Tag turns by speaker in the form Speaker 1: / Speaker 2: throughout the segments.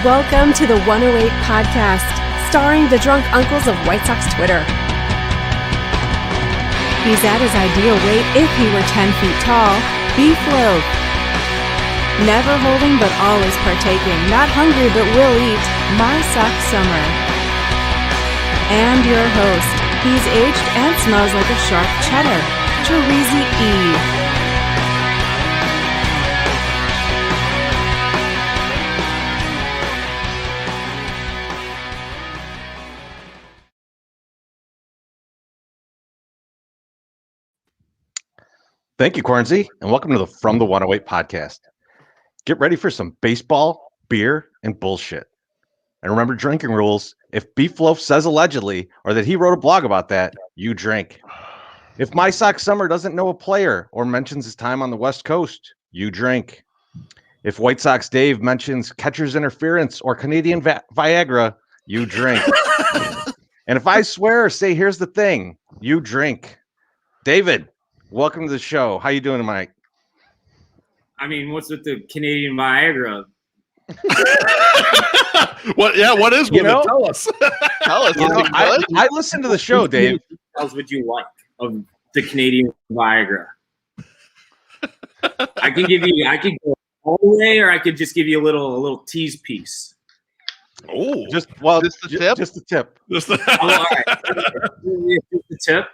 Speaker 1: Welcome to the 108 podcast, starring the drunk uncles of White Sox Twitter. He's at his ideal weight if he were 10 feet tall, beef loaf. Never holding but always partaking, not hungry but will eat, my sock summer. And your host, he's aged and smells like a sharp cheddar, Terezi E.
Speaker 2: Thank you, Quarancy, and welcome to the From the 108 podcast. Get ready for some baseball, beer, and bullshit. And remember drinking rules. If Beef Loaf says allegedly, or that he wrote a blog about that, you drink. If My Sock Summer doesn't know a player or mentions his time on the West Coast, you drink. If WhiteSoxDave mentions catcher's interference or Canadian Viagra, you drink. And if I swear or say, here's the thing, you drink. David, welcome to the show. How you doing, Mike?
Speaker 3: I mean, what's with the Canadian Viagra?
Speaker 4: What? Yeah, what is with it? Tell us.
Speaker 2: Tell us. I listened to the show, Dave.
Speaker 3: What else would you like of the Canadian Viagra? I can go all the way, or I could just give you a little tease piece.
Speaker 4: Oh,
Speaker 2: just the tip.
Speaker 4: Just the tip.
Speaker 3: All right. Just the tip.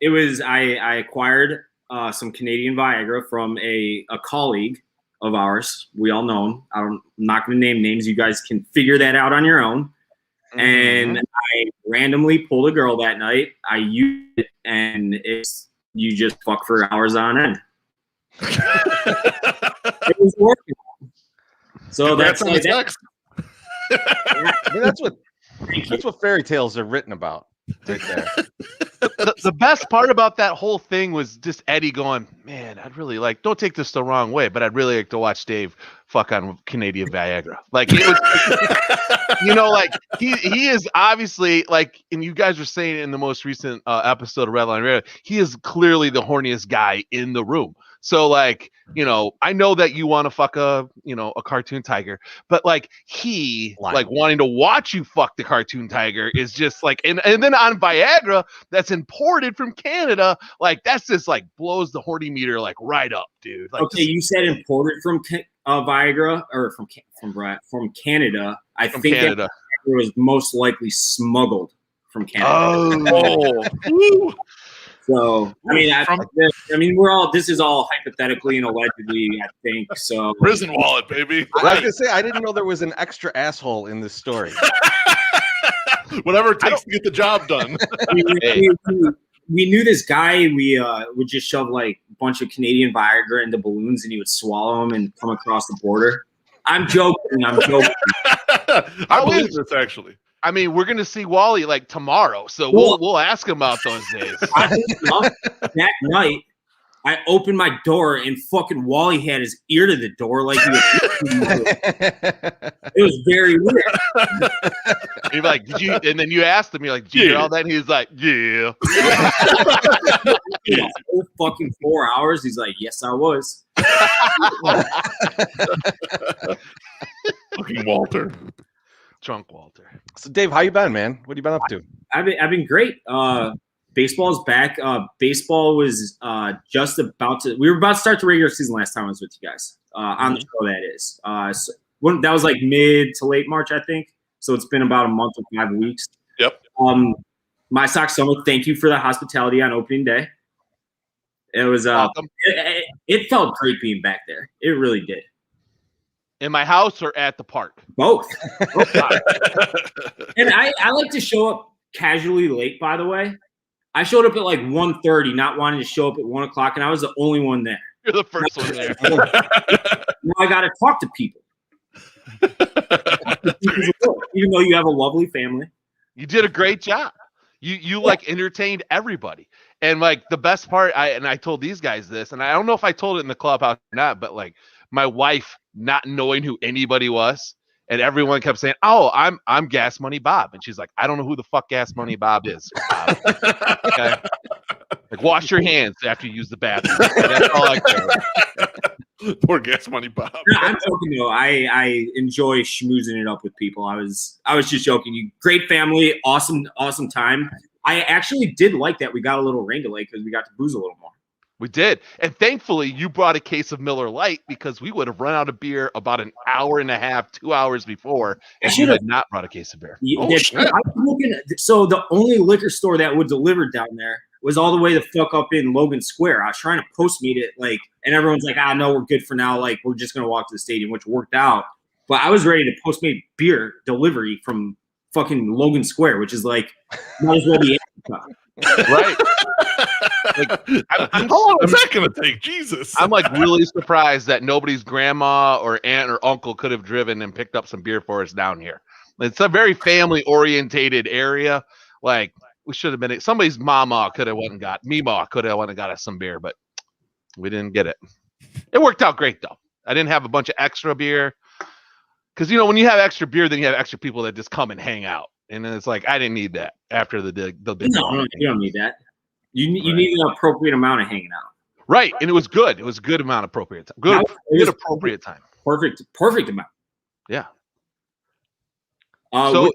Speaker 3: It was I acquired some Canadian Viagra from a colleague of ours. We all know him. I'm not going to name names. You guys can figure that out on your own. Mm-hmm. And I randomly pulled a girl that night. I used it, and you just fuck for hours on end. It was working. So that's
Speaker 2: I mean, that's what fairy tales are written about. Right there.
Speaker 5: The best part about that whole thing was just Eddie going, man, I'd really like, don't take this the wrong way, but I'd really like to watch Dave fuck on Canadian Viagra. Like, it was, like he is obviously, like, and you guys were saying in the most recent episode of Redline Radio, he is clearly the horniest guy in the room. So, like, I know that you want to fuck a cartoon tiger, but like wanting to watch you fuck the cartoon tiger is just like, and then on Viagra that's imported from Canada, like that's just like blows the horny meter like right up, dude. Like,
Speaker 3: okay, you said imported from Viagra or from Canada. I think Canada. That was most likely smuggled from Canada.
Speaker 4: Oh.
Speaker 3: So, I mean, we're all. This is all hypothetically and allegedly, I think. So,
Speaker 4: prison wallet, baby.
Speaker 2: I was gonna say I didn't know there was an extra asshole in this story.
Speaker 4: Whatever it takes to get the job done.
Speaker 3: We knew this guy. We would just shove like a bunch of Canadian Viagra into balloons, and he would swallow them and come across the border. I'm joking. I
Speaker 4: believe this actually.
Speaker 5: I mean, we're gonna see Wally like tomorrow, so we'll ask him about those days.
Speaker 3: That night, I opened my door and fucking Wally had his ear to the door like he was. It was very weird.
Speaker 5: You're like, did you? And then you asked him, you're like, did you hear all that? And he's like, yeah.
Speaker 3: Whole fucking 4 hours. He's like, yes, I was.
Speaker 4: Fucking Walter.
Speaker 5: Drunk Walter.
Speaker 2: So Dave, how you been, man? What have you been up to?
Speaker 3: I've been great. Baseball's back. Baseball was just about to. We were about to start the regular season last time I was with you guys on the show. That is. That was like mid to late March, I think. So it's been about a month and 5 weeks.
Speaker 4: Yep.
Speaker 3: My Sock Summer. Thank you for the hospitality on opening day. It was. It felt great being back there. It really did.
Speaker 5: In my house or at the park?
Speaker 3: Both. And I like to show up casually late, by the way. I showed up at like 1:30, not wanting to show up at 1 o'clock, and I was the only one there.
Speaker 5: You're the first one there.
Speaker 3: Now I got to talk to people. Even though you have a lovely family.
Speaker 5: You did a great job. You like entertained everybody. And like the best part, I told these guys this, and I don't know if I told it in the clubhouse or not, but like my wife not knowing who anybody was, and everyone kept saying, "Oh, I'm Gas Money Bob," and she's like, "I don't know who the fuck Gas Money Bob is." Bob. Okay? Like, wash your hands after you use the bathroom. That's all I care about.
Speaker 4: Poor gas money Bob.
Speaker 3: No, I'm joking though. I enjoy schmoozing it up with people. I was just joking. You great family, awesome time. I actually did like that we got a little rain delay because we got to booze a little more.
Speaker 5: We did. And thankfully, you brought a case of Miller Lite because we would have run out of beer about an hour and a half, 2 hours before if you had not brought a case of beer.
Speaker 3: So the only liquor store that would deliver down there was all the way the fuck up in Logan Square. I was trying to Postmate it, and everyone's like, no, we're good for now. We're just going to walk to the stadium, which worked out. But I was ready to Postmate beer delivery from fucking Logan Square, which is might as well be
Speaker 5: right.
Speaker 4: How long is that going to take? Jesus.
Speaker 5: I'm really surprised that nobody's grandma or aunt or uncle could have driven and picked up some beer for us down here. It's a very family orientated area. We should have been, somebody's mama could have went and got, Mima could have went and got us some beer, but we didn't get it. It worked out great though. I didn't have a bunch of extra beer because, when you have extra beer, then you have extra people that just come and hang out. And then it's I didn't need that after the big.
Speaker 3: No, you don't need that. You need an appropriate amount of hanging out.
Speaker 5: Right. And it was good. It was a good amount of appropriate time. Good appropriate time.
Speaker 3: Perfect amount.
Speaker 5: Yeah.
Speaker 3: Go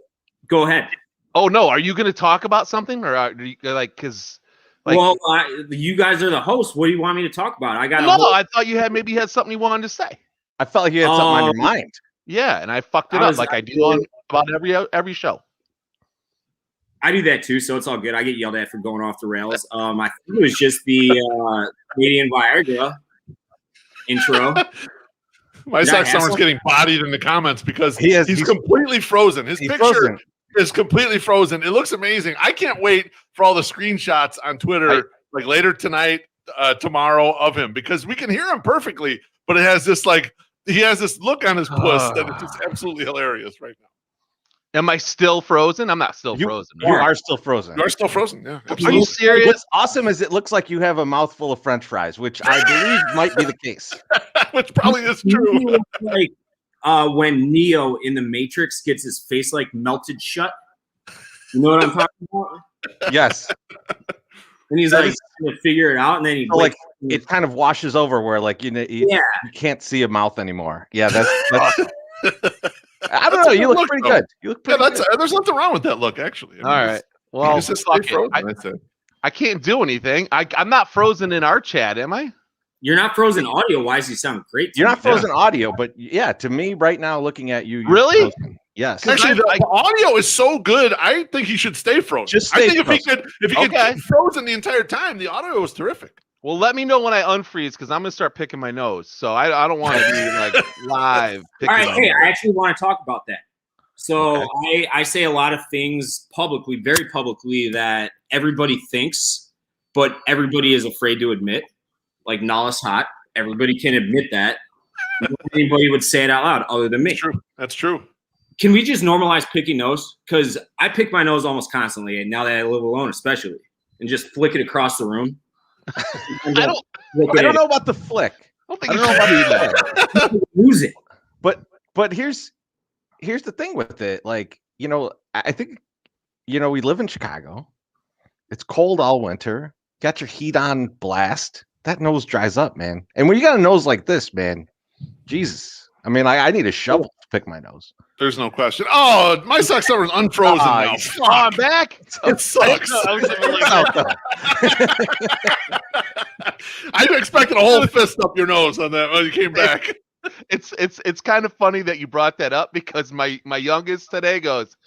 Speaker 3: ahead.
Speaker 5: Oh, no. Are you going to talk about something or are you because
Speaker 3: you guys are the hosts. What do you want me to talk about? I
Speaker 5: thought you had something you wanted to say.
Speaker 2: I felt like you had something on your mind.
Speaker 5: Yeah. And I fucked it up I do on about every show.
Speaker 3: I do that too, so it's all good. I get yelled at for going off the rails. I think it was just the Canadian Viagra intro.
Speaker 4: My Sox Summer's getting bodied in the comments because he's completely frozen. His picture is completely frozen. It looks amazing. I can't wait for all the screenshots on Twitter, later tonight, tomorrow of him because we can hear him perfectly, but it has this he has this look on his puss that is just absolutely hilarious right now.
Speaker 5: Am I still frozen? I'm not still frozen.
Speaker 2: You are still frozen.
Speaker 4: You are still frozen. Yeah. Absolutely.
Speaker 5: Are you serious?
Speaker 2: What's awesome is it looks like you have a mouthful of French fries, which I believe might be the case.
Speaker 4: Which probably is true.
Speaker 3: When Neo in the Matrix gets his face melted shut. You know what I'm talking about?
Speaker 2: Yes.
Speaker 3: And he's trying to figure it out, and then
Speaker 2: it kind of washes over where you can't see a mouth anymore. Yeah, that's I don't know. You look pretty good. You look pretty good.
Speaker 4: There's nothing wrong with that look, actually.
Speaker 5: All right. Well, I can't do anything. I'm not frozen in our chat, am I?
Speaker 3: You're not frozen audio-wise. You sound great.
Speaker 2: You're not frozen audio, but to me right now, looking at you,
Speaker 5: really?
Speaker 2: Frozen. Yes.
Speaker 4: Actually, the audio is so good. I think he should stay frozen.
Speaker 2: If
Speaker 4: he could keep frozen the entire time, the audio was terrific.
Speaker 5: Well, let me know when I unfreeze because I'm gonna start picking my nose. So I don't want to be live.
Speaker 3: All right, I actually want to talk about that. So I say a lot of things publicly, very publicly, that everybody thinks, but everybody is afraid to admit. Like Nala's hot. Everybody can admit that. Anybody would say it out loud other than me.
Speaker 4: That's true.
Speaker 3: Can we just normalize picking nose? Because I pick my nose almost constantly, and now that I live alone, especially, and just flick it across the room.
Speaker 2: I don't know about the flick.
Speaker 5: I don't know about
Speaker 3: that. Lose it.
Speaker 2: But here's the thing with it. I think, we live in Chicago. It's cold all winter. Got your heat on blast. That nose dries up, man. And when you got a nose like this, man, Jesus. I mean, I need a shovel to pick my nose.
Speaker 4: There's no question. Oh, my Sox Summer's unfrozen now.
Speaker 5: I'm back.
Speaker 4: It sucks. I expected a whole fist up your nose on that when you came back.
Speaker 5: It's kind of funny that you brought that up because my youngest today goes,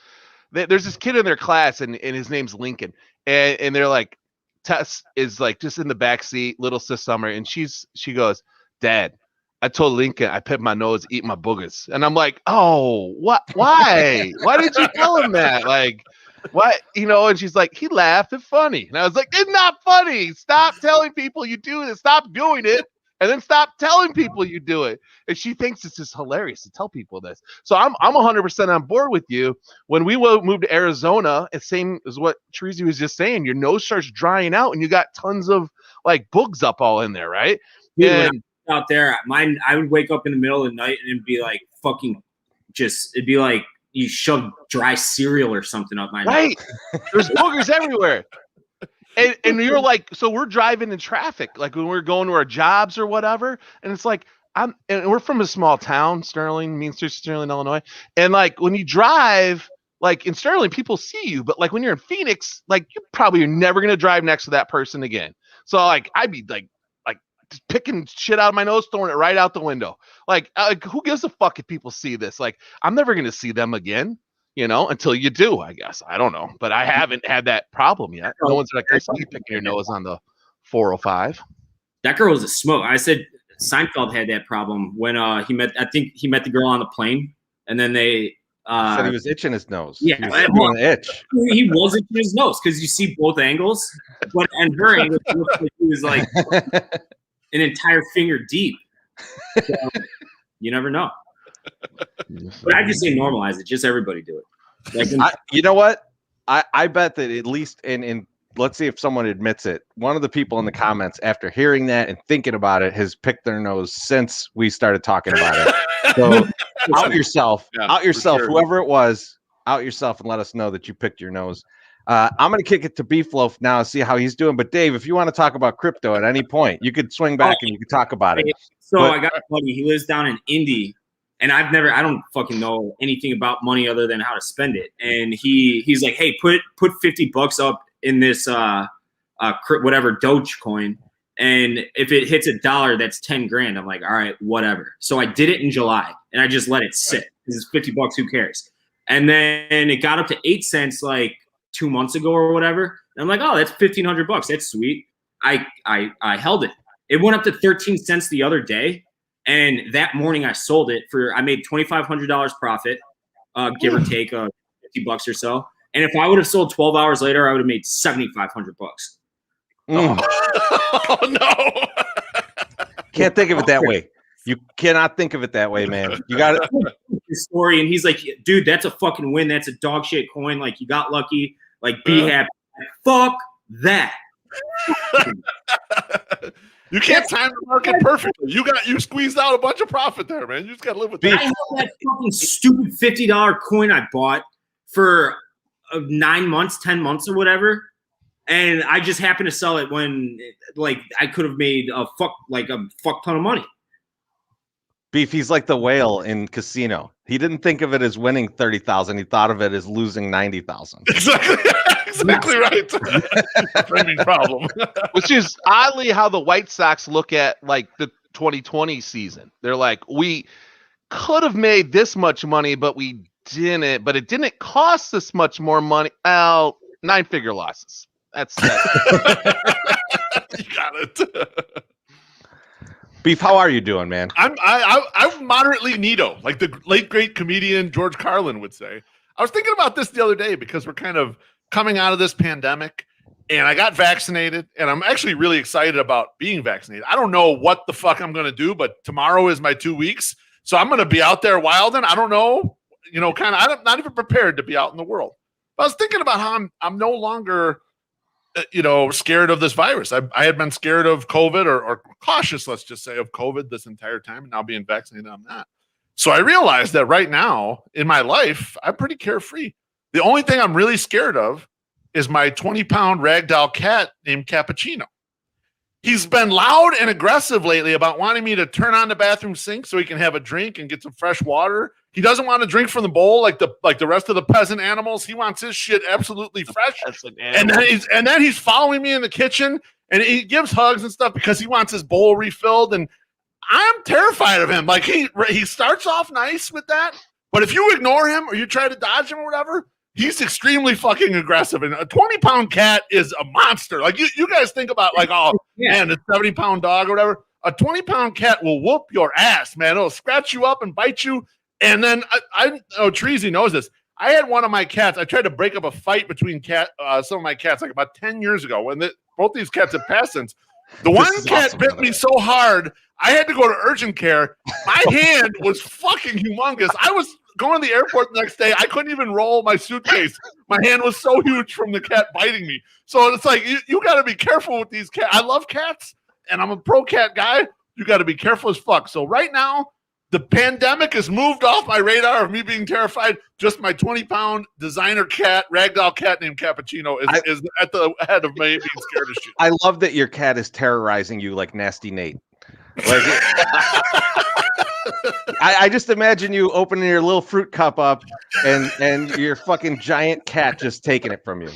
Speaker 5: there's this kid in their class and his name's Lincoln and they're like, Tess is just in the back seat, little sis Summer, and she goes, Dad, I told Lincoln I picked my nose, eat my boogers. And I'm like, oh, what? Why? Why did you tell him that? What? And she's like, he laughed. It's funny. And I was like, it's not funny. Stop telling people you do this. Stop doing it. And then stop telling people you do it. And she thinks it's just hilarious to tell people this. So I'm 100% on board with you. When we moved to Arizona, it's same as what Treasy was just saying. Your nose starts drying out and you got tons of boogs up all in there, right? And
Speaker 3: out there, I would wake up in the middle of the night and it'd be like it'd be like you shoved dry cereal or something up my nose.
Speaker 5: Right. There's boogers everywhere. And you're like, so we're driving in traffic, when we're going to our jobs or whatever. And it's like, and we're from a small town, Sterling, Illinois. And like when you drive, like in Sterling, people see you, but like when you're in Phoenix, like you're never going to drive next to that person again. So like, I'd be like just picking shit out of my nose, throwing it right out the window. Like who gives a fuck if people see this? Like, I'm never going to see them again, until you do, I guess. I don't know, but I haven't had that problem yet. No one's like, I saw you picking your nose on the 405.
Speaker 3: That girl was a smoke. I said Seinfeld had that problem when he met the girl on the plane, and then they
Speaker 2: said he was itching his nose.
Speaker 3: Yeah,
Speaker 2: he was doing an itch.
Speaker 3: He was itching his nose because you see both angles, and her angle looked like he was like an entire finger deep. So, you never know. But I just say normalize it. Just everybody do it. Like,
Speaker 2: you know what? I bet that at least in let's see if someone admits it. One of the people in the comments, after hearing that and thinking about it, has picked their nose since we started talking about it. So out yourself, sure. Whoever it was, out yourself and let us know that you picked your nose. I'm going to kick it to Beef Loaf now and see how he's doing. But Dave, if you want to talk about crypto at any point, you could swing back and you could talk about it.
Speaker 3: So I got a buddy. He lives down in Indy, and I don't fucking know anything about money other than how to spend it. And he's like, hey, put $50 up in this whatever Dogecoin, and if it hits $1, that's 10 grand. I'm like, all right, whatever. So I did it in July, and I just let it sit because it's $50. Who cares? And then it got up to 8 cents like 2 months ago or whatever. And I'm like, oh, that's $1,500. That's sweet. I held it. It went up to 13 cents the other day, and that morning I sold it I made $2,500 profit, give or take $50 or so. And if I would have sold 12 hours later, I would have made $7,500.
Speaker 4: Oh no!
Speaker 2: Can't think of it that way. You cannot think of it that way, man. You got it.
Speaker 3: Story, and he's like, dude, that's a fucking win. That's a dog shit coin. Like, you got lucky. Like, be happy. Fuck that.
Speaker 4: You can't time the market perfectly. You squeezed out a bunch of profit there, man. You just got to live with that.
Speaker 3: I have that fucking stupid $50 coin I bought for 9 months, 10 months or whatever. And I just happened to sell it when like I could have made a fuck ton of money.
Speaker 2: Beef, he's like the whale in Casino. He didn't think of it as winning 30,000. He thought of it as losing 90,000.
Speaker 4: Exactly right. Framing problem.
Speaker 5: Which is oddly how the White Sox look at like the 2020 season. They're like, we could have made this much money, but we didn't. But it didn't cost this much more money. 9-figure losses. That's
Speaker 4: you got it.
Speaker 2: Beef, how are you doing, man?
Speaker 4: I'm moderately neato, like the late great comedian George Carlin would say. I was thinking about this the other day because we're kind of coming out of this pandemic, and I got vaccinated, and I'm actually really excited about being vaccinated. I don't know what the fuck I'm going to do, but tomorrow is my 2 weeks, so I'm going to be out there wilding. I don't know, I'm not even prepared to be out in the world. But I was thinking about how I'm no longer scared of this virus. I had been scared of COVID or cautious, let's just say, of COVID this entire time, and now being vaccinated, I'm not. So I realized that right now in my life, I'm pretty carefree. The only thing I'm really scared of is my 20-pound ragdoll cat named Cappuccino. He's been loud and aggressive lately about wanting me to turn on the bathroom sink so he can have a drink and get some fresh water. He doesn't want to drink from the bowl like the rest of the peasant animals. He wants his shit absolutely fresh. And then he's following me in the kitchen, and he gives hugs and stuff because he wants his bowl refilled. And I'm terrified of him. Like he starts off nice with that, but if you ignore him or you try to dodge him or whatever, he's extremely fucking aggressive. And a 20-pound cat is a monster. Like you guys think about like, oh man, a 70-pound dog or whatever. A 20-pound cat will whoop your ass, man. It'll scratch you up and bite you. And then I know Treasy knows this. I had one of my cats. I tried to break up a fight between some of my cats like about 10 years ago when both these cats have passed since. The one cat awesome, bit me so hard, I had to go to urgent care. My hand was fucking humongous. I was going to the airport the next day. I couldn't even roll my suitcase. My hand was so huge from the cat biting me. So it's like, you got to be careful with these cats. I love cats, and I'm a pro cat guy. You got to be careful as fuck. So right now, the pandemic has moved off my radar of me being terrified. Just my 20-pound designer cat, ragdoll cat named Cappuccino is at the head of me being scared of shit.
Speaker 2: I love that your cat is terrorizing you like Nasty Nate. Like, I just imagine you opening your little fruit cup up and your fucking giant cat just taking it from you.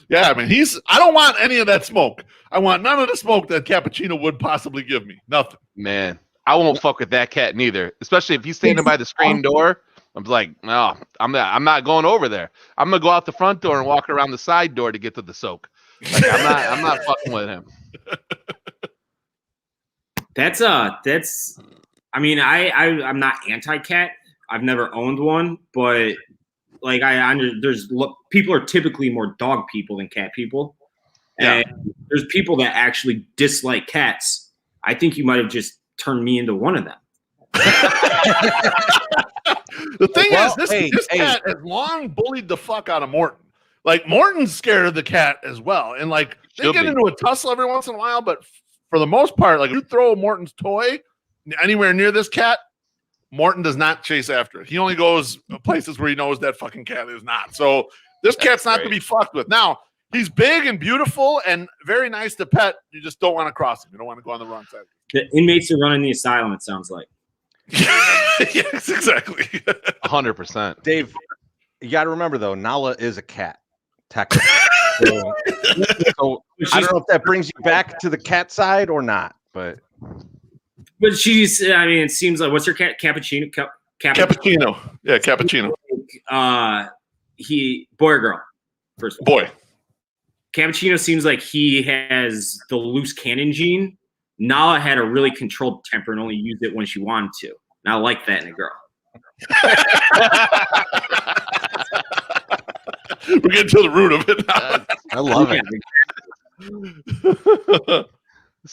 Speaker 4: Yeah, I mean, I don't want any of that smoke. I want none of the smoke that Cappuccino would possibly give me. Nothing.
Speaker 5: Man, I won't fuck with that cat neither. Especially if he's standing by the screen door. I'm like, no, I'm not going over there. I'm gonna go out the front door and walk around the side door to get to the soak. Like, I'm not fucking with him.
Speaker 3: That's I mean, I'm not anti-cat. I've never owned one, but like people are typically more dog people than cat people. And there's people that actually dislike cats. I think you might have just turned me into one of them.
Speaker 4: The thing is, this cat has long bullied the fuck out of Morton. Like, Morton's scared of the cat as well. And like, they get into a tussle every once in a while, but for the most part, like, if you throw Morton's toy anywhere near this cat, Morton does not chase after it. He only goes places where he knows that fucking cat is not. So this cat's not to be fucked with. Now, he's big and beautiful and very nice to pet. You just don't want to cross him. You don't want to go on the wrong side.
Speaker 3: The inmates are running the asylum, it sounds like.
Speaker 4: Yes, exactly.
Speaker 5: 100%.
Speaker 2: Dave, you got to remember, though, Nala is a cat, technically. So I don't know if that brings you back to the cat side or not, but
Speaker 3: she's, I mean, it seems like, what's your cat? Cappuccino?
Speaker 4: Cappuccino. Yeah, Cappuccino.
Speaker 3: Boy or girl? First
Speaker 4: boy.
Speaker 3: Cappuccino seems like he has the loose cannon gene. Nala had a really controlled temper and only used it when she wanted to. And I like that in a girl.
Speaker 4: We're getting to the root of it now.
Speaker 2: I love it.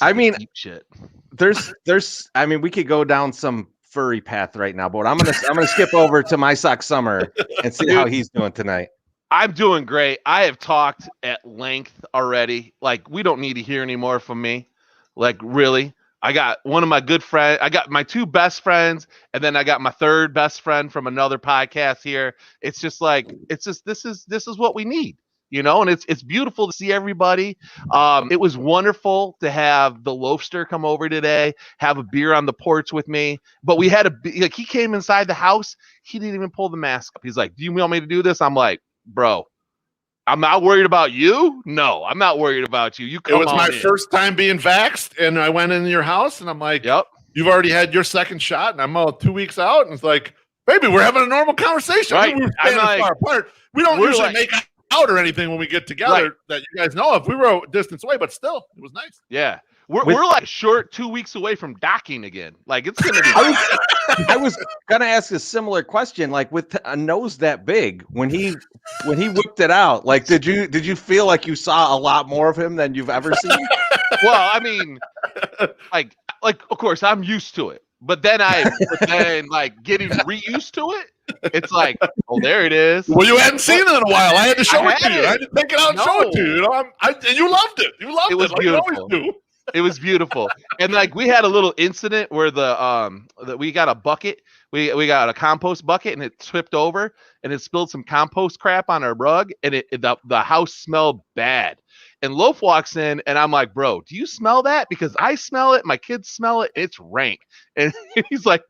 Speaker 2: I mean,
Speaker 5: shit.
Speaker 2: There's. I mean, we could go down some furry path right now, but I'm gonna skip over to My Sock Summer and see how he's doing tonight.
Speaker 5: I'm doing great. I have talked at length already. Like, we don't need to hear any more from me. Like, really. I got one of my good friends. I got my two best friends, and then I got my third best friend from another podcast here. It's just like, this is what we need, you know, and it's beautiful to see everybody. It was wonderful to have the Loafster come over today, have a beer on the porch with me. But we had like, he came inside the house. He didn't even pull the mask up. He's like, "Do you want me to do this?" I'm like, "Bro, I'm not worried about you. No, I'm not worried about you. You come on." It was
Speaker 4: my first time being vaxxed, and I went in your house, and I'm like,
Speaker 5: "Yep,
Speaker 4: you've already had your second shot," and I'm 2 weeks out, and it's like, "Baby, we're having a normal conversation.
Speaker 5: Right.
Speaker 4: We're standing far apart. We don't usually make out or anything when we get together that you guys know of. We were a distance away, but still, it was nice."
Speaker 5: Yeah. We're like short 2 weeks away from docking again. Like, it's gonna be.
Speaker 2: I was gonna ask a similar question. Like, with a nose that big, when he whipped it out, like, did you feel like you saw a lot more of him than you've ever seen?
Speaker 5: Well, I mean, like of course I'm used to it, but then like getting reused to it, it's like, oh, there it is.
Speaker 4: Well, you hadn't seen it in a while. I had to show it to you. I had to take it out and show it to you. You know, and you loved it. You loved it.
Speaker 5: It was beautiful. It was beautiful. And like, we had a little incident where we got a bucket. We got a compost bucket, and it tipped over and it spilled some compost crap on our rug, and the house smelled bad. And Loaf walks in, and I'm like, "Bro, do you smell that? Because I smell it. My kids smell it. It's rank." And he's like,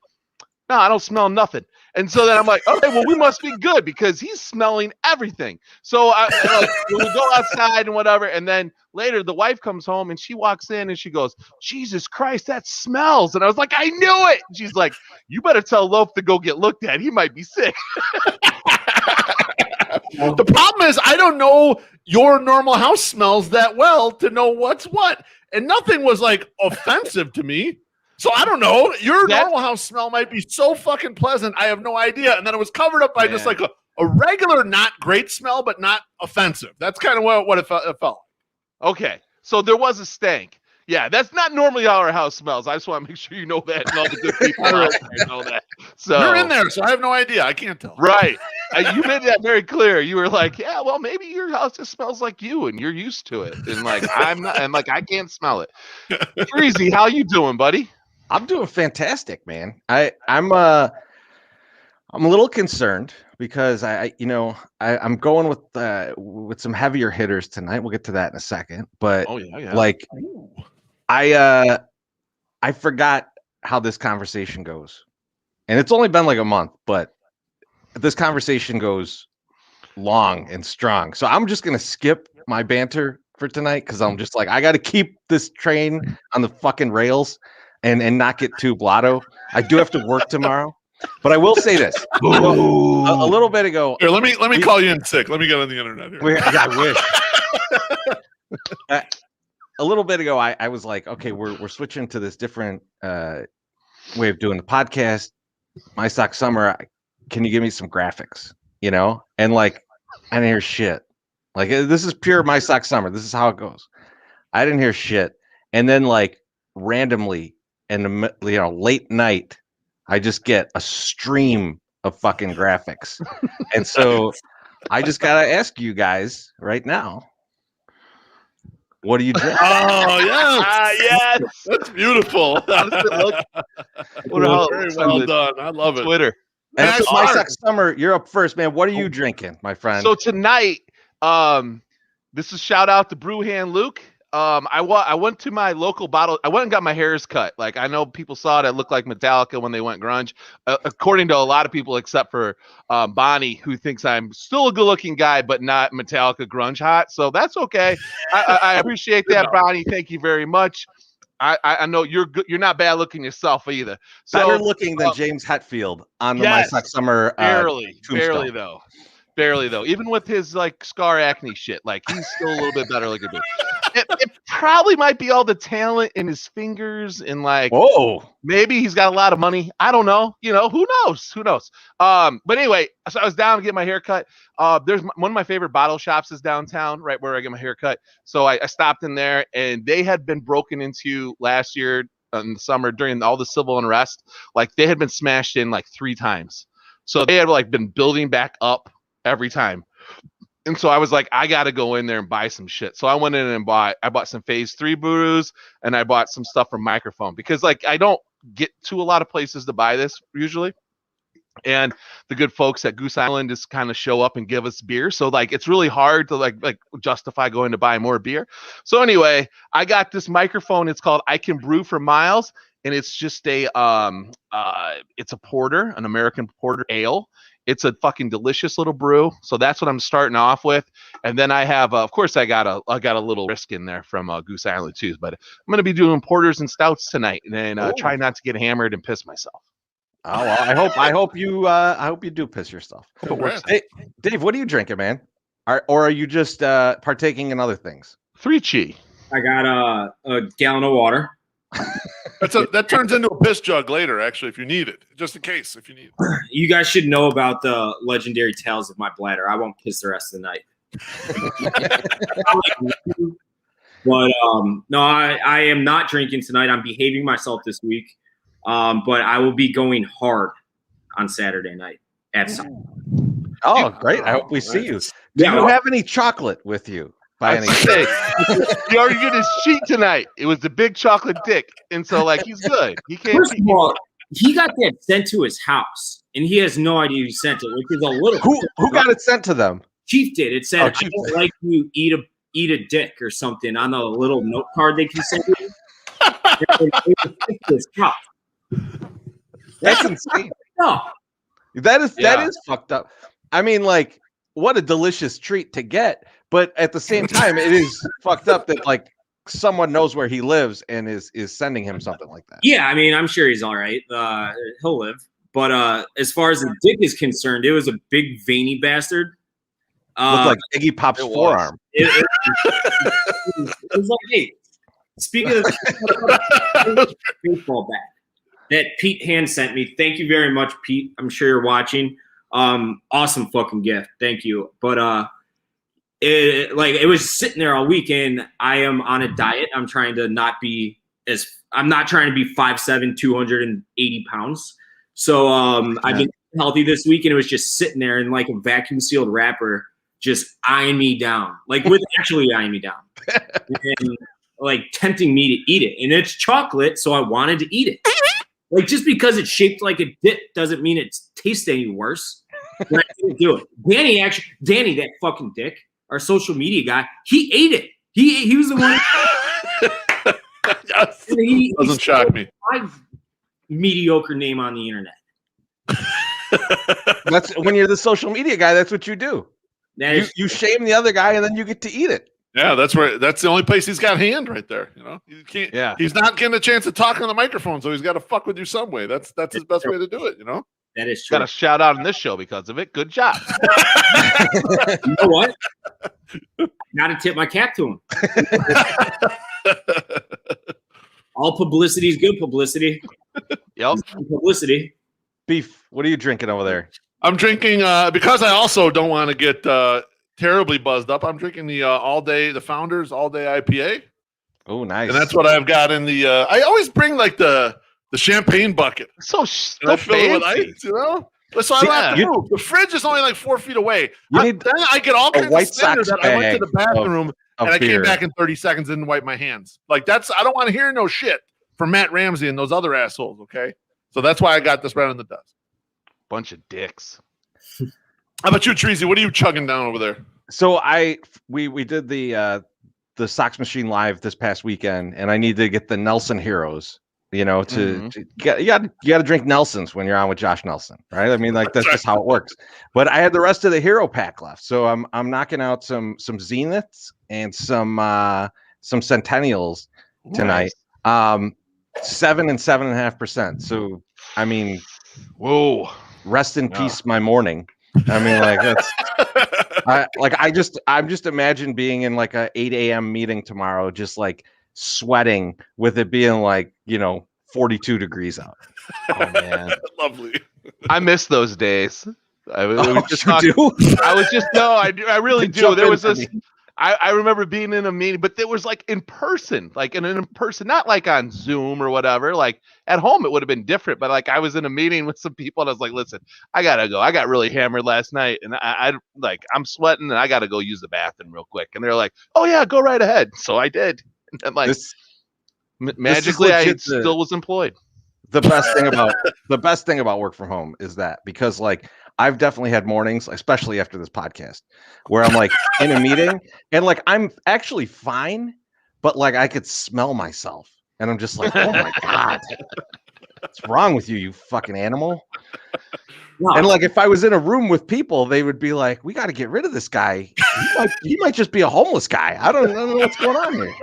Speaker 5: "No, I don't smell nothing." And so then I'm like, "Okay, well, we must be good because he's smelling everything." So we go outside and whatever. And then later the wife comes home and she walks in and she goes, "Jesus Christ, that smells." And I was like, "I knew it." And she's like, "You better tell Loaf to go get looked at. He might be sick."
Speaker 4: The problem is, I don't know your normal house smells that well to know what's what. And nothing was like offensive to me. So I don't know. Your normal house smell might be so fucking pleasant. I have no idea. And then it was covered up by just like a regular, not great smell, but not offensive. That's kind of what it felt.
Speaker 5: Okay. So there was a stank. Yeah, that's not normally how our house smells. I just want to make sure you know that, and all the good people out there know that. So
Speaker 4: you're in there, so I have no idea. I can't tell.
Speaker 5: Right. You made that very clear. You were like, "Yeah, well, maybe your house just smells like you, and you're used to it." And like, I'm not. And like, I can't smell it. Freezy, how you doing, buddy?
Speaker 2: I'm doing fantastic, man. I'm a little concerned because I'm going with some heavier hitters tonight. We'll get to that in a second. But like, I forgot how this conversation goes, and it's only been like a month, but this conversation goes long and strong. So I'm just gonna skip my banter for tonight because I'm just like, I got to keep this train on the fucking rails and not get too blotto. I do have to work tomorrow, but I will say this: a little bit ago.
Speaker 4: Here, let me call you in sick. Let me get on the internet here.
Speaker 2: I wish. A little bit ago, I was like, okay, we're switching to this different way of doing the podcast. My Sock Summer, can you give me some graphics? You know, and like, I didn't hear shit. Like, this is pure My Sock Summer. This is how it goes. I didn't hear shit, and then like randomly in the late night, I just get a stream of fucking graphics, and so I just gotta ask you guys right now. What do you drink?
Speaker 4: Oh, yes.
Speaker 5: Yes.
Speaker 4: That's beautiful.
Speaker 5: Very
Speaker 4: well done. I love it.
Speaker 5: Twitter.
Speaker 2: And so My Sock Summer, you're up first, man. What are you drinking, my friend?
Speaker 5: So tonight, this is shout out to Brewhand Luke. I went to my local bottle. I went and got my hairs cut. Like, I know people saw it. I looked like Metallica when they went grunge, according to a lot of people, except for Bonnie, who thinks I'm still a good-looking guy, but not Metallica grunge hot. So that's okay. I appreciate that, Bonnie. Thank you very much. I know you're good. You're not bad looking yourself either. So,
Speaker 2: better looking than James Hetfield on the My Sock Summer.
Speaker 5: Barely though. Even with his like scar acne shit, like he's still a little bit better looking. It probably might be all the talent in his fingers and like, maybe he's got a lot of money. I don't know. You know, who knows? But anyway, so I was down to get my hair cut. There's one of my favorite bottle shops is downtown, right where I get my hair cut. So I stopped in there, and they had been broken into last year in the summer during all the civil unrest. Like, they had been smashed in like 3 times. So they had like been building back up every time. And so I was like, I got to go in there and buy some shit. So I went in and bought some Phase 3 brews, and I bought some stuff from Microphone because like I don't get to a lot of places to buy this usually. And the good folks at Goose Island just kind of show up and give us beer. So like, it's really hard to like justify going to buy more beer. So anyway, I got this Microphone. It's called I Can Brew for Miles. And it's just it's a porter, an American porter ale. It's a fucking delicious little brew. So that's what I'm starting off with. And then I have, of course, I got a little risk in there from Goose Island too. But I'm going to be doing porters and stouts tonight, and try not to get hammered and piss myself.
Speaker 2: Oh, well, I hope you do piss yourself. Hey, Dave, what are you drinking, man? Or are you just partaking in other things?
Speaker 5: 3
Speaker 3: I got a gallon of water.
Speaker 4: That turns into a piss jug later, actually, if you need it. Just in case, if you need it.
Speaker 3: You guys should know about the legendary tales of my bladder. I won't piss the rest of the night. But no, I am not drinking tonight. I'm behaving myself this week. But I will be going hard on Saturday night at some.
Speaker 2: Oh, great. I hope we see you. Do you have any chocolate with you? By any chance?
Speaker 5: You already did his sheet tonight. It was the big chocolate dick. And so, like, he's good. He can't.
Speaker 3: First of all, he got that sent to his house, and he has no idea who sent it, which is a little.
Speaker 2: Who got it sent to them?
Speaker 3: Chief did. It said, "I don't like you eat a dick" or something on the little note card they can send you.
Speaker 2: That's insane.
Speaker 3: No,
Speaker 2: that is fucked up. I mean, like, what a delicious treat to get, but at the same time, it is fucked up that like someone knows where he lives and is sending him something like that.
Speaker 3: Yeah, I mean, I'm sure he's all right. He'll live. But as far as the dick is concerned, it was a big veiny bastard.
Speaker 2: Looked like Iggy Pop's forearm.
Speaker 3: It was like, hey, speaking of baseball bat that Pete Hand sent me. Thank you very much, Pete. I'm sure you're watching. Awesome fucking gift. Thank you. But it was sitting there all weekend. I am on a diet. I'm trying to not be I'm not trying to be 5'7", 280 pounds. So I've been healthy this week, and it was just sitting there in like a vacuum sealed wrapper, just eyeing me down, like with actually eyeing me down, and like tempting me to eat it. And it's chocolate, so I wanted to eat it. Like, just because it's shaped like a dick doesn't mean it tastes any worse. But I didn't do it. Danny, that fucking dick, our social media guy, he ate it. He was the one.
Speaker 4: Yes. Doesn't shock me.
Speaker 3: My mediocre name on the internet.
Speaker 2: That's when you're the social media guy. That's what you do. You shame the other guy, and then you get to eat it.
Speaker 4: Yeah, that's the only place he's got hand right there. You know, you can't.
Speaker 5: Yeah,
Speaker 4: he's not getting a chance to talk on the microphone, so he's got to fuck with you some way. That's his best way to do it. You know,
Speaker 3: that is true.
Speaker 5: Got a shout out in this show because of it. Good job.
Speaker 3: You know what? Got to tip my cap to him. All publicity is good publicity.
Speaker 5: Yep.
Speaker 3: Publicity.
Speaker 2: Beef, what are you drinking over there?
Speaker 4: I'm drinking because I also don't want to get terribly buzzed up. I'm drinking the Founders All Day IPA.
Speaker 2: Oh, nice.
Speaker 4: And that's what I've got in the. I always bring like the champagne bucket.
Speaker 5: So
Speaker 4: I fill it with ice, you know. So I don't have to move. The fridge is only like 4 feet away. Then I get all kinds of
Speaker 2: White
Speaker 4: standards
Speaker 2: Sox
Speaker 4: that I went to the bathroom and I came
Speaker 2: beer.
Speaker 4: back in 30 seconds and didn't wipe my hands. Like I don't want to hear no shit from Matt Ramsey and those other assholes. Okay, so that's why I got this right in the dust.
Speaker 5: Bunch of dicks.
Speaker 4: How about you, Treasy? What are you chugging down over there?
Speaker 2: So we did the Sox Machine live this past weekend, and I need to get the Nelson Heroes. You know, to get you got to drink Nelsons when you're on with Josh Nelson, right? I mean, like that's just how it works. But I had the rest of the hero pack left, so I'm knocking out some Zeniths and some Centennials tonight. 7 and 7.5%. So I mean,
Speaker 5: whoa,
Speaker 2: rest in peace, my morning. I mean, like that's. I'm just imagine being in like a 8 a.m. meeting tomorrow, just like sweating with it being like 42 degrees out.
Speaker 5: Oh man,
Speaker 4: lovely.
Speaker 5: I miss those days. I really do. There was this. I remember being in a meeting, but there was like in person, not like on Zoom or whatever. Like at home, it would have been different. But like I was in a meeting with some people, and I was like, "Listen, I gotta go. I got really hammered last night, and I'm sweating, and I gotta go use the bathroom real quick." And they're like, "Oh yeah, go right ahead." So I did, and then magically, I still was employed.
Speaker 2: The best thing about work from home is that because like I've definitely had mornings, especially after this podcast, where I'm like in a meeting and like I'm actually fine, but like I could smell myself and I'm just like, oh my God, what's wrong with you, you fucking animal? Wow. And like if I was in a room with people, they would be like, we got to get rid of this guy. He might just be a homeless guy. I don't know what's going on here.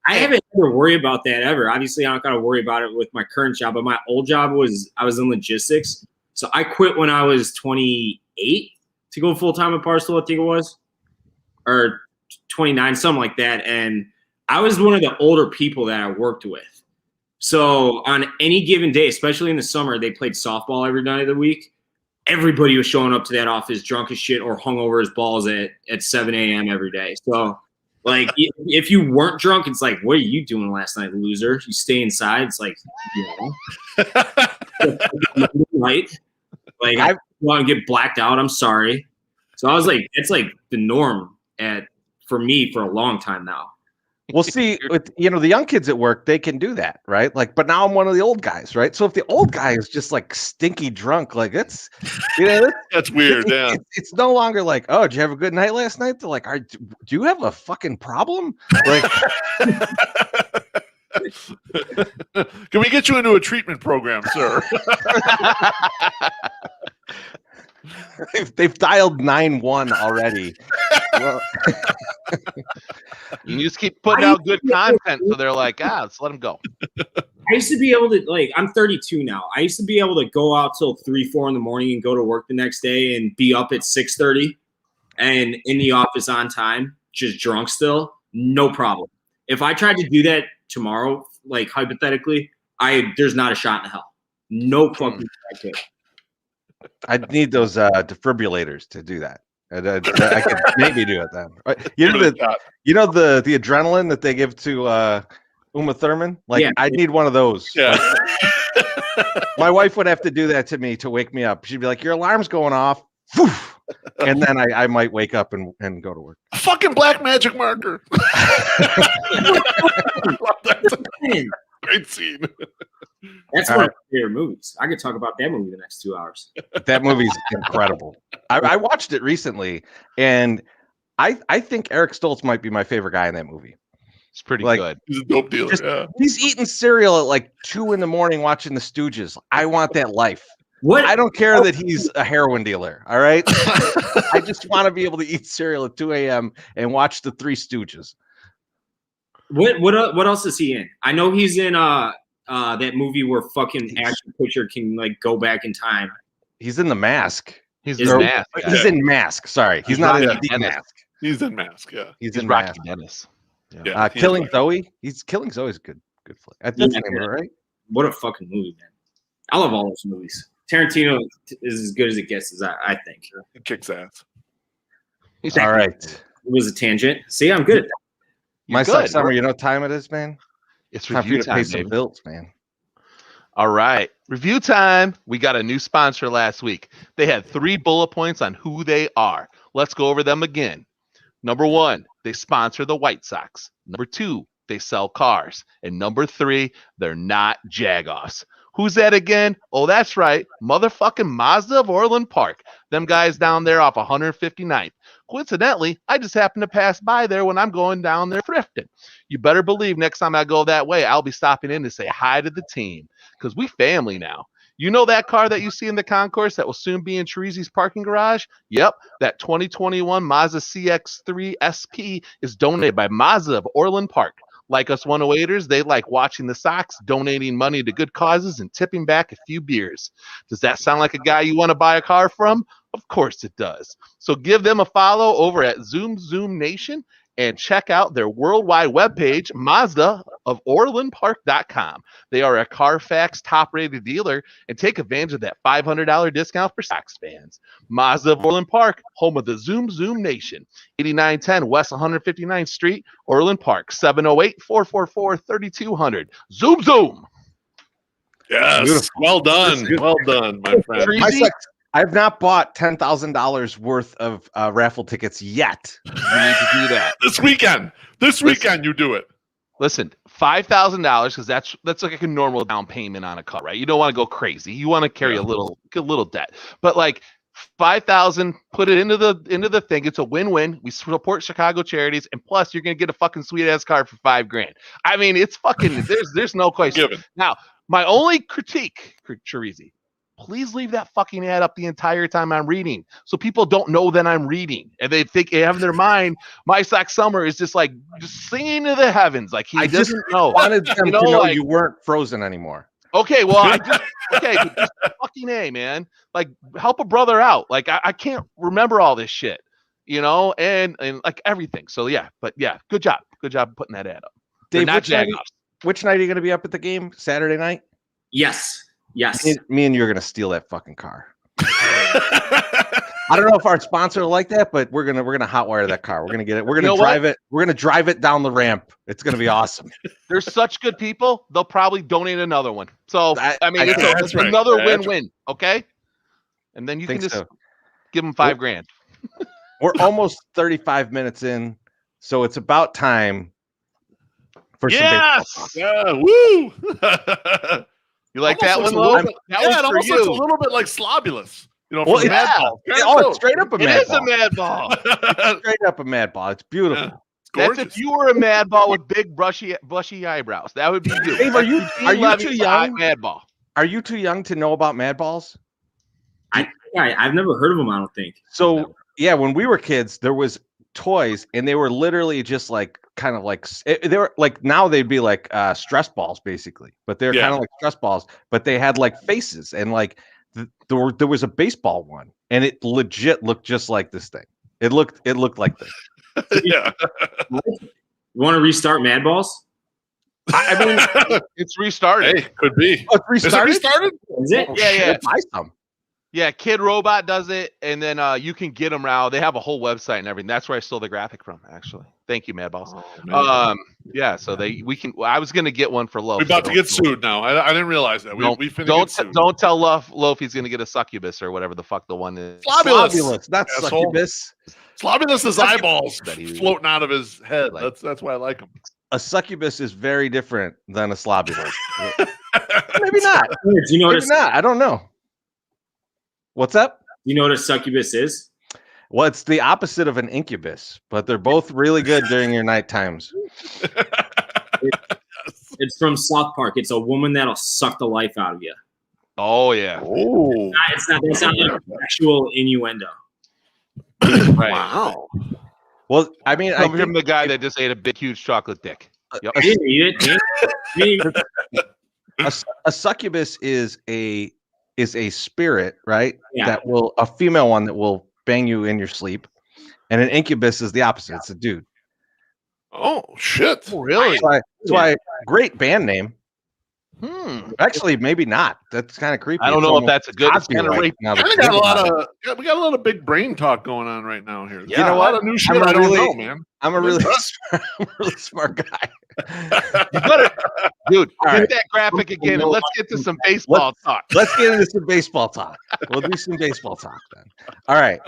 Speaker 3: I haven't had to worry about that ever. Obviously, I don't got to worry about it with my current job, but my old job I was in logistics. So I quit when I was 28 to go full-time at Parcel, I think it was, or 29, something like that. And I was one of the older people that I worked with. So on any given day, especially in the summer, they played softball every night of the week. Everybody was showing up to that office drunk as shit or hung over his balls at 7 a.m. every day. So like if you weren't drunk, it's like, what are you doing last night, loser? You stay inside. It's like, right? Like I want to get blacked out. I'm sorry. So I was like, it's like the norm for me for a long time now.
Speaker 2: Well, see, with, the young kids at work, they can do that, right? Like, but now I'm one of the old guys, right? So if the old guy is just like stinky drunk, like that's
Speaker 4: weird. Yeah,
Speaker 2: it's no longer like, oh, did you have a good night last night? They're like, do you have a fucking problem? Like,
Speaker 4: can we get you into a treatment program, sir?
Speaker 2: They've dialed 911 already. Well,
Speaker 5: you just keep putting out good content, so they're like, let's let them go.
Speaker 3: I used to be able to, I'm 32 now. I used to be able to go out till 3-4 in the morning and go to work the next day and be up at 6:30 and in the office on time, just drunk still, no problem. If I tried to do that tomorrow, like hypothetically, there's not a shot in hell. No fucking I could.
Speaker 2: I'd need those defibrillators to do that. I could maybe do it then. You know the adrenaline that they give to Uma Thurman? Like I'd need one of those.
Speaker 4: Yeah.
Speaker 2: My wife would have to do that to me to wake me up. She'd be like, your alarm's going off. And then I might wake up and go to work.
Speaker 4: A fucking black magic marker. Great scene.
Speaker 3: That's one of my favorite movies. I could talk about that movie the next 2 hours.
Speaker 2: That movie's incredible. I watched it recently, and I think Eric Stoltz might be my favorite guy in that movie.
Speaker 5: It's pretty
Speaker 2: Like,
Speaker 5: good.
Speaker 4: He's a dope dealer.
Speaker 2: He's eating cereal at like 2 a.m. watching the Stooges. I want that life.
Speaker 3: What?
Speaker 2: I don't care that he's a heroin dealer. All right. I just want to be able to eat cereal at 2 a.m. and watch the Three Stooges.
Speaker 3: What else is he in? I know he's in that movie where fucking Ashton Kutcher can like go back in time.
Speaker 2: He's in The Mask.
Speaker 5: He's in Mask.
Speaker 2: He's in Mask. Sorry, he's not in The Mask.
Speaker 4: He's in Mask. Yeah,
Speaker 2: he's in
Speaker 5: Rocky
Speaker 2: Mask.
Speaker 5: Dennis.
Speaker 4: Yeah,
Speaker 2: Killing Zoe. Killing Zoe's good flick. That's the name, right?
Speaker 3: What a fucking movie, man! I love all those movies. Tarantino is as good as it gets, as I think.
Speaker 4: It kicks ass.
Speaker 2: All right.
Speaker 3: It was a tangent. See, I'm good at that.
Speaker 2: My summer, you know what time it is, man?
Speaker 5: It's
Speaker 2: time for you
Speaker 5: review
Speaker 2: to pay
Speaker 5: time,
Speaker 2: some
Speaker 5: baby.
Speaker 2: bills, man.
Speaker 5: All right. Review time. We got a new sponsor last week. They had 3 bullet points on who they are. Let's go over them again. Number 1, they sponsor the White Sox. Number 2, they sell cars. And number 3, they're not jagoffs. Who's that again? Oh, that's right. Motherfucking Mazda of Orland Park. Them guys down there off 159th. Coincidentally, I just happened to pass by there when I'm going down there thrifting. You better believe next time I go that way, I'll be stopping in to say hi to the team because we family now. You know that car that you see in the concourse that will soon be in Terezi's parking garage? Yep, that 2021 Mazda CX-3 SP is donated by Mazda of Orland Park. Like us 108ers, they like watching the Sox, donating money to good causes, and tipping back a few beers. Does that sound like a guy you want to buy a car from? Of course it does. So give them a follow over at Zoom Nation and check out their worldwide webpage, MazdaofOrlandPark.com. They are a Carfax top-rated dealer and take advantage of that $500 discount for Sox fans. Mazda of Orland Park, home of the Zoom Nation. 8910 West 159th Street, Orland Park, 708-444-3200. Zoom.
Speaker 4: Yes.
Speaker 2: Beautiful.
Speaker 4: Well done. Well done, my friend.
Speaker 2: I've not bought $10,000 worth of raffle tickets yet.
Speaker 5: You need to do that.
Speaker 4: This weekend you do it.
Speaker 5: Listen, $5,000 because that's like a normal down payment on a car, right? You don't want to go crazy. You want to carry a little debt, but like $5,000, put it into the thing. It's a win-win. We support Chicago charities, and plus you're gonna get a fucking sweet ass car for $5,000. I mean, it's fucking. There's no question. Now, my only critique, Chirizi, please leave that fucking ad up the entire time I'm reading, so people don't know that I'm reading, and they think they have in their mind My Sox Summer is just singing to the heavens, like he doesn't know.
Speaker 2: Wanted them to know you weren't frozen anymore.
Speaker 5: Okay, well, just fucking A, man. Like, help a brother out. Like, I can't remember all this shit, and like everything. So yeah, but yeah, good job putting that ad up.
Speaker 2: Dave, which night are you going to be up at the game? Saturday night?
Speaker 3: Yes.
Speaker 2: Me and you are going to steal that fucking car. I don't know if our sponsor will like that, but we're gonna hotwire that car. We're gonna get it. We're gonna drive it. We're gonna drive it down the ramp. It's gonna be awesome.
Speaker 5: They're such good people. They'll probably donate another one. So it's another win-win. Okay, and then you can just give them $5,000.
Speaker 2: We're almost 35 minutes in, so it's about time for some baseball.
Speaker 4: Yeah, woo!
Speaker 5: You like that one, Lo?
Speaker 4: It almost looks a little bit like Slobulous.
Speaker 2: Madball. It's straight up a Madball.
Speaker 5: It is a Madball.
Speaker 2: Straight up a Madball. It's beautiful.
Speaker 4: Yeah,
Speaker 5: that's if you were a Madball with big bushy eyebrows. That would be you.
Speaker 2: Dave, are you too young?
Speaker 5: Madball.
Speaker 2: Are you too young to know about Madballs?
Speaker 3: I've never heard of them. I don't think.
Speaker 2: So yeah, when we were kids, there was toys, and they were literally just like kind of like they were like, now they'd be like stress balls basically, but they're kind of like stress balls, but they had like faces, and like there was a baseball one, and it legit looked just like this thing. It looked like this.
Speaker 3: Yeah. You want to restart Madballs?
Speaker 5: I mean, it's restarted.
Speaker 4: Hey, could be.
Speaker 2: Oh, it's restarted?
Speaker 3: Is it?
Speaker 5: Yeah.
Speaker 2: Buy some.
Speaker 5: Yeah, Kid Robot does it, and then you can get them now. They have a whole website and everything. That's where I stole the graphic from, actually. Thank you, Madballs. Yeah, so we can. I was gonna get one for Loaf.
Speaker 4: We're about to get sued now. I didn't realize that. Don't
Speaker 5: tell Loaf he's gonna get a succubus or whatever the fuck the one is.
Speaker 2: Slobulous. That's succubus.
Speaker 4: Slobulous is eyeballs floating out of his head. That's why I like him.
Speaker 2: A succubus is very different than a slobulous. Maybe not.
Speaker 3: Do you know
Speaker 2: Maybe not. I don't know. What's up?
Speaker 3: You know what a succubus is?
Speaker 2: Well, it's the opposite of an incubus, but they're both really good during your night times.
Speaker 3: It's from South Park. It's a woman that'll suck the life out of you.
Speaker 5: Oh yeah.
Speaker 4: Oh,
Speaker 3: It's not like actual innuendo.
Speaker 5: Right.
Speaker 4: wow.
Speaker 2: Well, I mean,
Speaker 5: Come from the guy that just ate a big, huge chocolate dick. Yep.
Speaker 3: I didn't eat it.
Speaker 2: a succubus is a spirit, right?
Speaker 3: Yeah.
Speaker 2: A female one that will bang you in your sleep, and an incubus is the opposite. It's a dude.
Speaker 4: Oh shit!
Speaker 5: Really?
Speaker 2: That's why great band name.
Speaker 5: Actually,
Speaker 2: maybe not. That's kind of creepy.
Speaker 5: I don't know if that's a good. It's kind of
Speaker 2: right now.
Speaker 4: We got a lot of big brain talk going on right now here.
Speaker 2: Yeah, you know what?
Speaker 4: A lot of new shit. I don't know, man.
Speaker 2: I'm a really smart guy.
Speaker 5: Dude,
Speaker 2: right.
Speaker 5: Hit that graphic again, and let's get to some baseball talk.
Speaker 2: Let's get into some baseball talk. We'll do some baseball talk then. All right.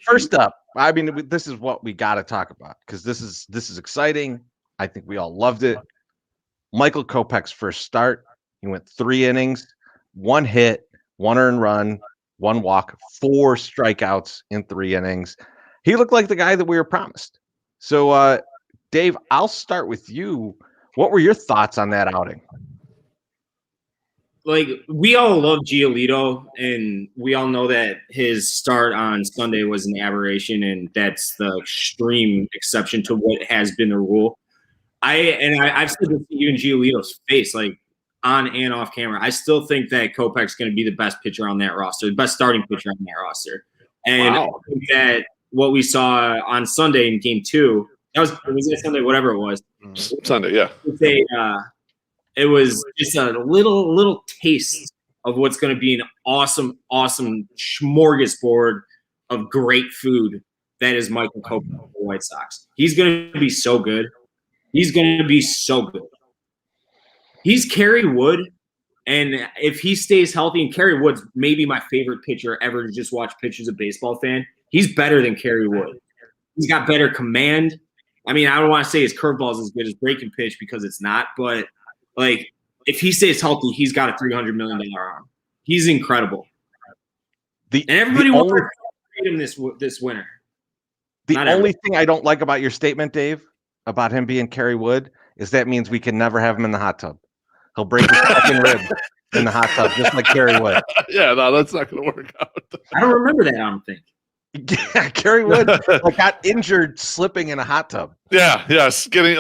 Speaker 2: First up, I mean, this is what we got to talk about because this is exciting. I think we all loved it. Michael Kopech's first start. He went 3 innings, 1 hit, 1 earned run, 1 walk, 4 strikeouts in 3 innings. He looked like the guy that we were promised. So, Dave, I'll start with you. What were your thoughts on that outing?
Speaker 3: Like, we all love Giolito, and we all know that his start on Sunday was an aberration, and that's the extreme exception to what has been the rule. I've said this to you in Giolito's face, like on and off camera. I still think that Kopech's going to be the best pitcher on that roster, the best starting pitcher on that roster. And I think that what we saw on Sunday in Game 2, was it Sunday, whatever it was.
Speaker 4: Sunday, yeah.
Speaker 3: It was just a little taste of what's going to be an awesome smorgasbord of great food that is Michael Kopech of the White Sox. He's going to be so good. He's going to be so good. He's Kerry Wood, and if he stays healthy, and Kerry Wood's maybe my favorite pitcher ever to just watch pitch as a baseball fan, he's better than Kerry Wood. He's got better command. I mean, I don't want to say his curveball is as good as breaking pitch because it's not, but like if he stays healthy, he's got a $300 million arm. He's incredible. And everybody wants to trade him this winter.
Speaker 2: The only thing I don't like about your statement, Dave, about him being Kerry Wood, is that means we can never have him in the hot tub. He'll break his fucking rib in the hot tub, just like Kerry Wood.
Speaker 4: Yeah, no, that's not going to work out.
Speaker 3: I don't remember that, I don't think.
Speaker 2: Yeah, Kerry Wood got injured slipping in a hot tub.
Speaker 4: Yeah, yes, getting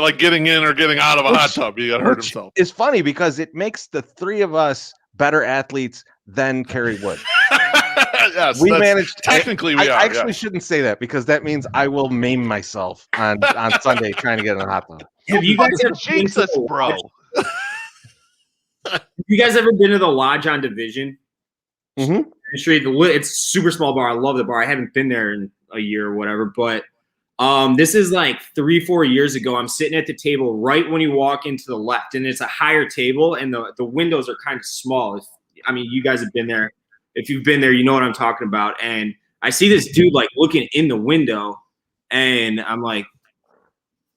Speaker 4: in or getting out of a hot tub. He got hurt himself.
Speaker 2: It's funny because it makes the 3 of us better athletes than Kerry Wood.
Speaker 4: Yes,
Speaker 2: we managed.
Speaker 4: Technically,
Speaker 2: I actually shouldn't say that because that means I will maim myself on Sunday trying to get in a hot tub.
Speaker 3: Have you guys ever
Speaker 5: Jesus, bro?
Speaker 3: Have you guys ever been to the Lodge on Division?
Speaker 2: Mm-hmm.
Speaker 3: It's a super small bar. I love the bar. I haven't been there in a year or whatever, but this is like 3-4 years ago. I'm sitting at the table right when you walk into the left, and it's a higher table, and the windows are kind of small. You guys have been there. If you've been there, you know what I'm talking about. And I see this dude like looking in the window, and I'm like,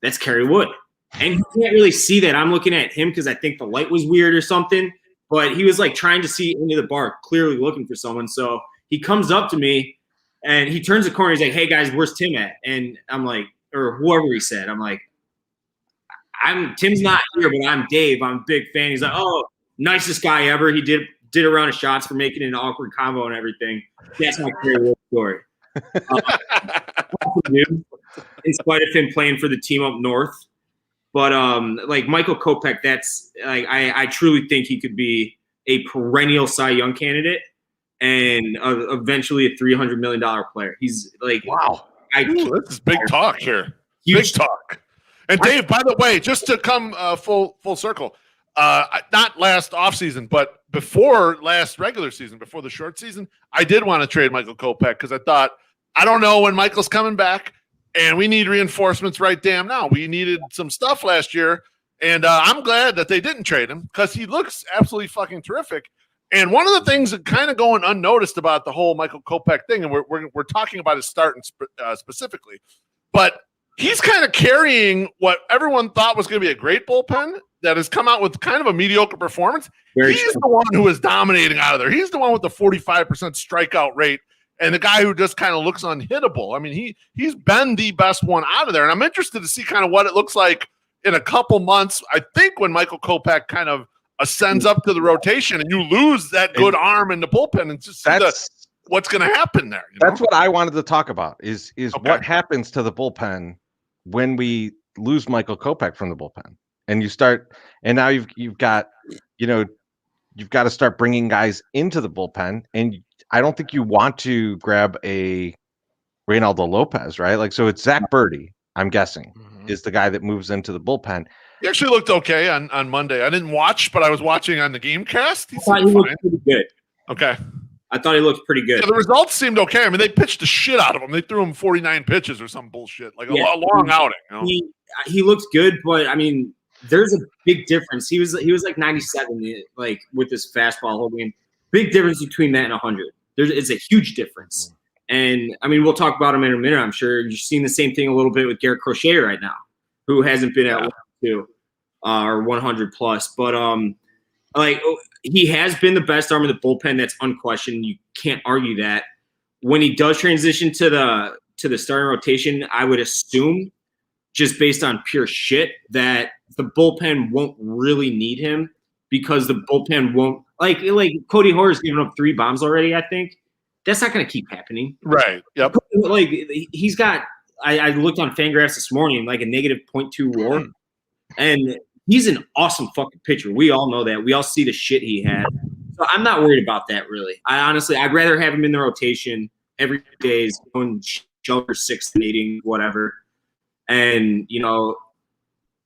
Speaker 3: that's Kerry Wood. And you can't really see that. I'm looking at him because I think the light was weird or something. But he was like trying to see into the bar, clearly looking for someone. So he comes up to me and he turns the corner. He's like, hey guys, where's Tim at? And I'm like, or whoever he said, I'm like, Tim's not here, but I'm Dave. I'm a big fan. He's like, oh, nicest guy ever. He did a round of shots for making an awkward combo and everything. That's my career story. In spite of him playing for the team up north. But like Michael Kopech, that's like I truly think he could be a perennial Cy Young candidate and eventually a $300 million player. He's like,
Speaker 2: wow,
Speaker 4: this is big talk here. Huge big talk. And Dave, by the way, just to come full circle, not last offseason, but before last regular season, before the short season, I did want to trade Michael Kopech because I thought, I don't know when Michael's coming back. And we need reinforcements right damn now. We needed some stuff last year, and I'm glad that they didn't trade him because he looks absolutely fucking terrific. And one of the things that kind of going unnoticed about the whole Michael Kopech thing, and we're talking about his start specifically, but he's kind of carrying what everyone thought was going to be a great bullpen that has come out with kind of a mediocre performance. He's the one who is dominating out of there. He's the one with the 45% strikeout rate. and the guy who just kind of looks unhittable. I mean, he's been the best one out of there, and I'm interested to see kind of what it looks like in a couple months. I think when Michael Kopech kind of ascends up to the rotation and you lose that good arm in the bullpen, and just see what's going to happen there.
Speaker 2: That's what I wanted to talk about is what happens to the bullpen when we lose Michael Kopech from the bullpen, and you start, and now you've got, you've got to start bringing guys into the bullpen, and I don't think you want to grab a Reynaldo Lopez, right? Like, so it's Zach Birdie, I'm guessing, is the guy that moves into the bullpen.
Speaker 4: He actually looked okay on Monday. I didn't watch, but I was watching on the Gamecast.
Speaker 3: I thought he looked pretty good.
Speaker 4: Okay.
Speaker 3: I thought he looked pretty good.
Speaker 4: Yeah, the results seemed okay. I mean, they pitched the shit out of him. They threw him 49 pitches or some bullshit, like a long outing.
Speaker 3: He looked good, but I mean, there's a big difference. He was like 97, like with his fastball whole game. Big difference between that and 100. It's a huge difference. And I mean, we'll talk about him in a minute. I'm sure you're seeing the same thing a little bit with Garrett Crochet right now, who hasn't been at 102 or 100 plus. But like, he has been the best arm in the bullpen. That's unquestioned. You can't argue that. When he does transition to the starting rotation, I would assume, just based on pure shit, that the bullpen won't really need him, because the bullpen won't like Cody Hoar's given up 3 bombs already. I think that's not going to keep happening.
Speaker 4: Right. Yep.
Speaker 3: Like, he's got. I looked on Fangraphs this morning, like a negative 0.2 WAR, and he's an awesome fucking pitcher. We all know that. We all see the shit he had. So I'm not worried about that, really. I'd rather have him in the rotation every day, going shelter 6th inning, whatever. And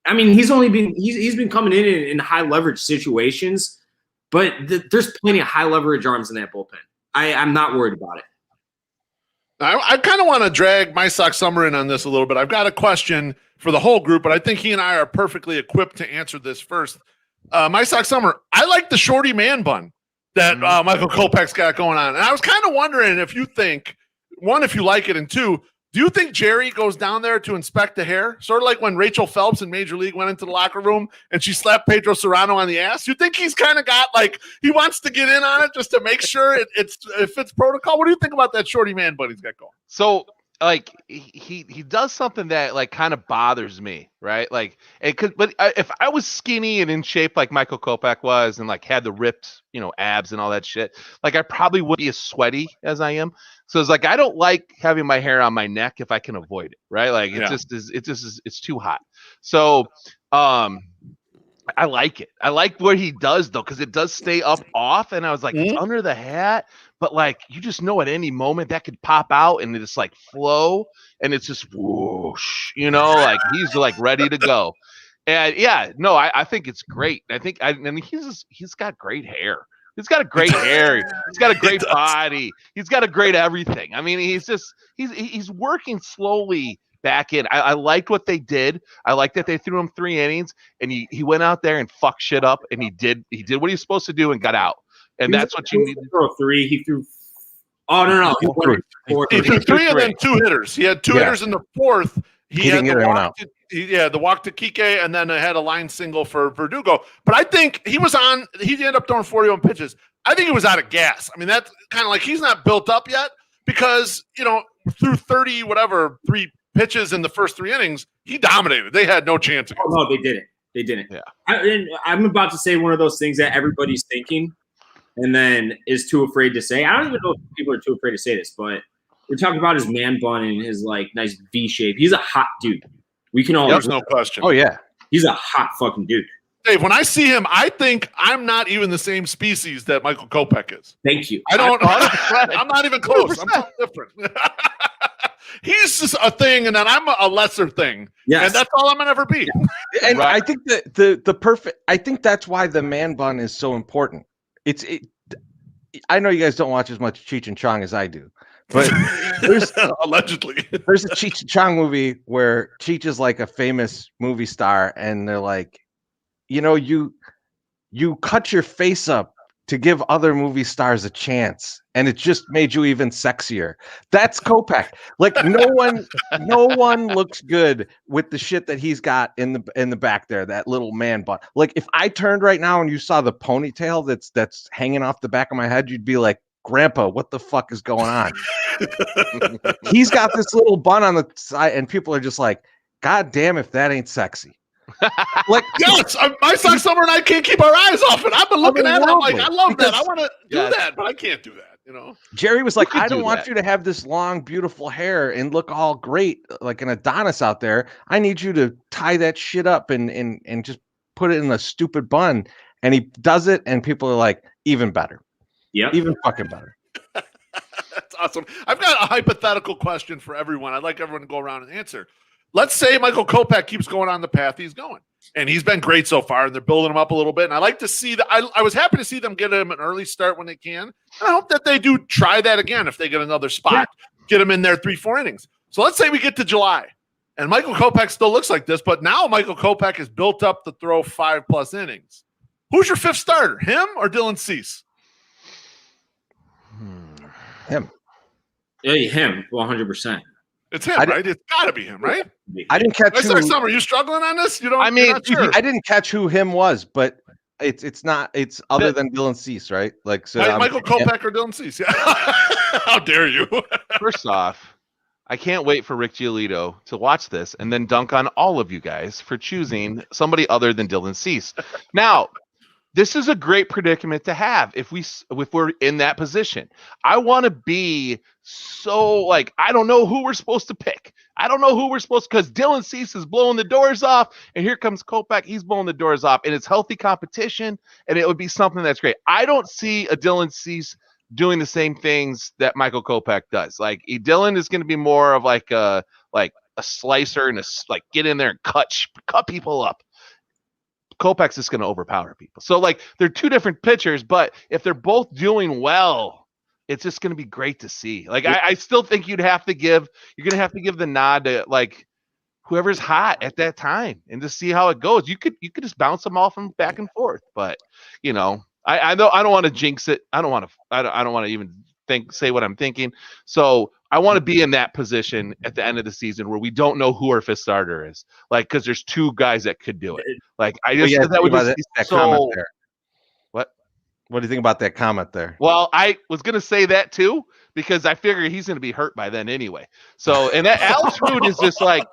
Speaker 3: I mean, he's been coming in high leverage situations, but there's plenty of high leverage arms in that bullpen. I'm not worried about it.
Speaker 4: I kind of want to drag My Sox Summer in on this a little bit. I've got a question for the whole group, but I think he and I are perfectly equipped to answer this first. My Sox Summer, I like the shorty man bun that Michael Kopech's got going on. And I was kind of wondering if you think, one, if you like it, and two, do you think Jerry goes down there to inspect the hair? Sort of like when Rachel Phelps in Major League went into the locker room and she slapped Pedro Serrano on the ass. You think he's kind of got, like, he wants to get in on it just to make sure it fits protocol? What do you think about that shorty man bun he's got going?
Speaker 5: So, like, he does something that, like, kind of bothers me, right? Like, if I was skinny and in shape like Michael Kopech was, and like had the ripped, abs and all that shit, like, I probably wouldn't be as sweaty as I am. So it's like, I don't like having my hair on my neck if I can avoid it, right? Like, it's too hot. So, I like it. I like what he does, though, because it does stay up off. And I was like, it's under the hat, but like, you just know at any moment that could pop out and it's like flow, and it's just whoosh, like he's like ready to go. And I think it's great. I mean, he's got great hair. He's got a great hair. He's got a great body. He's got a great everything. I mean, he's working slowly back in. I liked what they did. I liked that they threw him 3 innings, and he went out there and fucked shit up, and he did what he was supposed to do and got out. And that's what you need to
Speaker 3: throw 3. He threw. Oh no!
Speaker 4: He threw 3 and then 2 hitters. He had 2 hitters in the 4th. He had the walk to Kike, and then had a line single for Verdugo. But I think he ended up throwing 41 pitches. I think he was out of gas. I mean, that's kind of like he's not built up yet, because, through 3 pitches in the first 3 innings, he dominated. They had no chance.
Speaker 3: Oh, no, they didn't. Yeah. I'm about to say one of those things that everybody's thinking and then is too afraid to say. I don't even know if people are too afraid to say this, but we're talking about his man bun and his like nice V shape. He's a hot dude. We can all.
Speaker 4: There's no question.
Speaker 2: Oh yeah,
Speaker 3: he's a hot fucking dude.
Speaker 4: Dave, when I see him, I think I'm not even the same species that Michael Kopech is.
Speaker 3: Thank you.
Speaker 4: I'm not even close. 100%. I'm so different. He's just a thing, and then I'm a lesser thing.
Speaker 3: Yes.
Speaker 4: And that's all I'm gonna ever be.
Speaker 2: And right. I think that the perfect. I think that's why the man bun is so important. I know you guys don't watch as much Cheech and Chong as I do, but there's
Speaker 4: allegedly
Speaker 2: there's a Cheech and Chong movie where Cheech is like a famous movie star, and they're like, you cut your face up to give other movie stars a chance, and it just made you even sexier. That's Kopech. Like, no one looks good with the shit that he's got in the back there, that little man bun. Like, if I turned right now and you saw the ponytail that's hanging off the back of my head, you'd be like, Grandpa, what the fuck is going on? He's got this little bun on the side, and people are just like, God damn, if that ain't sexy.
Speaker 4: Like, yes, my Sox Summer and I can't keep our eyes off it. I've been looking at it. I'm like, I love that. I want to do that, but I can't do that. You know,
Speaker 2: Jerry was like, I don't want you to have this long, beautiful hair and look all great like an Adonis out there. I need you to tie that shit up and just put it in a stupid bun. And he does it, and people are like, even better.
Speaker 3: Yeah,
Speaker 2: even fucking better.
Speaker 4: That's awesome. I've got a hypothetical question for everyone. I'd like everyone to go around and answer. Let's say Michael Kopech keeps going on the path he's going, and he's been great so far, and they're building him up a little bit. And I like to see that. I was happy to see them get him an early start when they can. And I hope that they do try that again if they get another spot, get him in there 3-4 innings. So let's say we get to July, and Michael Kopech still looks like this, but now Michael Kopech is built up to throw 5+ innings. Who's your fifth starter, him or Dylan Cease?
Speaker 2: Him.
Speaker 3: Yeah, him, 100%.
Speaker 4: It's him, right? It's got to be him, right?
Speaker 2: I didn't catch.
Speaker 4: Summer, are you struggling on this? You don't.
Speaker 2: I mean,
Speaker 4: not sure.
Speaker 2: I didn't catch who him was, but it's not. It's other than Dylan Cease, right? Like so,
Speaker 4: Michael Kopech or Dylan Cease? Yeah. How dare you?
Speaker 5: First off, I can't wait for Rick Giolito to watch this and then dunk on all of you guys for choosing somebody other than Dylan Cease. Now, this is a great predicament to have if we're in that position. I want to be so like, I don't know who we're supposed to pick. I don't know who we're supposed to, because Dylan Cease is blowing the doors off, and here comes Kopech. He's blowing the doors off, and it's healthy competition, and it would be something that's great. I don't see a Dylan Cease doing the same things that Michael Kopech does. Like Dylan is going to be more of like a slicer and like get in there and cut people up. Kopech's just going to overpower people. So like they're two different pitchers, but if they're both doing well, it's just going to be great to see. Like I still think you're going to have to give the nod to like whoever's hot at that time and just see how it goes. You could just bounce them off and back and forth, but you know, I don't want to jinx it. I don't want to even say what I'm thinking. So I want to be in that position at the end of the season where we don't know who our fifth starter is. Like, because there's two guys that could do it. Like, I just that would just
Speaker 2: that comment there. What do you think about that comment there?
Speaker 5: Well, I was gonna say that too because I figure he's gonna be hurt by then anyway. So, and that Alex Root is just like,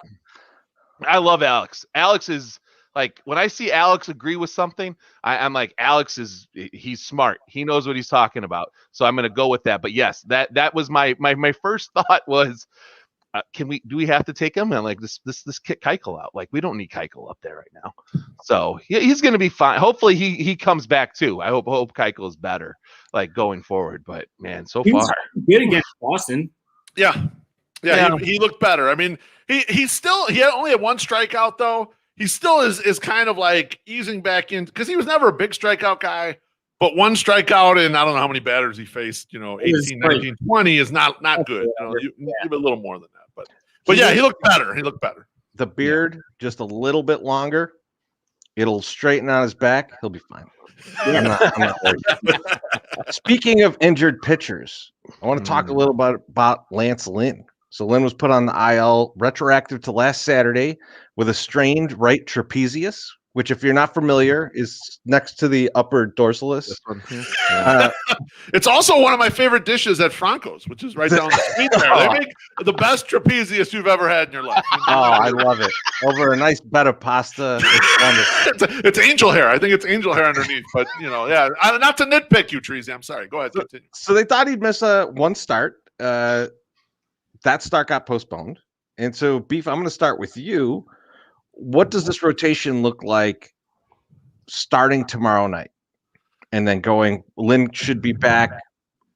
Speaker 5: I love Alex. Alex is like, when I see Alex agree with something, I'm like, he's smart. He knows what he's talking about. So I'm going to go with that. But yes, that was my first thought was, do we have to take him? And like, this kick Keuchel out. Like, we don't need Keuchel up there right now. So he's going to be fine. Hopefully he comes back too. I hope Keuchel is better, like going forward. But man, so far.
Speaker 3: Good against Boston.
Speaker 4: Yeah. He looked better. I mean, he only had one strikeout though. He still is kind of like easing back in because he was never a big strikeout guy, but one strikeout and I don't know how many batters he faced, 18, 19, 20 is not good. You give a little more than that, but yeah, he looked better.
Speaker 2: The beard just a little bit longer. It'll straighten out his back. He'll be fine. I'm not worried. Speaking of injured pitchers, I want to talk a little about Lance Lynn. So Lynn was put on the IL retroactive to last Saturday with a strained right trapezius, which, if you're not familiar, is next to the upper dorsalis.
Speaker 4: It's also one of my favorite dishes at Franco's, which is right down the street there. They make the best trapezius you've ever had in your life.
Speaker 2: Oh, I love it. Over a nice bed of pasta. It's wonderful.
Speaker 4: It's angel hair. I think it's angel hair underneath. But, yeah, not to nitpick you, Treasy. I'm sorry. Go ahead. Continue.
Speaker 2: So they thought he'd miss one start. That start got postponed. And so, Beef, I'm going to start with you. What does this rotation look like starting tomorrow night? And then Lynn should be back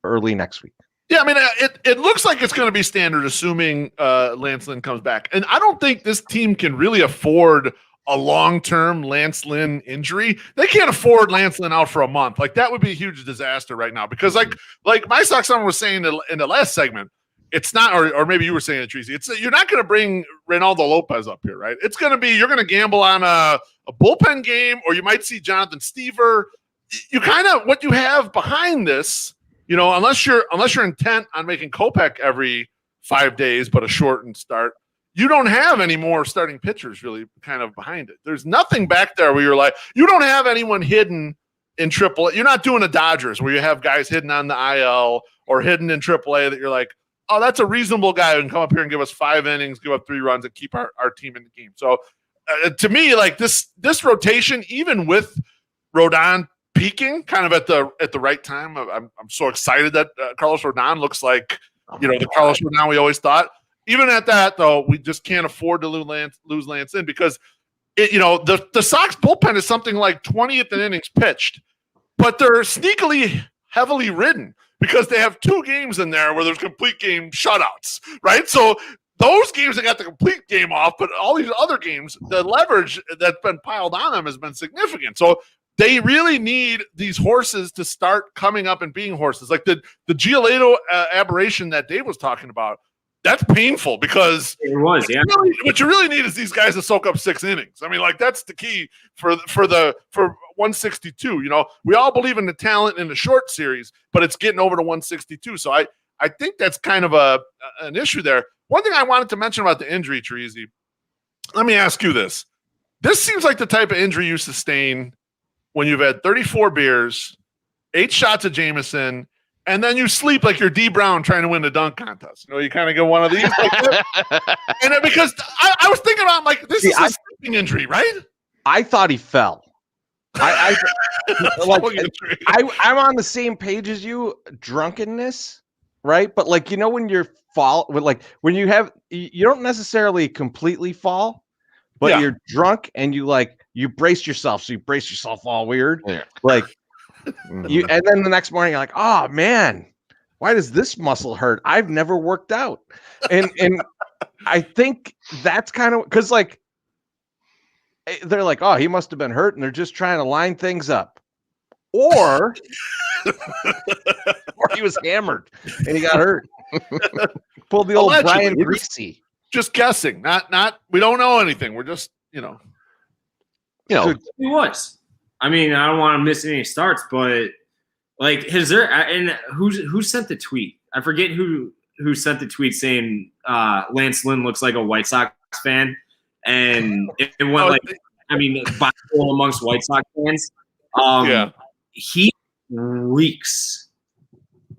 Speaker 2: early next week.
Speaker 4: Yeah, I mean, it looks like it's going to be standard, assuming Lance Lynn comes back. And I don't think this team can really afford a long-term Lance Lynn injury. They can't afford Lance Lynn out for a month. Like, that would be a huge disaster right now. Because like my Sox someone was saying in the last segment, it's not, or maybe you were saying it, Tracy. You're not going to bring Reynaldo Lopez up here, right? It's going to be you're going to gamble on a bullpen game, or you might see Jonathan Stever. You kind of what you have behind this, unless you're intent on making Kopech every 5 days, but a shortened start. You don't have any more starting pitchers really kind of behind it. There's nothing back there where you're like, you don't have anyone hidden in AAA. You're not doing the Dodgers where you have guys hidden on the IL or hidden in AAA that you're like, oh, that's a reasonable guy who can come up here and give us 5 innings, give up 3 runs, and keep our team in the game. So to me, like this rotation, even with Rodon peaking kind of at the right time, I'm so excited that Carlos Rodon looks like the Carlos Rodon we always thought. Even at that, though, we just can't afford to lose Lance in because the Sox bullpen is something like 20th in innings pitched, but they're sneakily heavily ridden because they have 2 games in there where there's complete game shutouts, right? So those games that got the complete game off, but all these other games, the leverage that's been piled on them has been significant. So they really need these horses to start coming up and being horses. Like the Giolito aberration that Dave was talking about, that's painful because
Speaker 3: it was, yeah.
Speaker 4: What you really need is these guys to soak up 6 innings. I mean, like that's the key for 162. We all believe in the talent in the short series, but it's getting over to 162. So I think that's kind of an issue there. One thing I wanted to mention about the injury, Treasy, let me ask you this. This seems like the type of injury you sustain when you've had 34 beers, 8 shots of Jameson, and then you sleep like you're D. Brown trying to win the dunk contest. You kind of get one of these. And then because I was thinking about, like, this is a sleeping injury, right?
Speaker 2: I thought he fell. I'm on the same page as you, drunkenness, right? But like, when you're when you don't necessarily completely fall, but you're drunk and you brace yourself. So you brace yourself all weird. Yeah. Like, and then the next morning you're like, oh man, why does this muscle hurt? I've never worked out. And I think that's kind of because like they're like, oh, he must have been hurt and they're just trying to line things up. Or he was hammered and he got hurt. Pulled the old Brian Greasy.
Speaker 4: Just guessing. Not we don't know anything. We're just,
Speaker 3: he was. I mean, I don't want to miss any starts, but like, who sent the tweet? I forget who sent the tweet saying Lance Lynn looks like a White Sox fan, and it went viral amongst White Sox fans. He reeks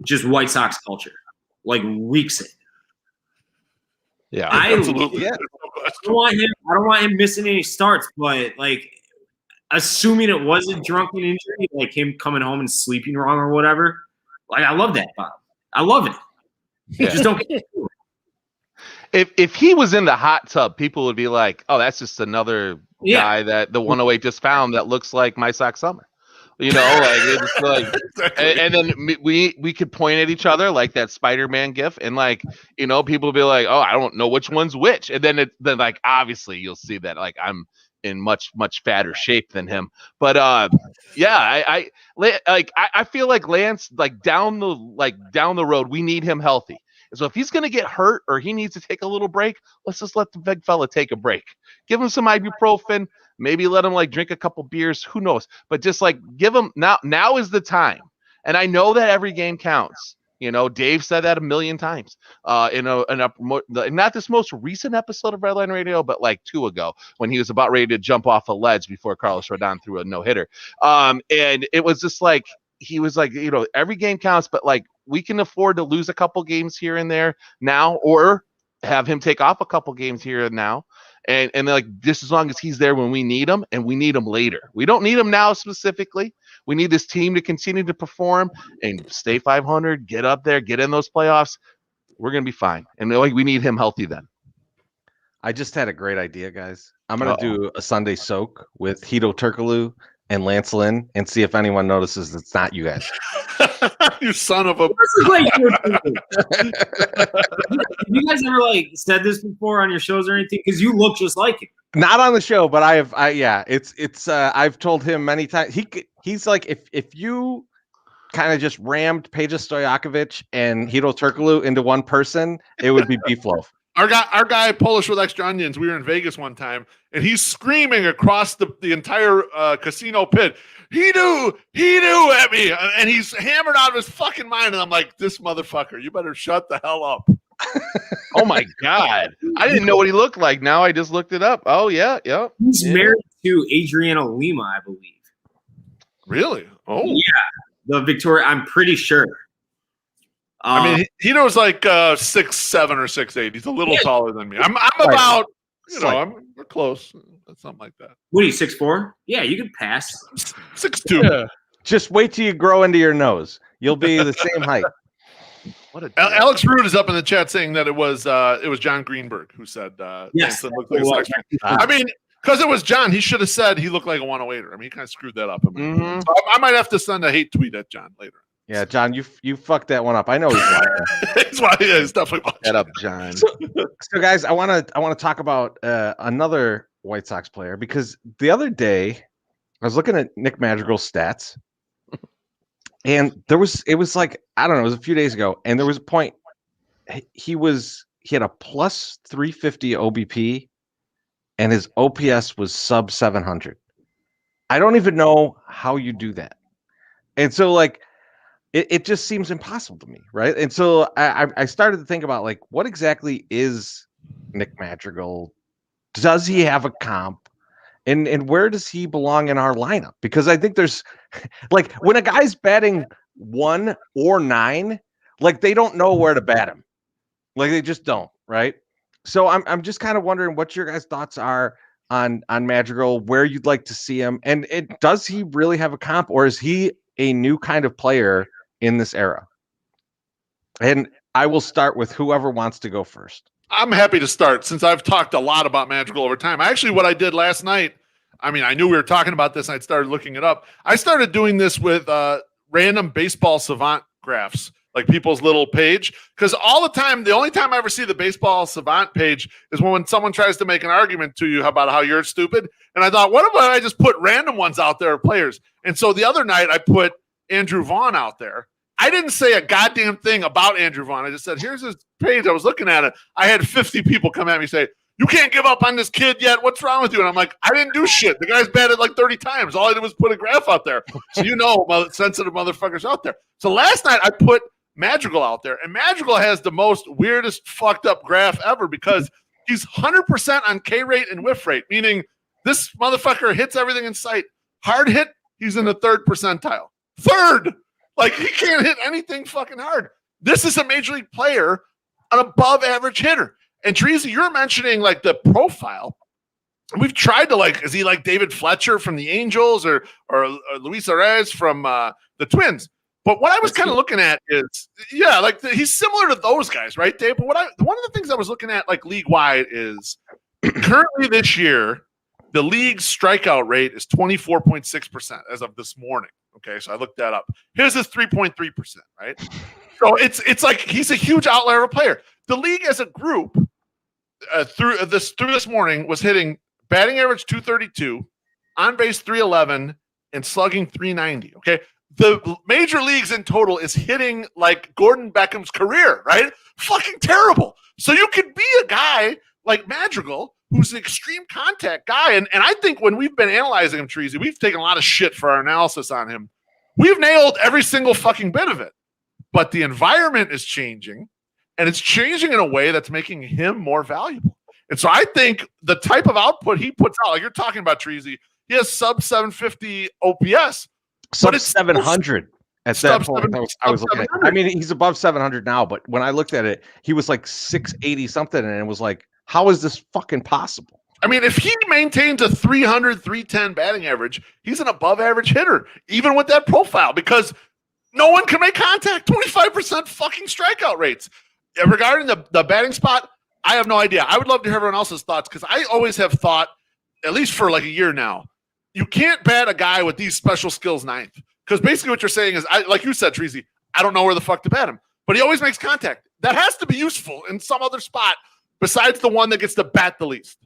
Speaker 3: just White Sox culture, like reeks it.
Speaker 4: Yeah, absolutely.
Speaker 3: I don't want him missing any starts, but like, assuming it was a drunken injury, like him coming home and sleeping wrong or whatever, like I love that, Bob. I love it.
Speaker 5: Yeah.
Speaker 3: Just don't get it.
Speaker 5: If he was in the hot tub, people would be like, "Oh, that's just another guy that the 108 just found that looks like My Sock Summer." It's like, exactly. and then we could point at each other like that Spider-Man gif, and people would be like, "Oh, I don't know which one's which," and then like obviously you'll see that like I'm in much fatter shape than him, but I feel like Lance, like down the road, we need him healthy. So if he's gonna get hurt or he needs to take a little break, let's just let the big fella take a break. Give him some ibuprofen, maybe let him like drink a couple beers, who knows? But just like give him now is the time. And I know that every game counts. Dave said that 1,000,000 times not this most recent episode of Redline Radio, but like 2 ago when he was about ready to jump off a ledge before Carlos Rodon threw a no-hitter. And it was just like, he was like, every game counts, but like we can afford to lose a couple games here and there now, or have him take off a couple games here and now. And like, just as long as he's there when we need him, and we need him later. We don't need him now specifically. We need this team to continue to perform and stay 500, get up there, get in those playoffs. We're going to be fine. And we need him healthy then.
Speaker 2: I just had a great idea, guys. I'm going to do a Sunday soak with Hito Turkoglu and Lance Lynn and see if anyone notices it's not you guys.
Speaker 4: You son of a...
Speaker 3: Have you guys ever said this before on your shows or anything? Because you look just like him.
Speaker 2: Not on the show, but I've told him many times. He's like, if you kind of just rammed Peja Stojakovic and Hito Turkoglu into one person, it would be Beef Loaf.
Speaker 4: Our guy Polish with extra onions. We were in Vegas one time, and he's screaming across the entire casino pit. He knew at me, and he's hammered out of his fucking mind. And I'm like, this motherfucker, you better shut the hell up.
Speaker 5: Oh my God, I didn't know what he looked like. Now I just looked it up. Oh yeah.
Speaker 3: He's married to Adriana Lima, I believe.
Speaker 4: Really? Oh,
Speaker 3: yeah, the Victoria. I'm pretty sure.
Speaker 4: I mean, he knows like 6'7" or 6'8". He's a little taller than me. I'm about, we're close. Something like that.
Speaker 3: What are you, 6'4"? Yeah, you could pass.
Speaker 4: 6'2".
Speaker 5: Yeah.
Speaker 2: Just wait till you grow into your nose. You'll be the same height.
Speaker 4: Alex Root is up in the chat saying that it was John Greenberg who said
Speaker 3: yes.
Speaker 4: looked like I mean, because it was John, he should have said he looked like a 108er. I mean, he kind of screwed that up. So I might have to send a hate tweet at John later.
Speaker 2: Yeah, John, you fucked that one up. I know he's watching.
Speaker 4: He's definitely watching.
Speaker 5: Get up, John.
Speaker 2: So guys, I want to talk about another White Sox player, because the other day I was looking at Nick Madrigal's stats, and it was like, I don't know, it was a few days ago, and there was a point he had a plus 350 OBP, and his OPS was sub 700. I don't even know how you do that, and so like. It just seems impossible to me, right? And so I started to think about, like, what exactly is Nick Madrigal? Does he have a comp? And where does he belong in our lineup? Because I think there's, like, when a guy's batting 1 or 9, like, they don't know where to bat him. Like, they just don't, right? So I'm just kind of wondering what your guys' thoughts are on Madrigal, where you'd like to see him, and does he really have a comp, or is he a new kind of player in this era? And I will start with whoever wants to go first.
Speaker 4: I'm happy to start, since I've talked a lot about Madrigal over time. Actually, what I did last night, I mean, I knew we were talking about this, and I started looking it up. I started doing this with random baseball savant graphs, like people's little page, because all the time, the only time I ever see the baseball savant page is when someone tries to make an argument to you about how you're stupid. And I thought, what if I just put random ones out there of players? And so the other night I put Andrew Vaughn out there. I didn't say a goddamn thing about Andrew Vaughn. I just said, here's his page. I was looking at it. I had 50 people come at me say, you can't give up on this kid yet. What's wrong with you? And I'm like, I didn't do shit. The guy's batted like 30 times. All I did was put a graph out there. So sensitive motherfuckers out there. So last night I put Madrigal out there, and Madrigal has the most weirdest fucked up graph ever, because he's 100% on K rate and whiff rate, meaning this motherfucker hits everything in sight. Hard hit, he's in the 3rd percentile. 3rd! Like, he can't hit anything fucking hard. This is a major league player, an above average hitter. And Teresa, you're mentioning like the profile. We've tried to, like, is he like David Fletcher from the Angels or Luis Arraez from the Twins? But what I was kind of looking at is, yeah, like he's similar to those guys, right, Dave? But one of the things I was looking at, like, league wide, is currently this year, the league's strikeout rate is 24.6% as of this morning. Okay, so I looked that up. Here's his 3.3%, right? So it's like he's a huge outlier of a player. The league as a group through this morning was hitting batting average 232, on base 311, and slugging 390. Okay, the major leagues in total is hitting like Gordon Beckham's career, right? Fucking terrible. So you could be a guy like Madrigal, who's an extreme contact guy. And I think when we've been analyzing him, Treasy, we've taken a lot of shit for our analysis on him. We've nailed every single fucking bit of it. But the environment is changing, and it's changing in a way that's making him more valuable. And so I think the type of output he puts out, like you're talking about, Treasy, he has sub 750 OPS.
Speaker 2: Sub 700 at that point. I was looking at. I mean, he's above 700 now, but when I looked at it, he was like 680 something, and it was like, how is this fucking possible?
Speaker 4: I mean, if he maintains a 300, 310 batting average, he's an above average hitter, even with that profile, because no one can make contact. 25% fucking strikeout rates. Regarding the batting spot, I have no idea. I would love to hear everyone else's thoughts, because I always have thought, at least for like a year now, you can't bat a guy with these special skills ninth. Because basically what you're saying is, like you said, Treasy, I don't know where the fuck to bat him. But he always makes contact. That has to be useful in some other spot besides the one that gets to bat the least.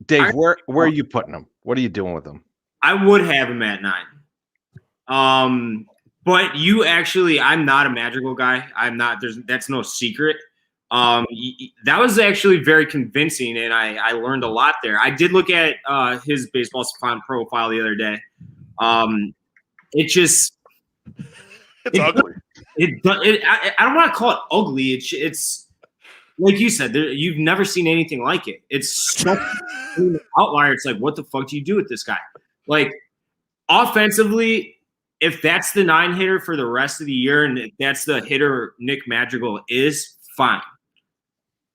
Speaker 2: Dave, where are you putting him? What are you doing with him?
Speaker 3: I would have him at 9. But you actually, I'm not a Madrigal guy. I'm not. That's no secret. That was actually very convincing, and I learned a lot there. I did look at his baseball savant profile the other day. It's
Speaker 4: ugly.
Speaker 3: I don't want to call it ugly. It's like you said, you've never seen anything like it. It's such an outlier. It's like, what the fuck do you do with this guy? Like, offensively, if that's the 9 hitter for the rest of the year and if that's the hitter Nick Madrigal is, fine.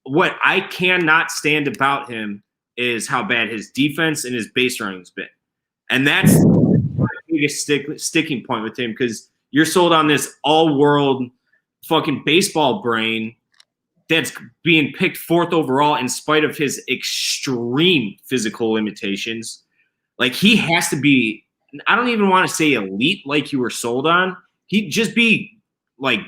Speaker 3: What I cannot stand about him is how bad his defense and his base running's been. And that's the biggest sticking point with him because you're sold on this all-world fucking baseball brain that's being picked 4th overall in spite of his extreme physical limitations. Like, he has to be – I don't even want to say elite like you were sold on. He'd just be, like,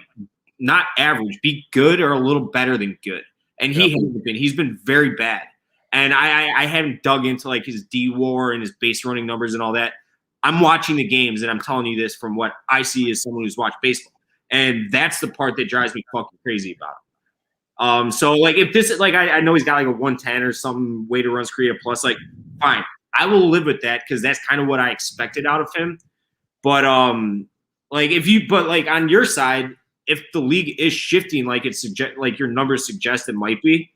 Speaker 3: not average. Be good or a little better than good. And he hasn't been. He's been very bad. And I haven't dug into, like, his D-WAR and his base running numbers and all that. I'm watching the games, and I'm telling you this from what I see as someone who's watched baseball. And that's the part that drives me fucking crazy about him. So, like, if this – like, I know he's got, like, a 110 or some weighted runs created plus, like, fine. I will live with that because that's kind of what I expected out of him. But like on your side, if the league is shifting like like your numbers suggest it might be,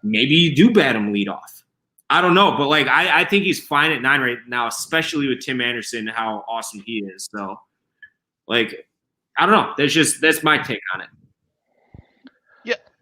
Speaker 3: maybe you do bat him lead off. I don't know, but like I think he's fine at 9 right now, especially with Tim Anderson, how awesome he is. So like I don't know. That's my take on it.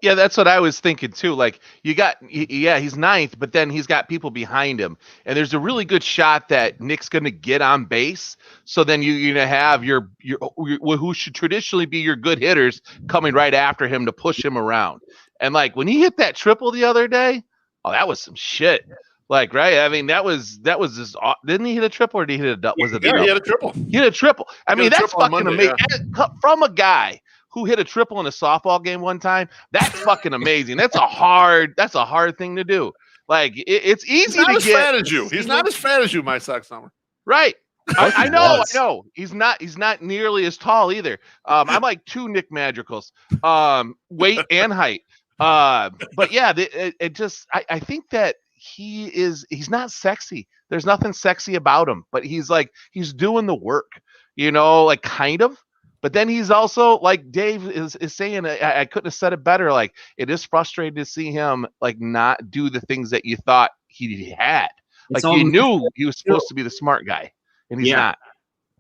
Speaker 5: Yeah, that's what I was thinking too. Like he's 9th, but then he's got people behind him, and there's a really good shot that Nick's going to get on base. So then you're going to have your who should traditionally be your good hitters coming right after him to push him around. And like when he hit that triple the other day, oh, that was some shit. Like, right? I mean, that was just didn't he hit a triple or did he hit a double? Was it
Speaker 4: he hit a triple.
Speaker 5: He hit a triple. I mean, that's fucking amazing. Yeah. From a guy who hit a triple in a softball game one time, that's fucking amazing. That's a hard thing to do. Like it's easy to get.
Speaker 4: He's not as fat as you. He's not as fat as you, my Sox Summer.
Speaker 5: Right. I know. He's not nearly as tall either. I'm like 2 Nick Madrigals, weight and height. But yeah, I think that he's not sexy. There's nothing sexy about him, but he's doing the work, like kind of. But then he's also, like Dave is saying, I couldn't have said it better. Like, it is frustrating to see him, like, not do the things that you thought he had. Like, you knew he was supposed to be the smart guy, and he's not.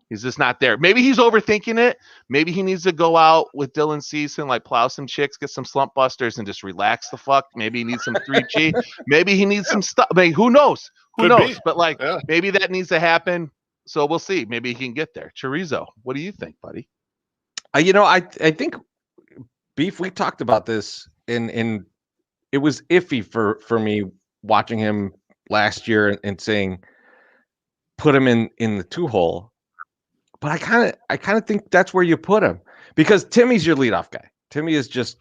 Speaker 5: He's just not there. Maybe he's overthinking it. Maybe he needs to go out with Dylan Cease and, like, plow some chicks, get some slump busters, and just relax the fuck. Maybe he needs some 3G. Maybe he needs some stuff. I mean, who knows? Who knows? But, like, maybe that needs to happen. So we'll see. Maybe he can get there. Chorizo, what do you think, buddy?
Speaker 2: I think Beef, we talked about this and it was iffy for me watching him last year and saying put him in the 2-hole. But I kind of think that's where you put him because Timmy's your leadoff guy. Timmy is just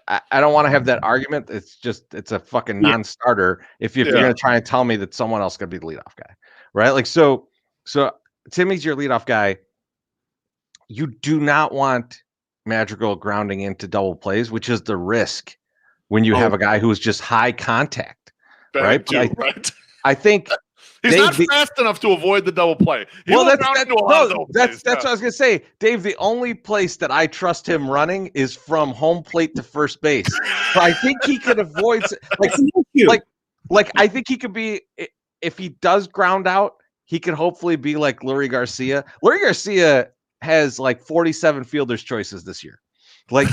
Speaker 2: I don't want to have that argument. It's a fucking non-starter if you're going to try and tell me that someone else could be the leadoff guy, right? Like so Timmy's your leadoff guy. You do not want Madrigal grounding into double plays, which is the risk when you have a guy who is just high contact, right? I think
Speaker 4: he's not fast enough to avoid the double play. That's
Speaker 2: what I was gonna say, Dave. The only place that I trust him running is from home plate to first base. So I think he could avoid like I think he could be if he does ground out, he could hopefully be like Lurie Garcia. Lurie Garcia has like 47 fielder's choices this year. Like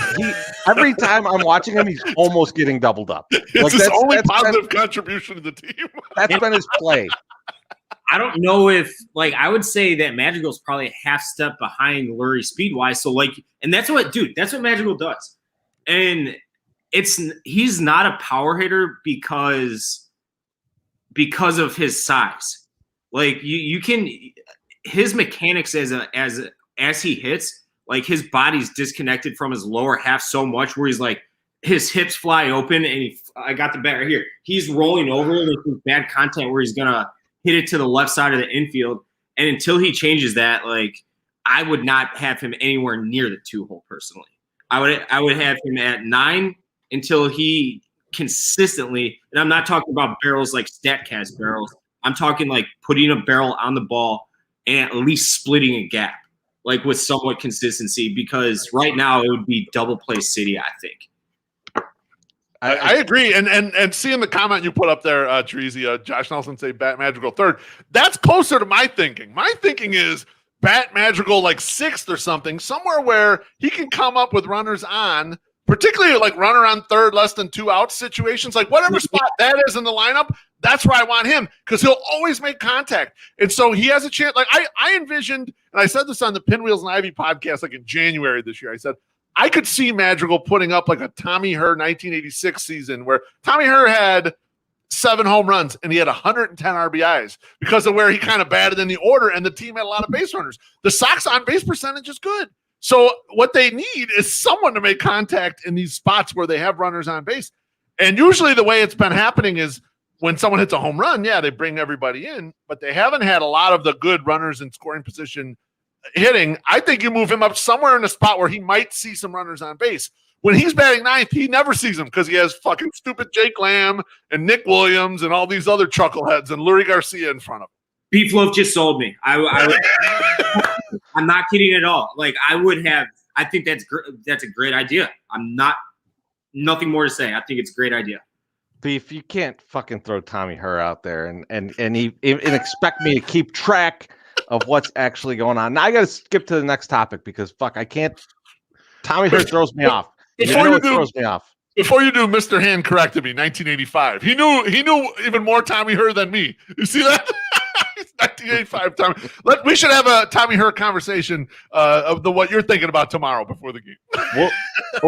Speaker 2: every time I'm watching him, he's almost getting doubled up.
Speaker 4: It's his only positive contribution to the team.
Speaker 2: That's been his play.
Speaker 3: I don't know if I would say that Madrigal's probably a half step behind Lurie speed wise. So and that's what Madrigal does. And he's not a power hitter because of his size. Like you can his mechanics as he hits, like his body's disconnected from his lower half so much where he's like his hips fly open and I got the bat right here. He's rolling over with bad content where he's gonna hit it to the left side of the infield. And until he changes that, like I would not have him anywhere near the 2-hole personally. I would have him at 9 until he consistently, and I'm not talking about barrels like StatCast barrels. I'm talking like putting a barrel on the ball and at least splitting a gap. Like with somewhat consistency, because right now it would be double play city, I think.
Speaker 4: I agree. And seeing the comment you put up there, Teresi, Josh Nelson say Bat Madrigal third, that's closer to my thinking. My thinking is Bat Madrigal like sixth or something, somewhere where he can come up with runners on, particularly like runner on third, less than 2 out situations, like whatever spot that is in the lineup, that's where I want him because he'll always make contact. And so he has a chance. Like I envisioned, and I said this on the Pinwheels and Ivy podcast like in January this year, I said, I could see Madrigal putting up like a Tommy Herr 1986 season where Tommy Herr had 7 home runs and he had 110 RBIs because of where he kind of batted in the order and the team had a lot of base runners. The Sox on base percentage is good. So what they need is someone to make contact in these spots where they have runners on base. And usually the way it's been happening is when someone hits a home run, yeah, they bring everybody in, but they haven't had a lot of the good runners in scoring position hitting. I think you move him up somewhere in a spot where he might see some runners on base. When he's batting ninth, he never sees them because he has fucking stupid Jake Lamb and Nick Williams and all these other chuckleheads and Lurie Garcia in front of him.
Speaker 3: Beef Loaf just sold me. I'm not kidding at all. Like I think that's a great idea. Nothing more to say. I think it's a great idea.
Speaker 2: Beef, you can't fucking throw Tommy Herr out there and expect me to keep track of what's actually going on. Now I got to skip to the next topic because fuck, I can't. Tommy Herr throws me off. Throws me off.
Speaker 4: Before you do, Mr. Hand corrected me. 1985. He knew even more Tommy Herr than me. You see that? 1985 Tommy. We should have a Tommy Herr conversation of what you're thinking about tomorrow before the game.
Speaker 2: Well,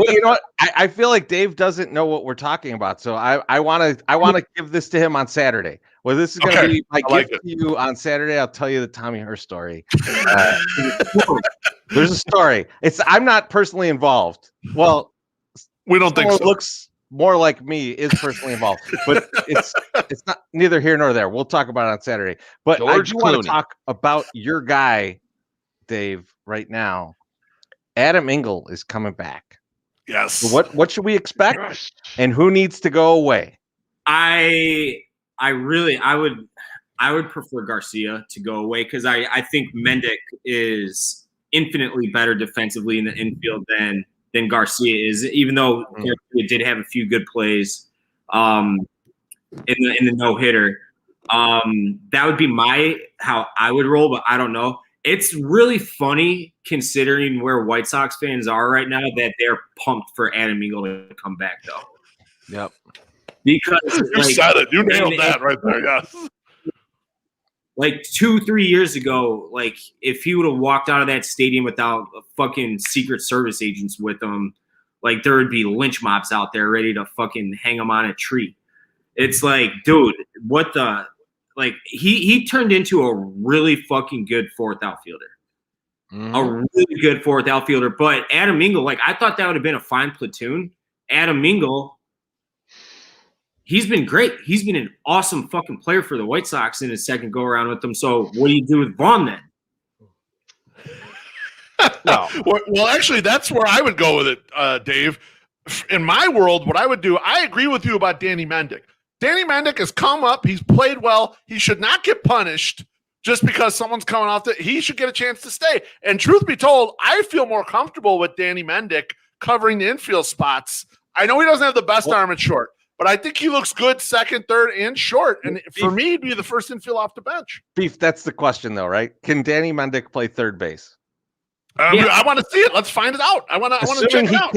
Speaker 2: you know what? I feel like Dave doesn't know what we're talking about, so I want to give this to him on Saturday. Well, this is going to be my gift to you on Saturday. I'll tell you the Tommy Herr story. There's a story. I'm not personally involved. Well,
Speaker 4: we don't think so.
Speaker 2: Looks more like me is personally involved, but it's not neither here nor there. We'll talk about it on Saturday. But I do want to talk about your guy, Dave, right now. Adam Engel is coming back.
Speaker 4: Yes.
Speaker 2: So what should we expect? And who needs to go away?
Speaker 3: I would prefer Garcia to go away because I think Mendick is infinitely better defensively in the infield than Garcia is, even though Garcia did have a few good plays in the no-hitter. That would be how I would roll, but I don't know. It's really funny considering where White Sox fans are right now that they're pumped for Adam Engel to come back, though.
Speaker 2: Yep.
Speaker 3: Because
Speaker 4: you said it. You nailed that right there, yes.
Speaker 3: Like 2-3 years ago, like if he would have walked out of that stadium without fucking Secret Service agents with him, like there would be lynch mobs out there ready to fucking hang him on a tree. It's like, dude, what the like he turned into a really fucking good fourth outfielder. A really good fourth outfielder. But Adam Engel, like I thought that would have been a fine platoon. Adam Engel, he's been great. He's been an awesome fucking player for the White Sox in his second go-around with them. So what do you do with Vaughn then?
Speaker 4: No. Well, actually, that's where I would go with it, Dave. In my world, what I would do, I agree with you about Danny Mendick. Danny Mendick has come up. He's played well. He should not get punished just because someone's coming off he should get a chance to stay. And truth be told, I feel more comfortable with Danny Mendick covering the infield spots. I know he doesn't have the best arm at short, but I think he looks good second, third, and short. And for me, he'd be the first infield off the bench.
Speaker 2: Beef, that's the question, though, right? Can Danny Mendick play third base?
Speaker 4: I want to see it. Let's find it out. I want to check it out.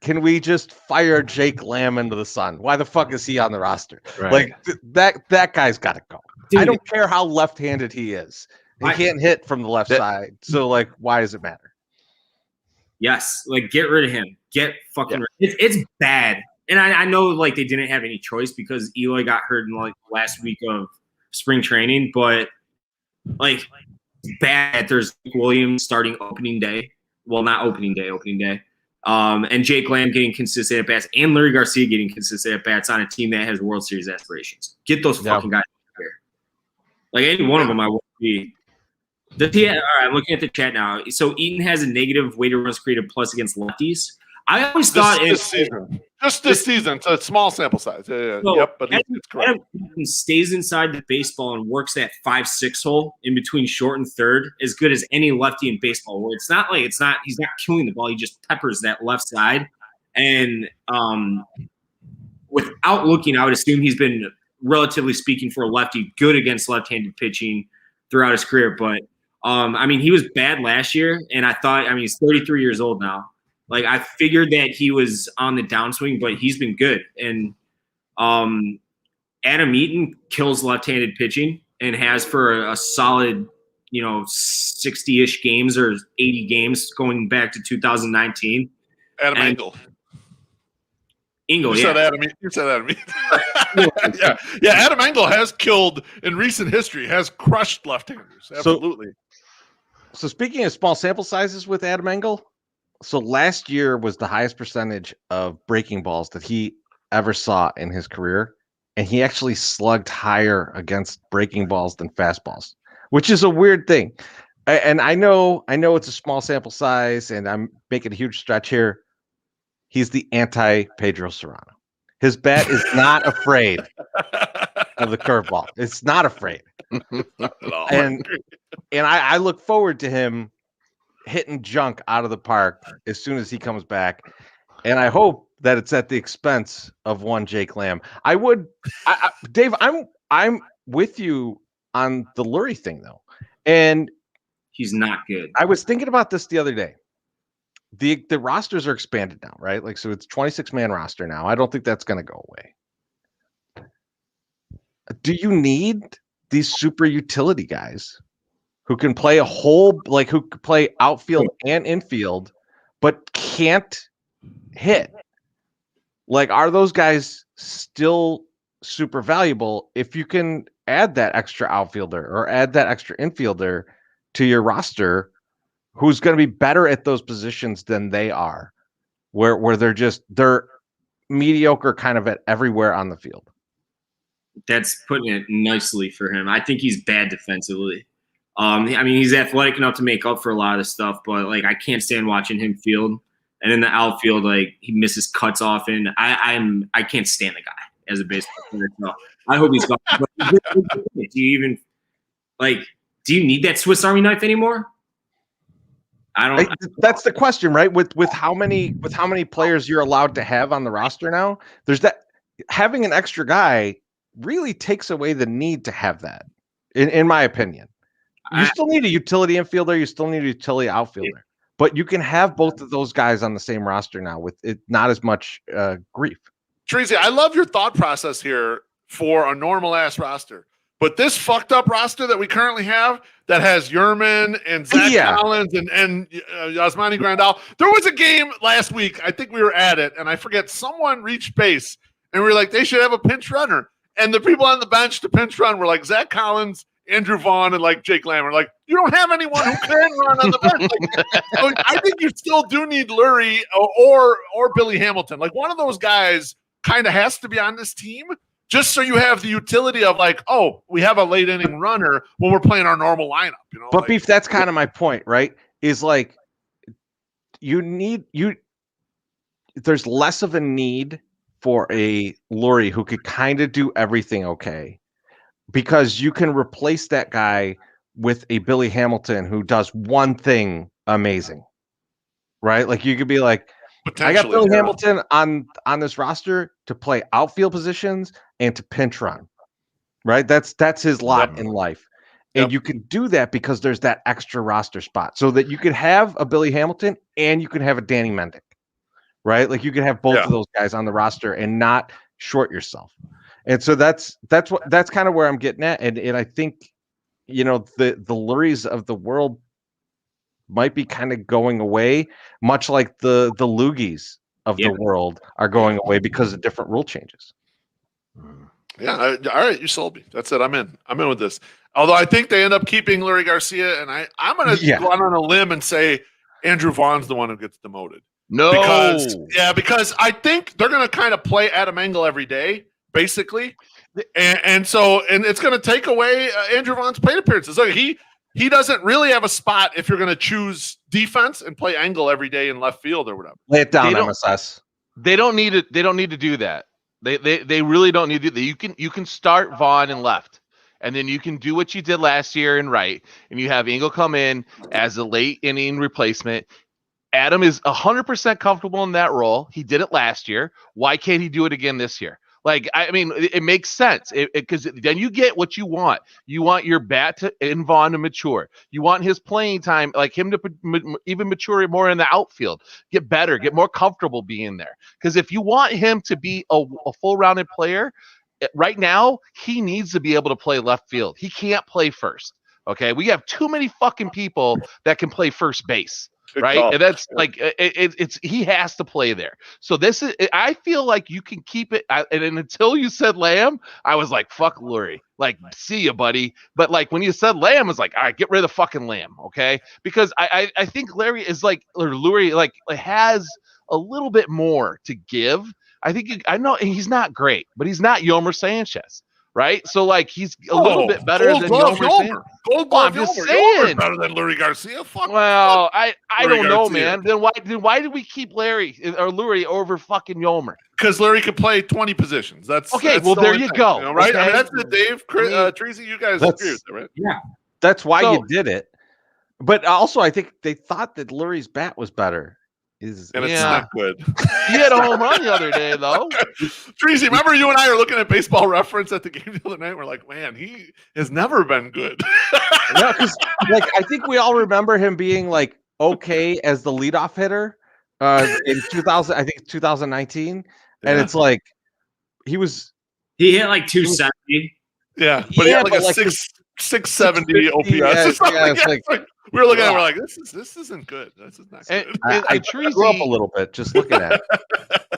Speaker 2: Can we just fire Jake Lamb into the sun? Why the fuck is he on the roster?
Speaker 5: Right.
Speaker 2: Like that guy's got to go.
Speaker 3: Dude,
Speaker 2: I don't care how left-handed he is. He can't hit from the left side. So, like, why does it matter?
Speaker 3: Yes, like get rid of him. Get fucking rid. It's bad. And I know like they didn't have any choice because Eloy got hurt in like last week of spring training, but like bad. There's Williams starting opening day. Well, not opening day. And Jake Lamb getting consistent at bats and Lurie Garcia getting consistent at bats on a team that has World Series aspirations. Get those fucking guys here. Like any one of them, I would be. All right, I'm looking at the chat now. So Eaton has a negative weighted runs created plus against lefties. I always thought
Speaker 4: this season, so it's small sample size. Yeah.
Speaker 3: So
Speaker 4: yep, but it's correct.
Speaker 3: Adam stays inside the baseball and works that 5-6 hole in between short and third as good as any lefty in baseball. Where he's not killing the ball; he just peppers that left side. And without looking, I would assume he's been, relatively speaking, for a lefty, good against left-handed pitching throughout his career. But I mean, he was bad last year, and I thought, I mean, he's 33 years old now. Like, I figured that he was on the downswing, but he's been good. And Adam Eaton kills left-handed pitching and has for a solid, 60-ish games or 80 games going back to 2019.
Speaker 4: Adam Engel.
Speaker 3: Engel,
Speaker 4: you said Adam. You said Adam. yeah. Adam Engel has killed in recent history. Has crushed left-handers. Absolutely.
Speaker 2: So speaking of small sample sizes with Adam Engel, so last year was the highest percentage of breaking balls that he ever saw in his career, and he actually slugged higher against breaking balls than fastballs, which is a weird thing. And I know it's a small sample size, and I'm making a huge stretch here. He's the anti-Pedro Serrano. His bat is not afraid of the curveball. It's not afraid. And I look forward to him hitting junk out of the park as soon as he comes back. And I hope that it's at the expense of one Jake Lamb. Dave, I'm with you on the Lurie thing, though. And
Speaker 3: he's not good.
Speaker 2: I was thinking about this the other day. The rosters are expanded now, right? Like, so it's 26-man roster now. I don't think that's going to go away. Do you need these super utility guys who can play who could play outfield and infield, but can't hit? Like, are those guys still super valuable if you can add that extra outfielder or add that extra infielder to your roster who's going to be better at those positions than they are, where they're mediocre kind of at everywhere on the field?
Speaker 3: That's putting it nicely for him. I think he's bad defensively. I mean, he's athletic enough to make up for a lot of this stuff, but like, I can't stand watching him field. And in the outfield, like, he misses cuts often. I can't stand the guy as a baseball player. So I hope he's gone. Do you need that Swiss Army knife anymore?
Speaker 2: That's the question, right? With how many players you're allowed to have on the roster now, there's that. Having an extra guy really takes away the need to have that, in my opinion. You still need a utility infielder, you still need a utility outfielder, but you can have both of those guys on the same roster now with it not as much grief.
Speaker 4: Tracy, I love your thought process here for a normal ass roster. But this fucked up roster that we currently have that has Wormin and Zach Collins and Yasmani Grandal. There was a game last week. I think we were at it, and I forget, someone reached base, and we were like, they should have a pinch runner. And the people on the bench to pinch run were like Zach Collins, Andrew Vaughn, and like Jake Lamb. We're like, you don't have anyone who can run on the bench. So I think you still do need Lurie or Billy Hamilton. Like, one of those guys kind of has to be on this team, just so you have the utility of like, oh, we have a late inning runner when we're playing our normal lineup,
Speaker 2: But Beef, that's kind of my point, right? Is like, there's less of a need for a Lurie who could kind of do everything okay, because you can replace that guy with a Billy Hamilton who does one thing amazing, right? Like, you could be like, I got Billy Hamilton on this roster to play outfield positions and to pinch run, right? That's his lot in life. And you can do that because there's that extra roster spot, so that you could have a Billy Hamilton and you can have a Danny Mendick, right? Like, you can have both of those guys on the roster and not short yourself. And so that's kind of where I'm getting at. And I think, the Luries of the world might be kind of going away, much like the loogies of the world are going away because of different rule changes.
Speaker 4: Yeah. All right. You sold me. That's it. I'm in with this. Although I think they end up keeping Lurie Garcia, and I'm going to go out on a limb and say Andrew Vaughn's the one who gets demoted.
Speaker 5: No.
Speaker 4: Because I think they're going to kind of play Adam Engel every day, basically. And so it's going to take away Andrew Vaughn's plate appearances. Look, he doesn't really have a spot if you're going to choose defense and play Engel every day in left field or whatever.
Speaker 2: Lay it down, MSS.
Speaker 5: They don't need it. They don't need to do that. They really don't need to do that. You can start Vaughn in left, and then you can do what you did last year in right, and you have Engel come in as a late inning replacement. Adam is 100% comfortable in that role. He did it last year. Why can't he do it again this year? Like, I mean, it makes sense because then you get what you want. You want your bat and Vaughn to mature. You want his playing time, like him to even mature more in the outfield, get better, get more comfortable being there. Because if you want him to be a full-rounded player, right now, he needs to be able to play left field. He can't play first. Okay, we have too many fucking people that can play first base. Right, and that's like it's he has to play there. So this is, I feel like you can keep it. And until you said Lamb, I was like, "Fuck Lurie," like, see you, buddy. But like when you said Lamb, I was like, "All right, get rid of the fucking Lamb," okay? Because I think Larry is like, or Lurie like has a little bit more to give. I think I know he's not great, but he's not Yomer Sanchez. Right, so like he's a little bit better than Yomer.
Speaker 4: Gold glove, I'm just saying, better than Lurie Garcia.
Speaker 5: Well, I don't know, man. Then why did we keep Larry or Lurie over fucking Yomer?
Speaker 4: Because Larry could play 20 positions. That's
Speaker 5: well. There you go.
Speaker 4: You know, right?
Speaker 5: Okay?
Speaker 4: I mean, that's it, Dave. Tracy, you guys agree with that, right?
Speaker 3: Yeah,
Speaker 2: that's why you did it. But also, I think they thought that Lurie's bat was better.
Speaker 4: And it's not good.
Speaker 5: He had a home run the other day, though.
Speaker 4: Tracy, remember you and I are looking at Baseball Reference at the game the other night? We're like, man, he has never been good.
Speaker 2: Yeah, because like I think we all remember him being like okay as the leadoff hitter in 2019, and it's like he hit
Speaker 3: like 270.
Speaker 4: Yeah, but he had like a 670 OPS. It's like we were looking at it, we're like, this isn't good. This is not good.
Speaker 2: I grew up a little bit just looking at it.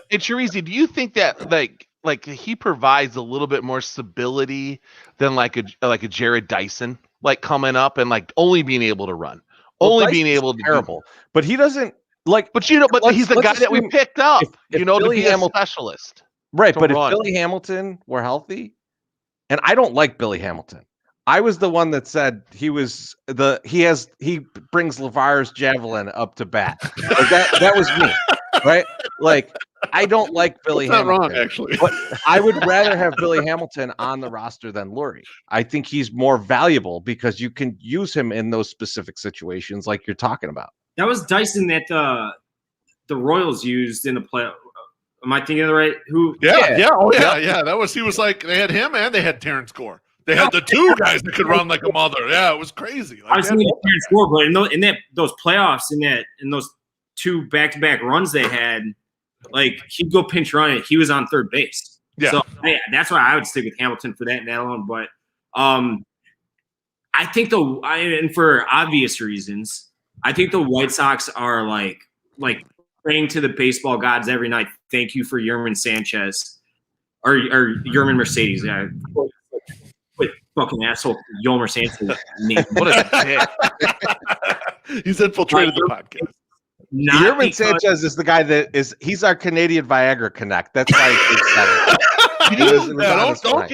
Speaker 5: Hey, Teresi, do you think that like he provides a little bit more stability than like a Jared Dyson, like coming up and like only being able to run, being able to
Speaker 2: terrible, but he doesn't like.
Speaker 5: But he's the guy that we picked up, if to be a specialist,
Speaker 2: right? But if Billy Hamilton were healthy, and I don't like Billy Hamilton. I was the one that said he brings LeVar's javelin up to bat. Like that was me, right? Like I don't like Billy Hamilton.
Speaker 4: Not wrong, actually.
Speaker 2: But I would rather have Billy Hamilton on the roster than Lurie. I think he's more valuable because you can use him in those specific situations like you're talking about.
Speaker 3: That was Dyson that the Royals used in the play. Am I thinking of the right? Who?
Speaker 4: Yeah. That was he was like they had him and they had Terrence Gore. They had the two guys that could run like a mother. Yeah, it was crazy. Like,
Speaker 3: I was thinking Terrence Gore, but in those playoffs, in those two back-to-back runs they had, like he'd go pinch run it. He was on third base.
Speaker 4: Yeah.
Speaker 3: So that's why I would stick with Hamilton for that and that alone. But I think and for obvious reasons, I think the White Sox are like praying to the baseball gods every night. Thank you for Yermin Sanchez or Yermin Mercedes. Yeah. Fucking asshole, Yomer Sanchez.
Speaker 5: What a dick.
Speaker 4: He's infiltrated the podcast.
Speaker 2: Yermin Sanchez is the guy he's our Canadian Viagra Connect. That's why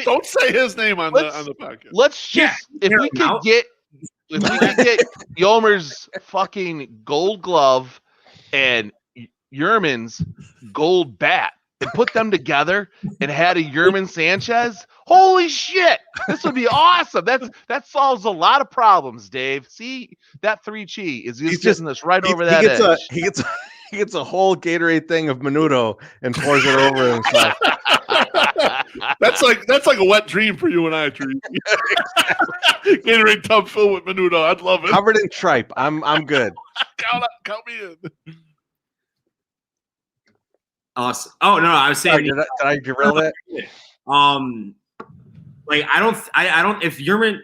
Speaker 4: don't say his name on the podcast.
Speaker 5: Let's just if we could get Yomer's fucking gold glove and Yermin's gold bat and put them together and had a Yermin Sanchez. Holy shit! This would be awesome. That solves a lot of problems, Dave. See that 3G is he's getting us right over that edge.
Speaker 2: He gets a whole Gatorade thing of Menudo and pours it over himself.
Speaker 4: That's like a wet dream for you and I, Tree. Gatorade tub filled with Menudo. I'd love it.
Speaker 2: Covered in tripe. I'm good.
Speaker 4: Count me in.
Speaker 3: Awesome. Oh no, I was saying.
Speaker 2: Did I derail that?
Speaker 3: Like I don't. If Yermin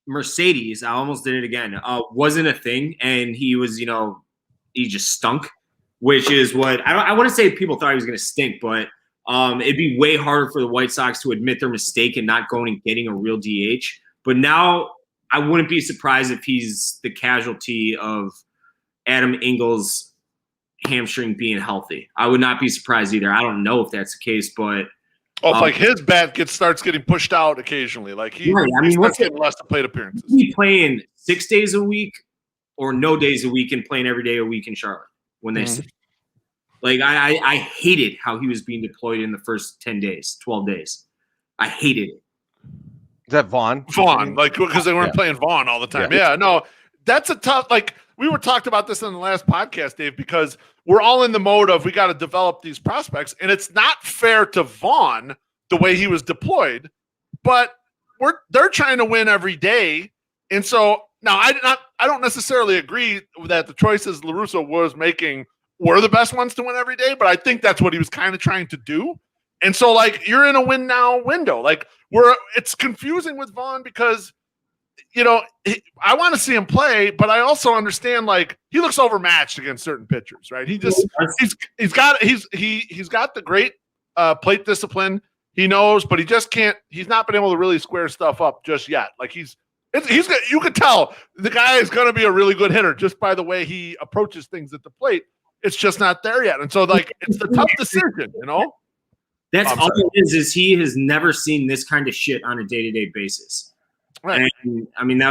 Speaker 3: Mercedes, I almost did it again. Wasn't a thing, and he was, he just stunk. Which is what I wouldn't say people thought he was going to stink, but it'd be way harder for the White Sox to admit their mistake and not going and getting a real DH. But now I wouldn't be surprised if he's the casualty of Adam Engel's hamstring being healthy. I would not be surprised either. I don't know if that's the case, but
Speaker 4: like his bat starts getting pushed out occasionally. Like he starts getting less plate appearances.
Speaker 3: He playing 6 days a week or no days a week and playing every day a week in Charlotte when they like I hated how he was being deployed in the first 10 days, 12 days. I hated it.
Speaker 2: Is that Vaughn?
Speaker 4: Like because they weren't playing Vaughn all the time. Yeah, no, that's a tough we were talked about this in the last podcast, Dave, because we're all in the mode of we got to develop these prospects, and it's not fair to Vaughn the way he was deployed, but they're trying to win every day. And so now I don't necessarily agree that the choices LaRusso was making were the best ones to win every day, but I think that's what he was kind of trying to do. And so, like, you're in a win now window. Like, it's confusing with Vaughn because, you know, I want to see him play, but I also understand, like, he looks overmatched against certain pitchers, right? He's got the great plate discipline. He knows, but he just can't. He's not been able to really square stuff up just yet. Like, you could tell the guy is going to be a really good hitter just by the way he approaches things at the plate. It's just not there yet, and so, like, it's the tough decision, you know.
Speaker 3: That's all it is he has never seen this kind of shit on a day-to-day basis. Right. And I mean, that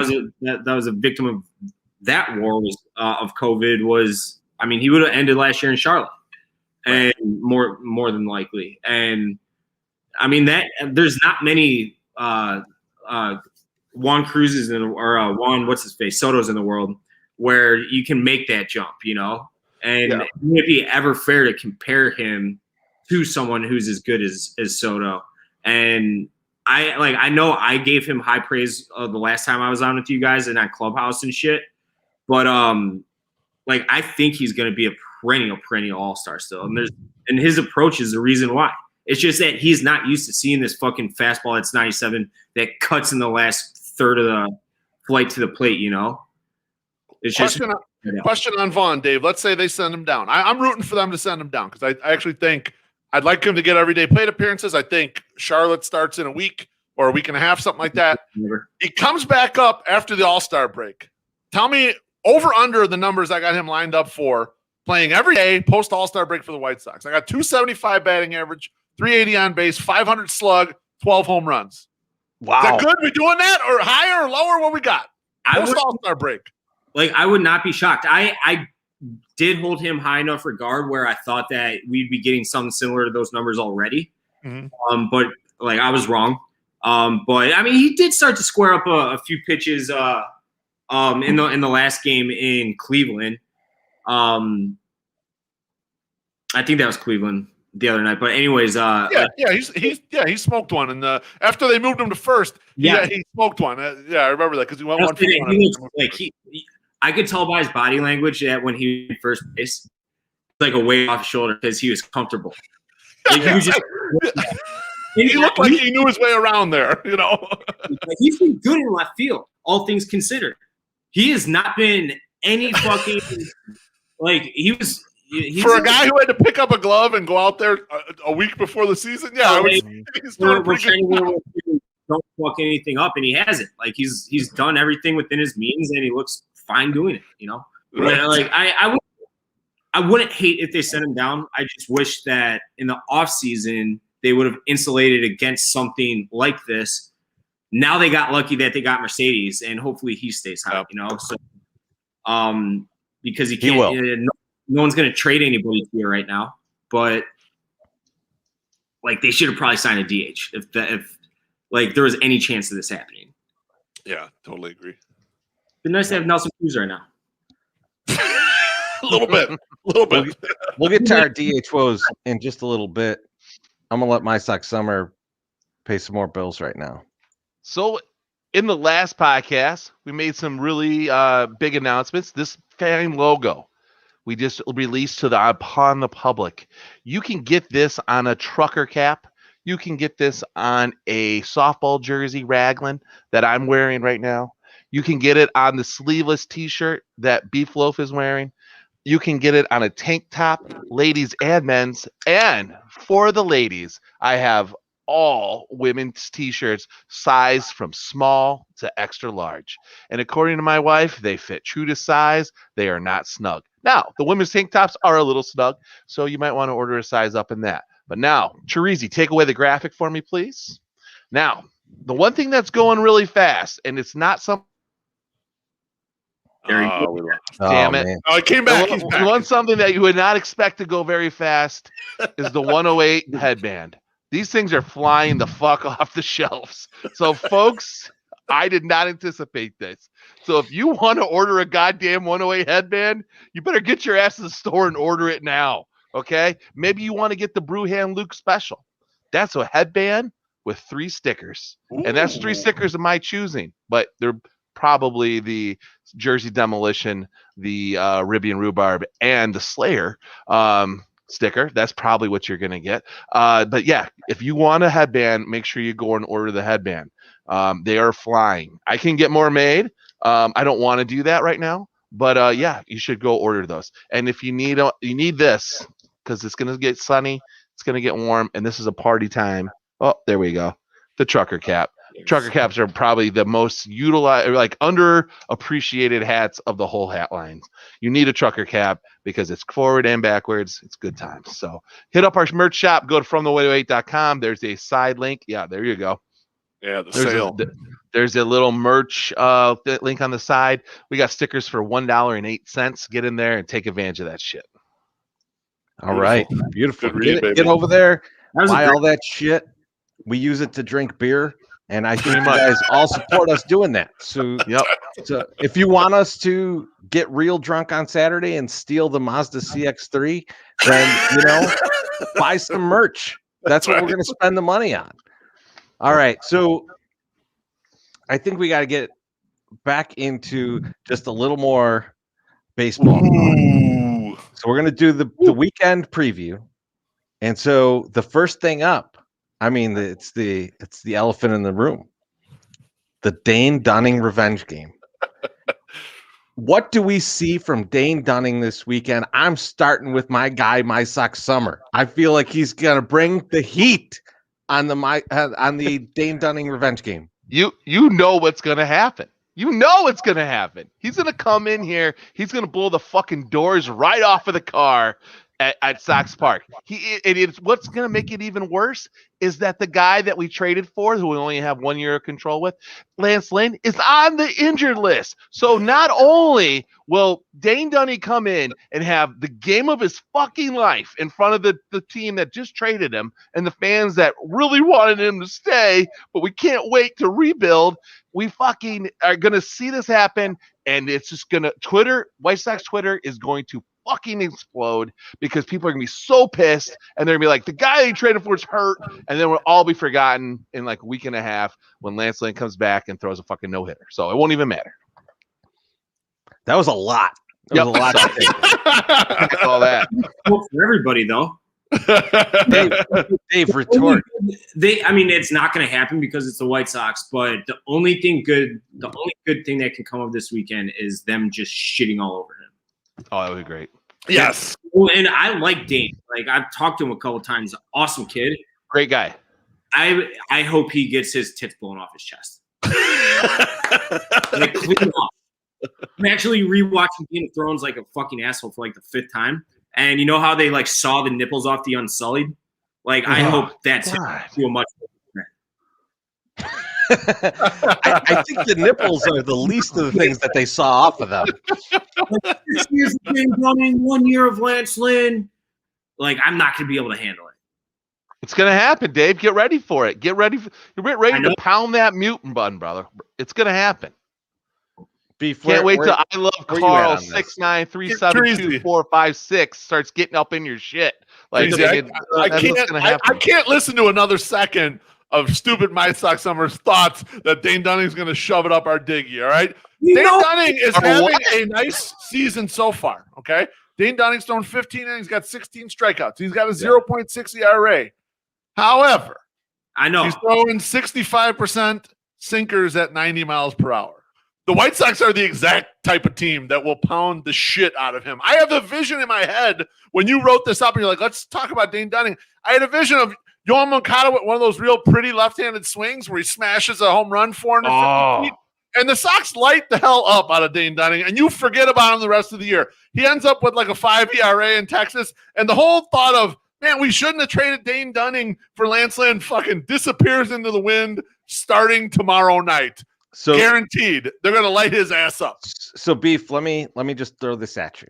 Speaker 3: was a victim of that war of COVID. I mean, he would have ended last year in Charlotte, and more than likely. And I mean that there's not many Juan Cruz's or Juan Soto's in the world where you can make that jump, you know. And it would be ever fair to compare him to someone who's as good as Soto. And I know I gave him high praise the last time I was on with you guys and on Clubhouse and shit. But like, I think he's going to be a perennial all-star still. And his approach is the reason why. It's just that he's not used to seeing this fucking fastball that's 97 that cuts in the last third of the flight to the plate, you know? It's
Speaker 4: Question on Vaughn, Dave. Let's say they send him down. I'm rooting for them to send him down because I actually think I'd like him to get everyday plate appearances. I think Charlotte starts in a week or a week and a half, something like that. He comes back up after the All-Star break. Tell me over under the numbers I got him lined up for playing every day post All-Star break for the White Sox. I got 275 batting average, 380 on base, 500 slug, 12 home runs.
Speaker 2: Wow.
Speaker 4: Is that good? We doing that or higher or lower? What we got? Post All-Star break.
Speaker 3: Like, I would not be shocked. I did hold him high enough regard where I thought that we'd be getting something similar to those numbers already. Mm-hmm. But like, I was wrong. But I mean, he did start to square up a few pitches in the last game in Cleveland. I think that was Cleveland the other night. But anyways,
Speaker 4: he smoked one, and after they moved him to first, he smoked one. I remember that because he went one for one.
Speaker 3: I could tell by his body language that when he was first base, like a weight off his shoulder because he was comfortable. Like, he was just,
Speaker 4: he looked like he knew his way around there, you know.
Speaker 3: He's been good in left field, all things considered. He has not been any fucking like he was.
Speaker 4: For a guy who had to pick up a glove and go out there a week before the season, he's doing pretty good.
Speaker 3: Don't fuck anything up, and he hasn't. Like, he's done everything within his means, and he looks fine doing it. You know, but like I wouldn't hate if they sent him down. I just wish that in the off season they would have insulated against something like this. Now they got lucky that they got Mercedes, and hopefully he stays hot. You know, so because he can't. No one's going to trade anybody here right now, but like, they should have probably signed a DH if like there was any chance of this happening.
Speaker 4: Yeah, totally agree.
Speaker 3: It'd be nice to have Nelson Cruz right now.
Speaker 4: a little bit.
Speaker 2: We'll get to our DH woes in just a little bit. I'm gonna let my Sox Summer pay some more bills right now.
Speaker 5: So, in the last podcast, we made some really big announcements. This fan logo we just released upon the public. You can get this on a trucker cap. You can get this on a softball jersey raglan that I'm wearing right now. You can get it on the sleeveless t-shirt that Beef Loaf is wearing. You can get it on a tank top, ladies and men's. And for the ladies, I have all women's t-shirts size from small to extra large. And according to my wife, they fit true to size. They are not snug. Now, the women's tank tops are a little snug, so you might want to order a size up in that. But now, Chirizi, take away the graphic for me, please. Now, the one thing that's going really fast, and it's not some. Damn it!
Speaker 2: Man.
Speaker 4: Oh, it came back.
Speaker 5: Something that you would not expect to go very fast is the 108 headband. These things are flying the fuck off the shelves. So, folks, I did not anticipate this. So if you want to order a goddamn 108 headband, you better get your ass to the store and order it now. Okay? Maybe you want to get the Brewhand Luke special. That's a headband with 3 stickers. Ooh. And that's 3 stickers of my choosing, but they're probably the Jersey Demolition, the Ribbian Rhubarb, and the Slayer sticker. That's probably what you're going to get. But yeah, if you want a headband, make sure you go and order the headband. They are flying. I can get more made. I don't want to do that right now, but yeah, you should go order those. And if you need this, because it's going to get sunny, it's going to get warm, and this is a party time. Oh, there we go. The trucker cap. Trucker caps are probably the most utilized, like underappreciated hats of the whole hat line. You need a trucker cap because it's forward and backwards. It's good times. So hit up our merch shop. Go to FromThe108.com. There's a side link. Yeah, there you go.
Speaker 4: Yeah, sale.
Speaker 5: There's a little merch link on the side. We got stickers for $1.08. Get in there and take advantage of that shit.
Speaker 2: All right. Beautiful. Get over there. Buy all that shit. We use it to drink beer. And I think you guys all support us doing that. So, So if you want us to get real drunk on Saturday and steal the Mazda CX-3, then, buy some merch. That's what we're going to spend the money on. All right. So I think we got to get back into just a little more baseball.
Speaker 4: Ooh.
Speaker 2: So we're going to do the weekend preview. And so the first thing up, I mean, it's the elephant in the room. The Dane Dunning revenge game. What do we see from Dane Dunning this weekend? I'm starting with my guy, My Sox Summer. I feel like he's gonna bring the heat on the Dane Dunning revenge game.
Speaker 5: You know what's gonna happen. You know it's gonna happen. He's gonna come in here. He's gonna blow the fucking doors right off of the car at Sox Park. What's going to make it even worse is that the guy that we traded for, who we only have 1 year of control with, Lance Lynn, is on the injured list. So not only will Dane Dunning come in and have the game of his fucking life in front of the team that just traded him and the fans that really wanted him to stay, but we can't wait to rebuild. We fucking are going to see this happen, and it's just going to White Sox Twitter is going to fucking explode because people are gonna be so pissed, and they're gonna be like, the guy they traded for is hurt, and then we'll all be forgotten in like a week and a half when Lance Lynn comes back and throws a fucking no-hitter. So it won't even matter.
Speaker 2: That was a lot. That was a lot to take.
Speaker 5: All that.
Speaker 3: Well, for everybody though.
Speaker 2: Dave, retort.
Speaker 3: It's not going to happen because it's the White Sox. But the only good thing that can come of this weekend is them just shitting all over him.
Speaker 5: Oh, that would be great.
Speaker 4: Yes.
Speaker 3: Well, and I like Dane. Like, I've talked to him a couple of times. Awesome kid.
Speaker 5: Great guy.
Speaker 3: I hope he gets his tits blown off his chest. Like, clean off. I'm actually rewatching Game of Thrones like a fucking asshole for like the 5th time. And you know how they like saw the nipples off the Unsullied? Like, I hope that's feel much better.
Speaker 2: I think the nipples are the least of the things that they saw off of them.
Speaker 3: 6 years of Dane Dunning, 1 year of Lance Lynn. Like, I'm not going to be able to handle it.
Speaker 5: It's going to happen, Dave. Get ready for it. Get ready. You're ready to pound that mutant button, brother. It's going to happen. Can't wait till I Love Carl 693724556 starts getting up in your shit. Like,
Speaker 4: I can't listen to another second of stupid My Sox Summer's thoughts that Dane Dunning's going to shove it up our diggy, all right? Dane Dunning is having a nice season so far, okay? Dane Dunning's thrown 15 and he's got 16 strikeouts. He's got a 0.6 ERA. However,
Speaker 3: I know
Speaker 4: he's throwing 65% sinkers at 90 miles per hour. The White Sox are the exact type of team that will pound the shit out of him. I have a vision in my head when you wrote this up and you're like, let's talk about Dane Dunning. I had a vision of Yohan Moncada with one of those real pretty left-handed swings where he smashes a home run 450 feet. And the Sox light the hell up out of Dane Dunning, and you forget about him the rest of the year. He ends up with like a 5 ERA in Texas, and the whole thought of, man, we shouldn't have traded Dane Dunning for Lance Lynn fucking disappears into the wind starting tomorrow night. So guaranteed, they're going to light his ass up.
Speaker 2: So, Beef, let me just throw this at you.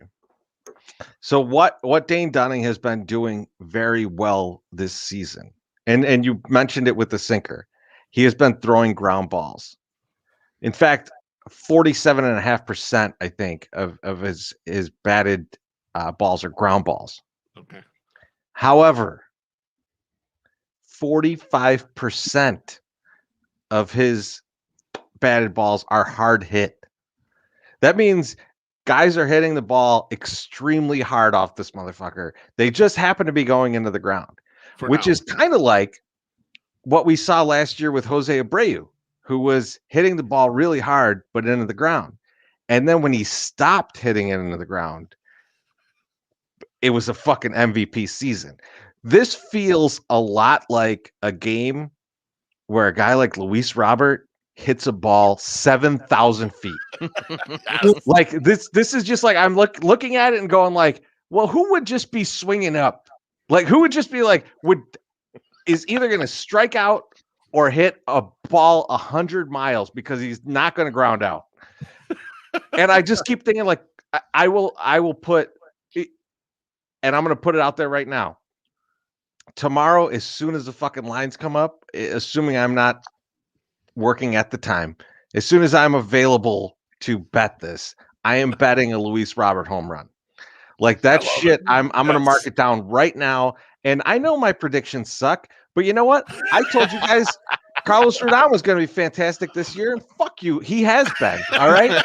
Speaker 2: So what Dane Dunning has been doing very well this season, and you mentioned it with the sinker, he has been throwing ground balls. In fact, 47.5%, I think, of his batted balls are ground balls.
Speaker 4: Okay.
Speaker 2: However, 45% of his batted balls are hard hit. That means guys are hitting the ball extremely hard off this motherfucker. They just happen to be going into the ground, which is kind of like what we saw last year with Jose Abreu, who was hitting the ball really hard, but into the ground. And then when he stopped hitting it into the ground, it was a fucking MVP season. This feels a lot like a game where a guy like Luis Robert hits a ball 7,000 feet. Like this is just like, I'm looking at it and going like, well, who would just be swinging up? Like, who would just be like, is either going to strike out or hit a ball 100 miles because he's not going to ground out. And I just keep thinking like, I will put, and I'm going to put it out there right now. Tomorrow, as soon as the fucking lines come up, assuming I'm not working at the time, as soon as I'm available to bet this, I am betting a Luis Robert home run. Like that shit, I'm going to mark it down right now. And I know my predictions suck, but you know what? I told you guys Carlos Rodon was going to be fantastic this year, and fuck you, he has been. All right.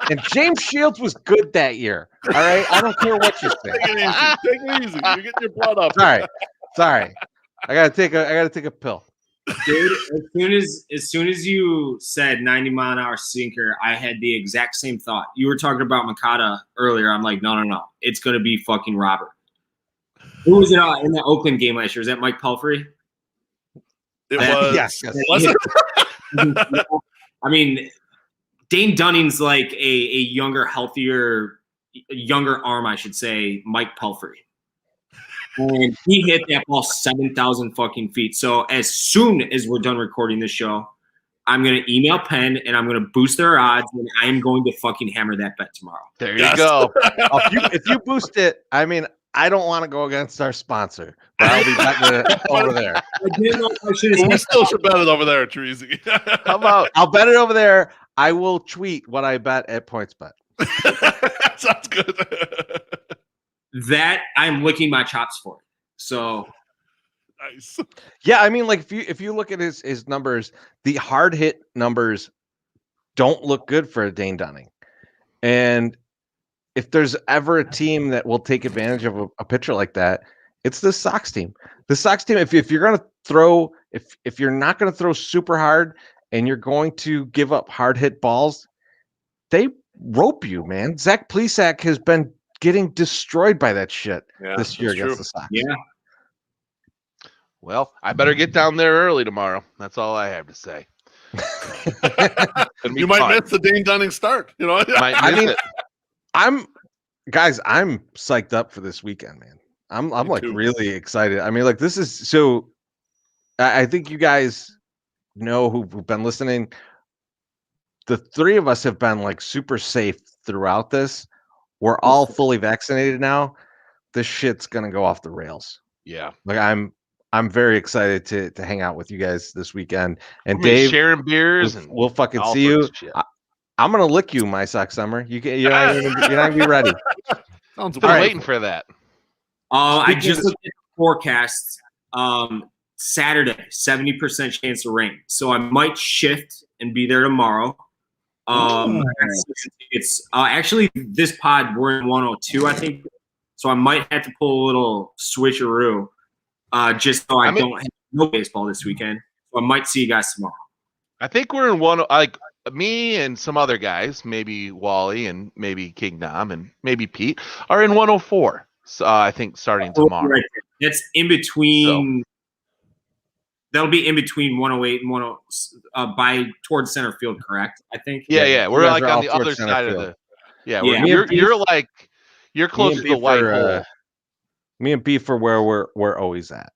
Speaker 2: And James Shields was good that year. All right. I don't care what you think.
Speaker 4: Take it easy. You're getting your blood up.
Speaker 2: Sorry. I gotta take a pill.
Speaker 3: Dude, as soon as you said 90-mile-an-hour sinker, I had the exact same thought. You were talking about Makata earlier. I'm like, no. It's gonna be fucking Robert. Who was it in the Oakland game last year? Was that Mike Pelfrey?
Speaker 4: It was.
Speaker 2: Yes.
Speaker 4: Was it?
Speaker 3: I mean, Dane Dunning's like a younger, healthier, younger arm, I should say, Mike Pelfrey. And he hit that ball 7,000 fucking feet. So as soon as we're done recording this show, I'm going to email Penn and I'm going to boost their odds and I'm going to fucking hammer that bet tomorrow.
Speaker 5: There you go.
Speaker 2: If you boost it, I mean, I don't want to go against our sponsor, but I'll be betting it over there.
Speaker 4: We still should bet it over there, Treasy.
Speaker 2: How about I'll bet it over there. I will tweet what I bet at PointsBet.
Speaker 4: Sounds good.
Speaker 3: That I'm licking my chops for. So
Speaker 4: nice.
Speaker 2: Yeah, I mean, like if you look at his numbers, the hard hit numbers don't look good for Dane Dunning. And if there's ever a team that will take advantage of a pitcher like that, it's the Sox team. The Sox team, if you're gonna throw, if you're not gonna throw super hard and you're going to give up hard hit balls, they rope you, man. Zach Plesac has been getting destroyed by that shit this year against the Sox.
Speaker 3: Yeah.
Speaker 5: Well, I better get down there early tomorrow. That's all I have to say.
Speaker 4: You might miss the Dane Dunning start. You know,
Speaker 2: I'm psyched up for this weekend, man. I'm like really excited. I mean, like this is so. I think you guys know who've been listening. The three of us have been like super safe throughout this. We're all fully vaccinated now. This shit's gonna go off the rails.
Speaker 5: Yeah.
Speaker 2: Like I'm very excited to hang out with you guys this weekend. And Dave,
Speaker 5: sharing beers, and
Speaker 2: we'll fucking see you. I'm gonna lick you, my sock summer. You're not gonna be ready.
Speaker 5: Sounds waiting for that.
Speaker 3: I just looked at the forecast. Saturday, 70% chance of rain. So I might shift and be there tomorrow. It's actually this pod, we're in 102, I think. So I might have to pull a little switcheroo just so I don't have no baseball this weekend. So I might see you guys tomorrow.
Speaker 5: I think we're in one, like me and some other guys, maybe Wally and maybe King Dom and maybe Pete are in 104. So I think starting tomorrow.
Speaker 3: Right. That's in between. That'll be in between 108 and 10 by towards center field, correct? I think.
Speaker 5: Yeah. We're like on the other side of the. Yeah. You're closer to the white hole.
Speaker 2: Me and Beef are where we're always at.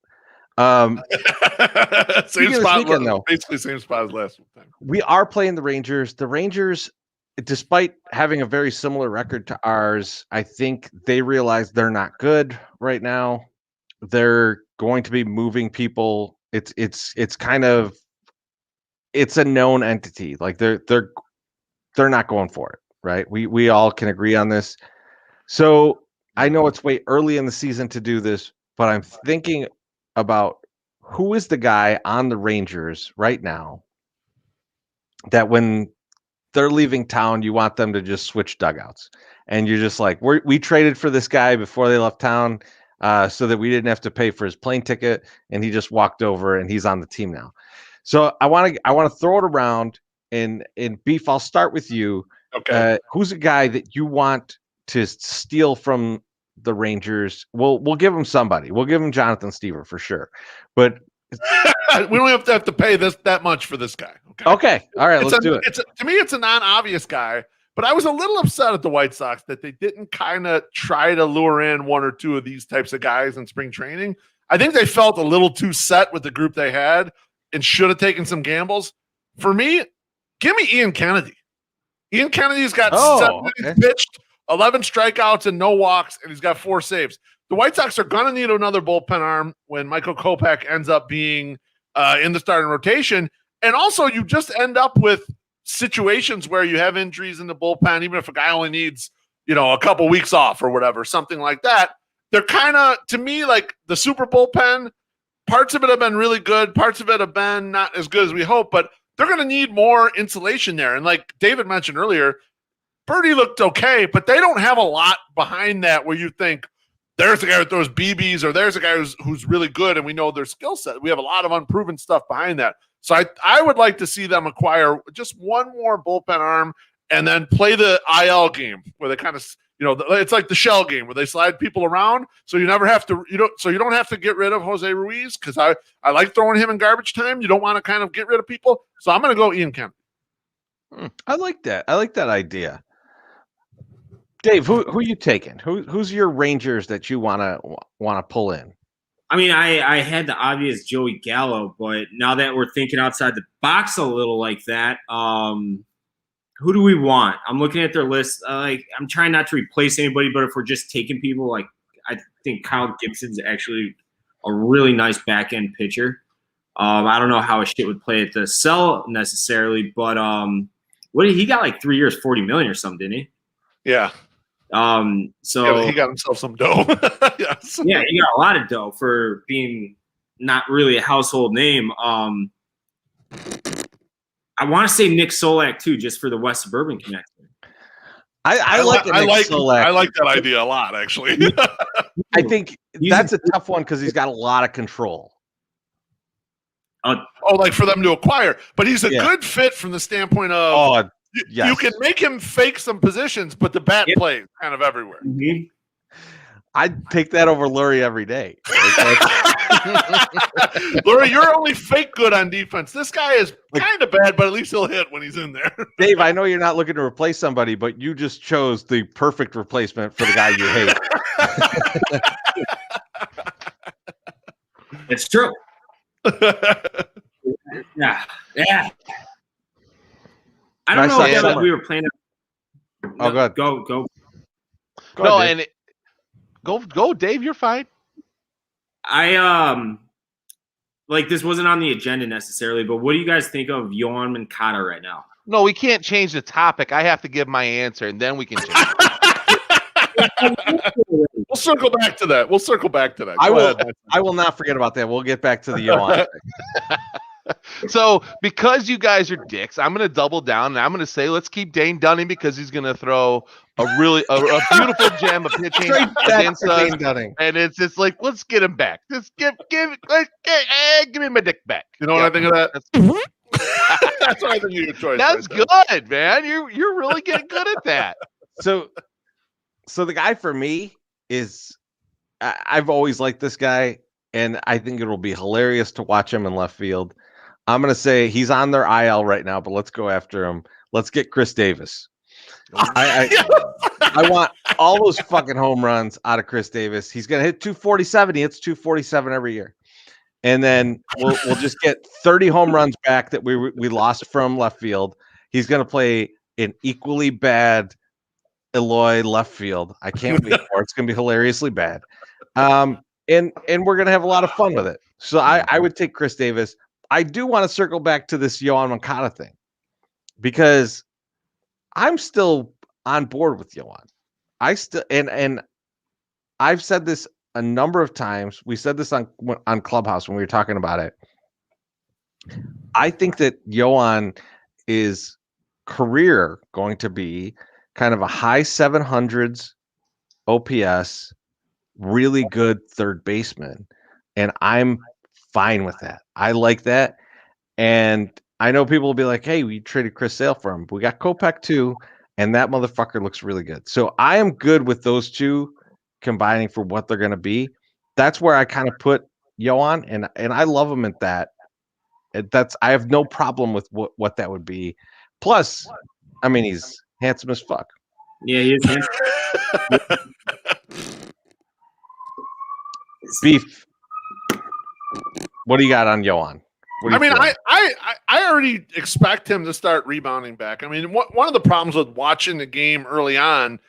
Speaker 4: Same spot, though. Basically same spot as last time.
Speaker 2: We are playing the Rangers. The Rangers, despite having a very similar record to ours, I think they realize they're not good right now. They're going to be moving people. It's kind of, it's a known entity. Like they're not going for it, right? We all can agree on this. So I know it's way early in the season to do this, but I'm thinking about who is the guy on the Rangers right now that when they're leaving town, you want them to just switch dugouts, and you're just like, we traded for this guy before they left town, so that we didn't have to pay for his plane ticket, and he just walked over and he's on the team now. So I want to throw it around, and Beef, I'll start with you.
Speaker 4: Okay.
Speaker 2: Who's a guy that you want to steal from the Rangers? We'll give him somebody. We'll give him Jonathan Stever for sure, but
Speaker 4: we don't have to pay that much for this guy.
Speaker 2: Okay. All right. Let's do it.
Speaker 4: To me, it's a non-obvious guy, but I was a little upset at the White Sox that they didn't kind of try to lure in one or two of these types of guys in spring training. I think they felt a little too set with the group they had and should have taken some gambles. For me, give me Ian Kennedy. Ian Kennedy's got 7 innings pitched, 11 strikeouts and no walks, and he's got 4 saves. The White Sox are going to need another bullpen arm when Michael Kopech ends up being in the starting rotation. And also, you just end up with situations where you have injuries in the bullpen, even if a guy only needs, a couple weeks off or whatever, something like that. They're kind of, to me, like the super bullpen. Parts of it have been really good. Parts of it have been not as good as we hope, but they're going to need more insulation there. And like David mentioned earlier, Birdie looked okay, but they don't have a lot behind that where you think, there's a guy with those BBs, or there's a guy who's really good, and we know their skill set. We have a lot of unproven stuff behind that. So I would like to see them acquire just one more bullpen arm and then play the IL game where they kind of, it's like the shell game where they slide people around. So you never have to, you don't have to get rid of Jose Ruiz, because I like throwing him in garbage time. You don't want to kind of get rid of people. So I'm going to go Ian Kennedy.
Speaker 2: I like that. I like that idea. Dave, who are you taking? Who's your Rangers that you want to pull in?
Speaker 3: I mean, I had the obvious Joey Gallo, but now that we're thinking outside the box a little like that, who do we want? I'm looking at their list. I'm trying not to replace anybody, but if we're just taking people, like I think Kyle Gibson's actually a really nice back end pitcher. I don't know how his shit would play at the cell necessarily, but he got like 3 years, $40 million or something, didn't he?
Speaker 4: Yeah.
Speaker 3: So
Speaker 4: he got himself some dough. Yes.
Speaker 3: Yeah, he got a lot of dough for being not really a household name. I want to say Nick Solak too, just for the West Suburban connection.
Speaker 2: I like
Speaker 4: that idea a lot, actually.
Speaker 2: I think that's a tough one because he's got a lot of control.
Speaker 4: Like for them to acquire, but he's a good fit from the standpoint of.
Speaker 2: Yes.
Speaker 4: You can make him fake some positions, but the bat plays kind of everywhere.
Speaker 3: Mm-hmm.
Speaker 2: I'd take that over Lurie every day.
Speaker 4: Lurie, you're only fake good on defense. This guy is kind of bad, but at least he'll hit when he's in there.
Speaker 2: Dave, I know you're not looking to replace somebody, but you just chose the perfect replacement for the guy you hate.
Speaker 3: It's true. Yeah. I don't know if we were playing.
Speaker 2: Oh, go ahead.
Speaker 3: Go.
Speaker 5: No, ahead, go, Dave. You're fine.
Speaker 3: This wasn't on the agenda necessarily, but what do you guys think of Yohan Moncada right now?
Speaker 5: No, we can't change the topic. I have to give my answer, and then we can change it.
Speaker 4: We'll circle back to that.
Speaker 2: I will not forget about that. We'll get back to the Yohan thing.
Speaker 5: So, because you guys are dicks, I'm going to double down, and I'm going to say let's keep Dane Dunning because he's going to throw a beautiful gem of pitching against us. And it's just like, let's get him back. Just give me my dick back.
Speaker 4: You know what I think of that? That's what I think of your choice.
Speaker 5: That's good, man. You're really getting good at that.
Speaker 2: So the guy for me is, I've always liked this guy, and I think it'll be hilarious to watch him in left field. I'm going to say he's on their IL right now, but let's go after him. Let's get Chris Davis. I want all those fucking home runs out of Chris Davis. He's going to hit 247. He hits 247 every year. And then we'll just get 30 home runs back that we lost from left field. He's going to play an equally bad Eloy left field. I can't wait for it. It's going to be hilariously bad. And we're going to have a lot of fun with it. So I would take Chris Davis. I do want to circle back to this Yohan Moncada thing because I'm still on board with Yohan. I still and I've said this a number of times. We said this on Clubhouse when we were talking about it. I think that Yohan is career going to be kind of a high 700s OPS, really good third baseman. And I'm fine with that. I like that. And I know people will be like, hey, we traded Chris Sale for him. We got Kopech too. And that motherfucker looks really good. So I am good with those two combining for what they're going to be. That's where I kind of put Yohan, and I love him at that. I have no problem with what that would be. Plus, I mean, he's handsome as fuck.
Speaker 3: Yeah, he is handsome.
Speaker 2: Beef. What do you got on Yohan?
Speaker 4: I already expect him to start rebounding back. I mean, one of the problems with watching the game early on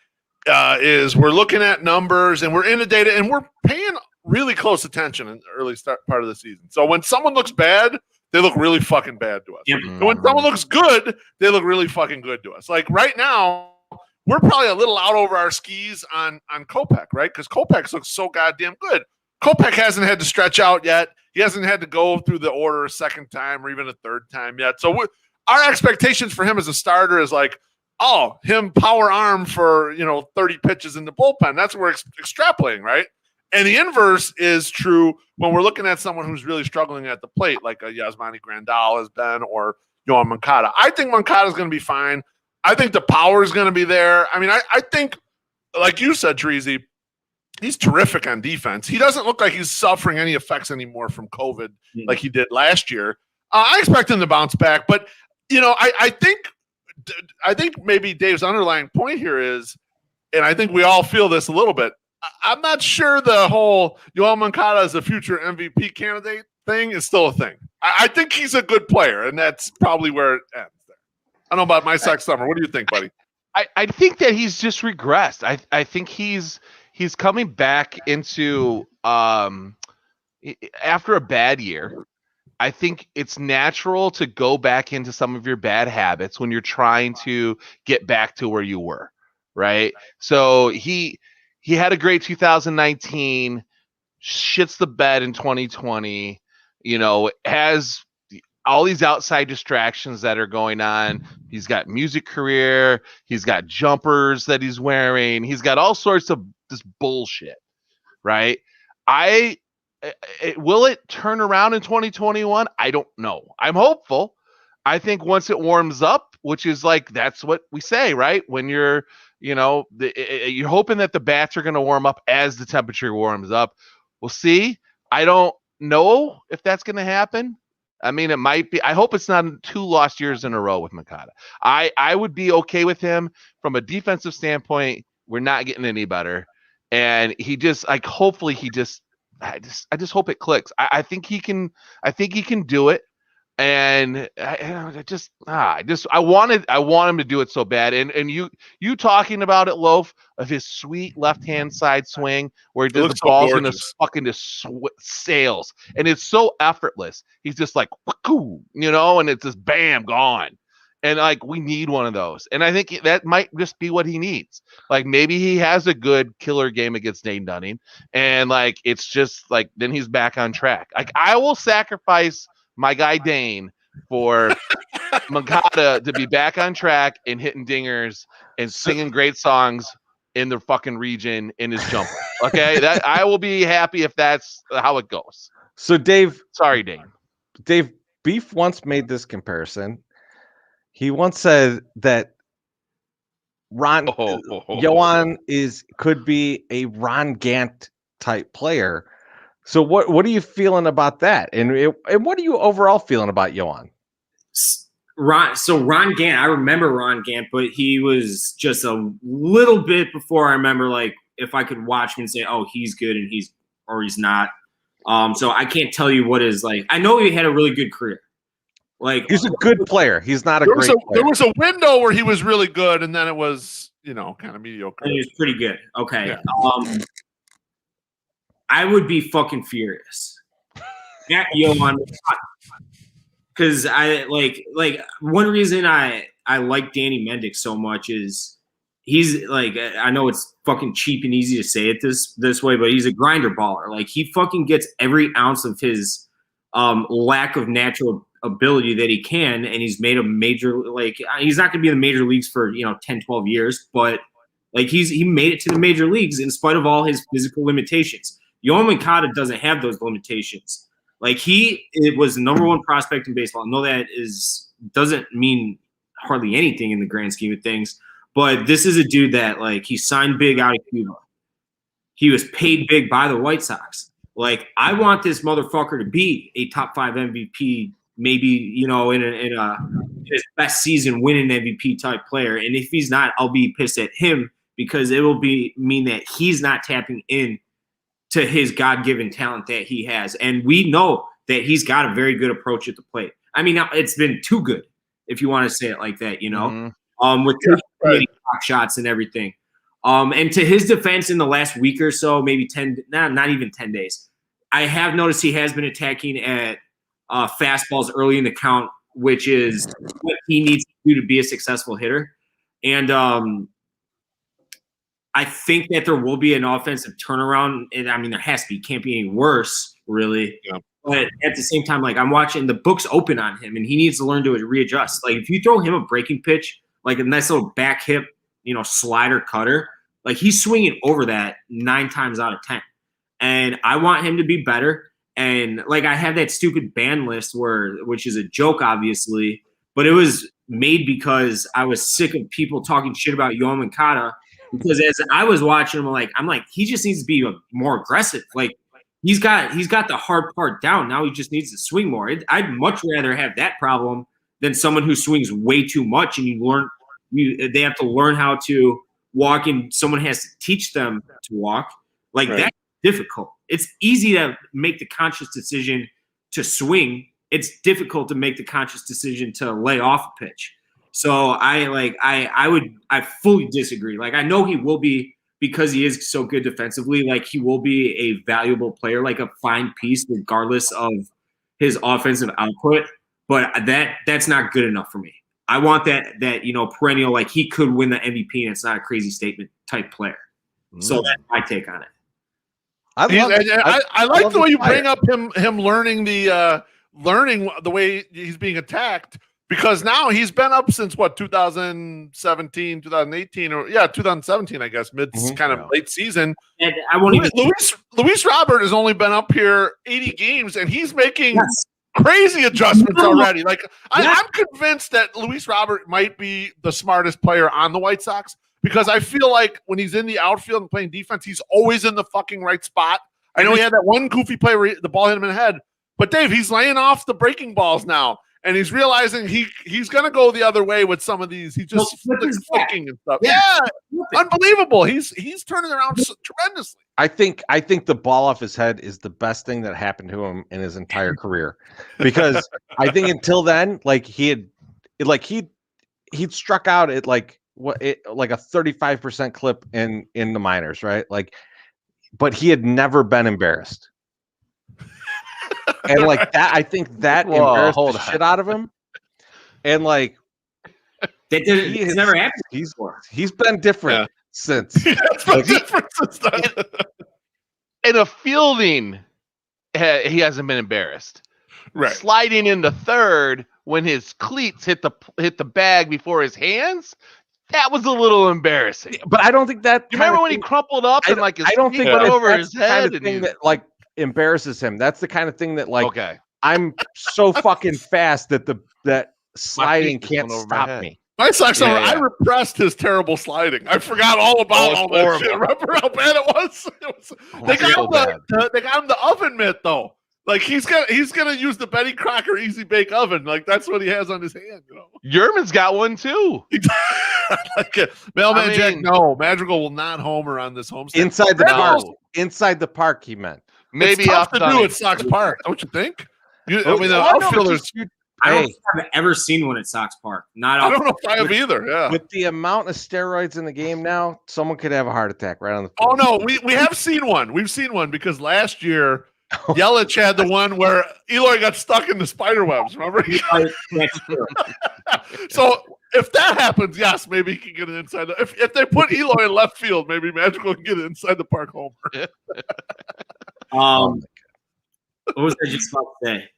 Speaker 4: is we're looking at numbers and we're in the data and we're paying really close attention in the early part of the season. So when someone looks bad, they look really fucking bad to us.
Speaker 3: Yep.
Speaker 4: And when someone looks good, they look really fucking good to us. Like right now, we're probably a little out over our skis on Kopech, right? Because Kopech looks so goddamn good. Kopech hasn't had to stretch out yet. He hasn't had to go through the order a second time or even a third time yet. So our expectations for him as a starter is like, oh, him power arm for 30 pitches in the bullpen. That's what we're extrapolating, right? And the inverse is true when we're looking at someone who's really struggling at the plate, like a Yasmani Grandal has been, or Yohan Moncada. I think Moncada is going to be fine. I think the power is going to be there. I mean, I think, like you said, Treasy, he's terrific on defense. He doesn't look like he's suffering any effects anymore from COVID like he did last year. I expect him to bounce back, but I think maybe Dave's underlying point here is, and I think we all feel this a little bit. I'm not sure the whole Yohan Moncada as a future MVP candidate thing is still a thing. I think he's a good player, and that's probably where it ends there. I don't know about my Sox summer. What do you think, buddy?
Speaker 5: I think that he's just regressed. I think he's coming back into after a bad year. I think it's natural to go back into some of your bad habits when you're trying to get back to where you were, right? So he had a great 2019, shits the bed in 2020, has all these outside distractions that are going on. He's got music career. He's got jumpers that he's wearing. He's got all sorts of this bullshit, right? Will it turn around in 2021? I don't know. I'm hopeful. I think once it warms up, which is like, that's what we say, right? When you're, you're hoping that the bats are going to warm up as the temperature warms up. We'll see. I don't know if that's going to happen. I mean, it might be. I hope it's not 2 lost years in a row with Moncada. I would be okay with him from a defensive standpoint. We're not getting any better. And he just hopefully I just hope it clicks. I think he can do it. And I want him to do it so bad. And you talking about it, Loaf, of his sweet left-hand side swing where he does the balls in his fucking sails. And it's so effortless. He's just like, and it's just bam, gone. And we need one of those. And I think that might just be what he needs. Maybe he has a good killer game against Dane Dunning. And it's just then he's back on track. I will sacrifice my guy Dane for Moncada to be back on track and hitting dingers and singing great songs in the fucking region in his jumper. Okay, that I will be happy if that's how it goes.
Speaker 2: So Dave,
Speaker 5: sorry, Dane.
Speaker 2: Dave Beef once made this comparison. He once said that Yohan could be a Ron Gant type player. So what are you feeling about that? And what are you overall feeling about Yohan?
Speaker 3: Ron Gant, I remember Ron Gant, but he was just a little bit before I remember if I could watch him and say, oh, he's good and he's not. So I can't tell you what is I know he had a really good career.
Speaker 2: He's a good player. He's not a great player.
Speaker 4: There was a window where he was really good, and then it was, kind of mediocre.
Speaker 3: And he was pretty good. Okay.
Speaker 4: Yeah.
Speaker 3: I would be fucking furious at Yohan because I one reason I like Danny Mendick so much is he's like, I know it's fucking cheap and easy to say it this way, but he's a grinder baller. Like he fucking gets every ounce of his lack of natural ability that he can, and he's made a major, like he's not going to be in the major leagues for 10, 12 years, but like he made it to the major leagues in spite of all his physical limitations. Yoan Moncada doesn't have those limitations. Like it was the number one prospect in baseball. I know that doesn't mean hardly anything in the grand scheme of things, but this is a dude that like he signed big out of Cuba. He was paid big by the White Sox. Like I want this motherfucker to be a top 5 MVP, maybe in his best season winning MVP type player. And if he's not, I'll be pissed at him because it will mean that he's not tapping in to his God-given talent that he has. And we know that he's got a very good approach at the plate. I mean, it's been too good, if you want to say it like that, with taking shots and everything. And to his defense in the last week or so, maybe not even 10 days, I have noticed he has been attacking at fastballs early in the count, which is what he needs to do to be a successful hitter. And I think that there will be an offensive turnaround. And I mean, there has to be. Can't be any worse, really. Yeah. But at the same time, like I'm watching the books open on him, and he needs to learn to readjust. Like if you throw him a breaking pitch, like a nice little back hip, slider cutter, like he's swinging over that 9 times out of 10. And I want him to be better. And like I have that stupid ban list which is a joke, obviously, but it was made because I was sick of people talking shit about Yoan Moncada. Because as I was watching him, I'm like, he just needs to be more aggressive. Like he's got the hard part down. Now he just needs to swing more. I'd much rather have that problem than someone who swings way too much and they have to learn how to walk and someone has to teach them to walk. Like right. That's difficult. It's easy to make the conscious decision to swing. It's difficult to make the conscious decision to lay off a pitch. So I fully disagree. Like I know he will be, because he is so good defensively, like he will be a valuable player, like a fine piece regardless of his offensive output, but that's not good enough for me. I want that perennial, like he could win the MVP and it's not a crazy statement type player. So that's my take on it.
Speaker 4: I like the way you bring up him learning the way he's being attacked. Because now he's been up since 2017, 2018, or 2017, I guess, kind of late season.
Speaker 3: And I won't even.
Speaker 4: Luis Robert has only been up here 80 games, and he's making crazy adjustments already. Like I'm convinced that Luis Robert might be the smartest player on the White Sox because I feel like when he's in the outfield and playing defense, he's always in the fucking right spot. I know he had that one goofy play where the ball hit him in the head, but Dave, he's laying off the breaking balls now. And he's realizing he's going to go the other way with some of these. He just flicking and stuff. Yeah, unbelievable. He's turning around tremendously.
Speaker 2: I think the ball off his head is the best thing that happened to him in his entire career, because I think until then, like he'd struck out at like a 35% clip in the minors, right? Like, but he had never been embarrassed. And like that, I think that embarrassed the shit out of him. And like
Speaker 3: he's never happened.
Speaker 2: He's been different since.
Speaker 5: In a fielding, he hasn't been embarrassed.
Speaker 4: Right.
Speaker 5: Sliding into third when his cleats hit the bag before his hands. That was a little embarrassing.
Speaker 2: But I don't think that.
Speaker 5: You remember when he crumpled up and like his feet went over his head?
Speaker 2: The thing that like embarrasses him. That's the kind of thing that like I'm so fucking fast that sliding can't stop me.
Speaker 4: My Sox summer, I repressed his terrible sliding. I forgot all about all that shit. Remember how bad it was? They got him the oven mitt though. Like he's gonna use the Betty Crocker Easy Bake Oven. Like that's what he has on his hand.
Speaker 5: Yerman's got one too.
Speaker 4: Mailman Jack, no, Madrigal will not homer on this homestand.
Speaker 2: Inside the park. Inside the park, he meant.
Speaker 5: Maybe
Speaker 4: it's tough to do at Sox Park, don't you think? The outfielders.
Speaker 3: I don't think I've ever seen one at Sox Park.
Speaker 4: I don't know if I have either. Yeah.
Speaker 2: With the amount of steroids in the game now, someone could have a heart attack right on the
Speaker 4: field. Oh no, we have seen one. We've seen one because last year Yelich had the one where Eloy got stuck in the spider webs. Remember? So If that happens, yes, maybe he can get it inside. If they put Eloy in left field, maybe Madrigal can get it inside the park homer.
Speaker 3: What was I just about to say?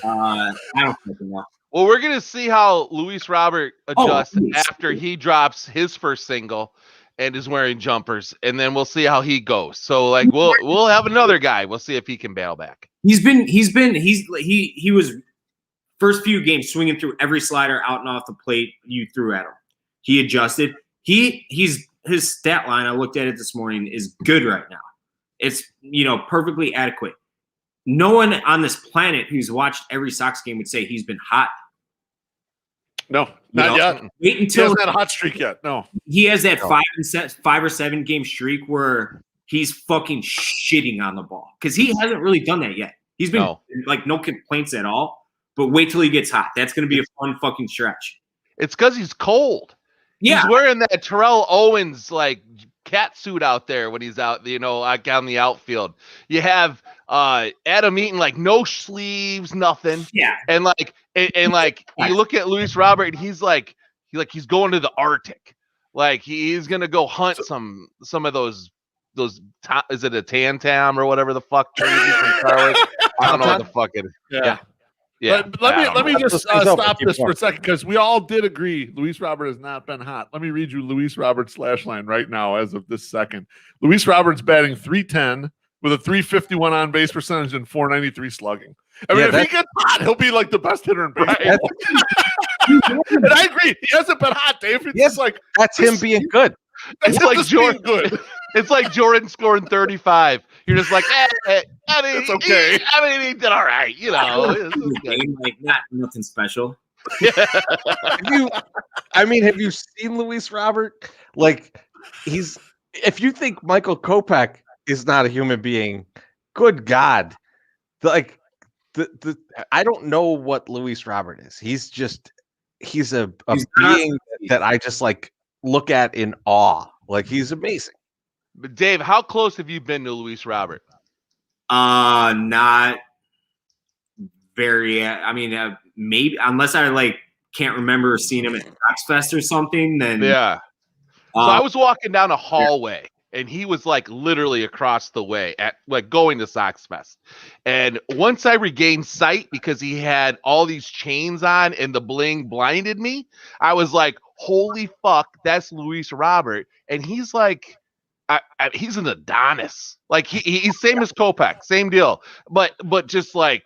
Speaker 3: I don't fucking know.
Speaker 5: Well, we're gonna see how Luis Robert adjusts after he drops his first single and is wearing jumpers, and then we'll see how he goes. So, like, we'll have another guy. We'll see if he can bail back.
Speaker 3: He was first few games swinging through every slider out and off the plate you threw at him. He adjusted. His stat line, I looked at it this morning, is good right now. It's perfectly adequate. No one on this planet who's watched every Sox game would say he's been hot.
Speaker 4: No, not yet.
Speaker 3: Wait until
Speaker 4: he hasn't had a hot streak yet. No,
Speaker 3: he has that 5 or 7 game streak where he's fucking shitting on the ball because he hasn't really done that yet. He's been no complaints at all. But wait till he gets hot. That's going to be a fun fucking stretch.
Speaker 5: It's because he's cold.
Speaker 3: Yeah,
Speaker 5: he's wearing that Terrell Owens cat suit out there when he's out, like on the outfield. You have Adam Eaton no sleeves, nothing.
Speaker 3: Yeah,
Speaker 5: and you look at Luis Robert, and he's he's going to the Arctic. He's gonna go hunt some of those. Is it a tam or whatever the fuck? From Charlotte? I don't know what the fuck it is. Yeah.
Speaker 4: But let me just stop this for a second because we all did agree Luis Robert has not been hot. Let me read you Luis Robert's slash line right now as of this second. Luis Robert's batting .310 with a .351 on base percentage and .493 slugging. I mean, if he gets hot, he'll be the best hitter in baseball. And I agree, he hasn't been hot, Dave. It's
Speaker 2: that's him being good.
Speaker 4: It's like Jordan good.
Speaker 5: It's like Jordan scoring 35. You're just it's okay. He did all right,
Speaker 3: nothing special.
Speaker 2: Have you seen Luis Robert? If you think Michael Kopech is not a human being, good God. I don't know what Luis Robert is. He's a being that I just look at in awe. He's amazing.
Speaker 5: But Dave, how close have you been to Luis Robert?
Speaker 3: Not very. Maybe unless I can't remember seeing him at Sox Fest or something. Then
Speaker 5: yeah. So I was walking down a hallway, and he was literally across the way at going to Sox Fest. And once I regained sight because he had all these chains on and the bling blinded me, I was like, "Holy fuck, that's Luis Robert!" And he's he's an Adonis. He's same as Kopech, same deal. But just you're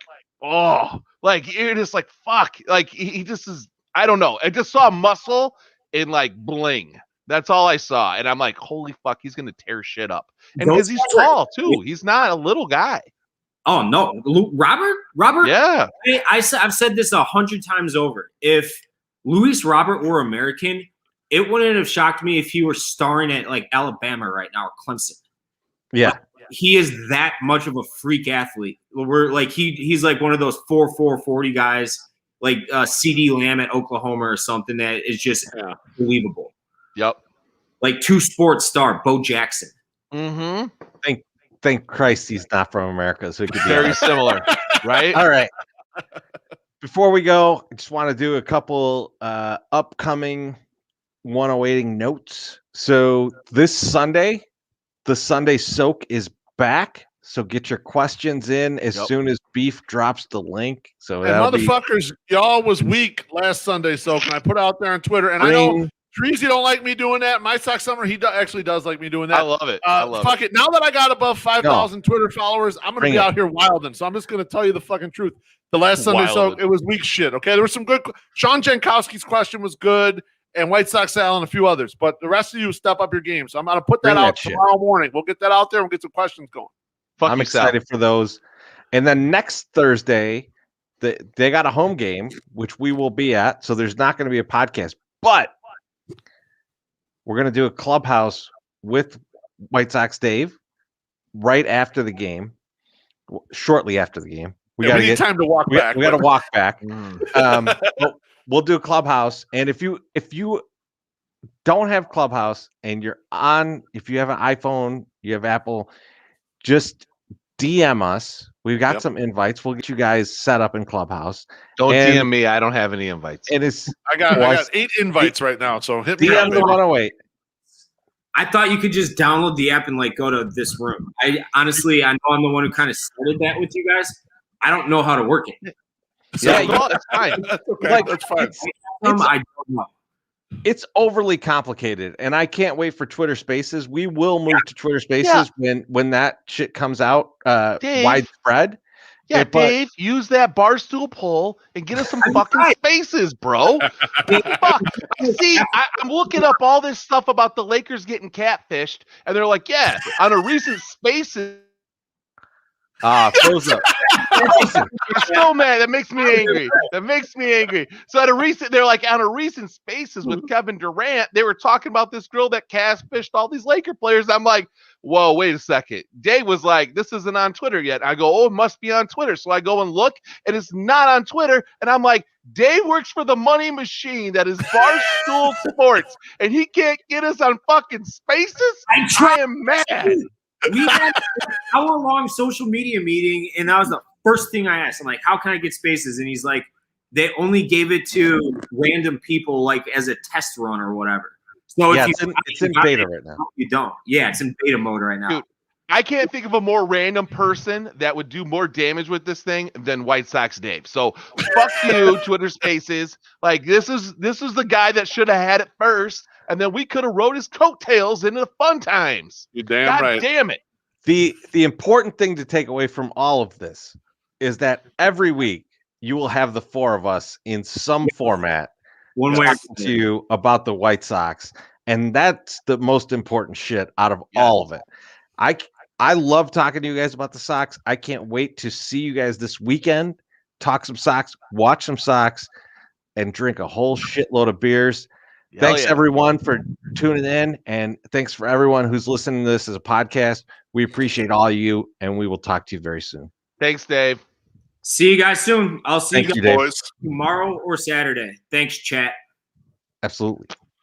Speaker 5: just fuck. He just is. I don't know. I just saw muscle and bling. That's all I saw, and I'm like, holy fuck, he's gonna tear shit up. And because he's tall too, he's not a little guy.
Speaker 3: Oh no, Robert.
Speaker 5: Yeah,
Speaker 3: I've said this 100 times over. If Luis Robert were American, it wouldn't have shocked me if he were starring at Alabama right now or Clemson.
Speaker 2: Yeah,
Speaker 3: he is that much of a freak athlete. We're he's one of those 4.40 guys, CD Lamb at Oklahoma or something that is just unbelievable.
Speaker 5: Yep.
Speaker 3: 2 sports star, Bo Jackson.
Speaker 5: Mm-hmm.
Speaker 2: Thank Christ he's not from America, so it could be
Speaker 5: very similar, right?
Speaker 2: All right. Before we go, I just want to do a couple upcoming 108ing notes. So this Sunday, the Sunday Soak is back. So get your questions in as soon as Beef drops the link. So
Speaker 4: motherfuckers, y'all was weak last Sunday Soak, and I put out there on Twitter, and I know Treasy don't like me doing that. My Sox Summer, he actually does like me doing that.
Speaker 5: I love it.
Speaker 4: Fuck it. Now that I got above 5,000 Twitter followers, I'm going to be out here wilding. So I'm just going to tell you the fucking truth. The last Sunday Soak, it was weak shit. Okay, there was some good. Sean Jankowski's question was good, and White Sox Al and a few others. But the rest of you step up your game. So I'm going to put that out tomorrow morning. We'll get that out there and we'll get some questions going.
Speaker 2: I'm excited for those. And then next Thursday, they got a home game, which we will be at. So there's not going to be a podcast, but we're going to do a clubhouse with WhiteSoxDave right after the game, shortly after the game. We
Speaker 4: need time to walk back.
Speaker 2: We got to walk back. We'll do a clubhouse. And if you don't have Clubhouse and if you have an iPhone, you have Apple, just DM us We've got some invites. We'll get you guys set up in Clubhouse.
Speaker 5: Don't DM me. I don't have any invites.
Speaker 2: And it's
Speaker 4: I got 8 invites right now. So hit me up.
Speaker 2: DM the 108.
Speaker 3: I thought you could just download the app and go to this room. I honestly, I know I'm the one who kind of started that with you guys. I don't know how to work it.
Speaker 2: So, it's fine.
Speaker 4: That's okay. That's fine.
Speaker 3: I don't know.
Speaker 2: It's overly complicated, and I can't wait for Twitter Spaces. We will move to Twitter Spaces when that shit comes out widespread.
Speaker 5: Yeah, Dave, use that Barstool poll and get us some fucking spaces, bro. Fuck. See, I'm looking up all this stuff about the Lakers getting catfished, and they're like, yeah, on a recent Spaces.
Speaker 2: Froze up.
Speaker 5: I'm so mad. That makes me angry. So they're like on a recent Spaces with Kevin Durant, they were talking about this girl that catfished all these Laker players. I'm like, whoa, wait a second. Dave was like, this isn't on Twitter yet. I go, oh, it must be on Twitter. So I go and look, and it's not on Twitter. And I'm like, Dave works for the money machine that is Barstool Sports, and he can't get us on fucking Spaces? I am mad.
Speaker 3: We had an hour-long social media meeting, and that was the first thing I asked. I'm like, how can I get spaces? And he's like, they only gave it to random people, as a test run or whatever. So
Speaker 2: it's in beta right now.
Speaker 3: You don't. Yeah, it's in beta mode right now.
Speaker 5: Dude, I can't think of a more random person that would do more damage with this thing than WhiteSoxDave. So fuck you, Twitter Spaces. This is the guy that should have had it first. And then we could have rode his coattails into the fun times.
Speaker 4: You're damn
Speaker 5: God
Speaker 4: right.
Speaker 5: Damn it.
Speaker 2: The important thing to take away from all of this is that every week you will have the four of us in some format talking to you about the White Sox. And that's the most important shit out of all of it. I love talking to you guys about the Sox. I can't wait to see you guys this weekend, talk some Sox, watch some Sox, and drink a whole shitload of beers. Thanks, everyone, for tuning in, and thanks for everyone who's listening to this as a podcast. We appreciate all of you, and we will talk to you very soon.
Speaker 5: Thanks, Dave.
Speaker 3: See you guys soon. I'll see you guys
Speaker 4: boys
Speaker 3: tomorrow or Saturday. Thanks, chat.
Speaker 2: Absolutely.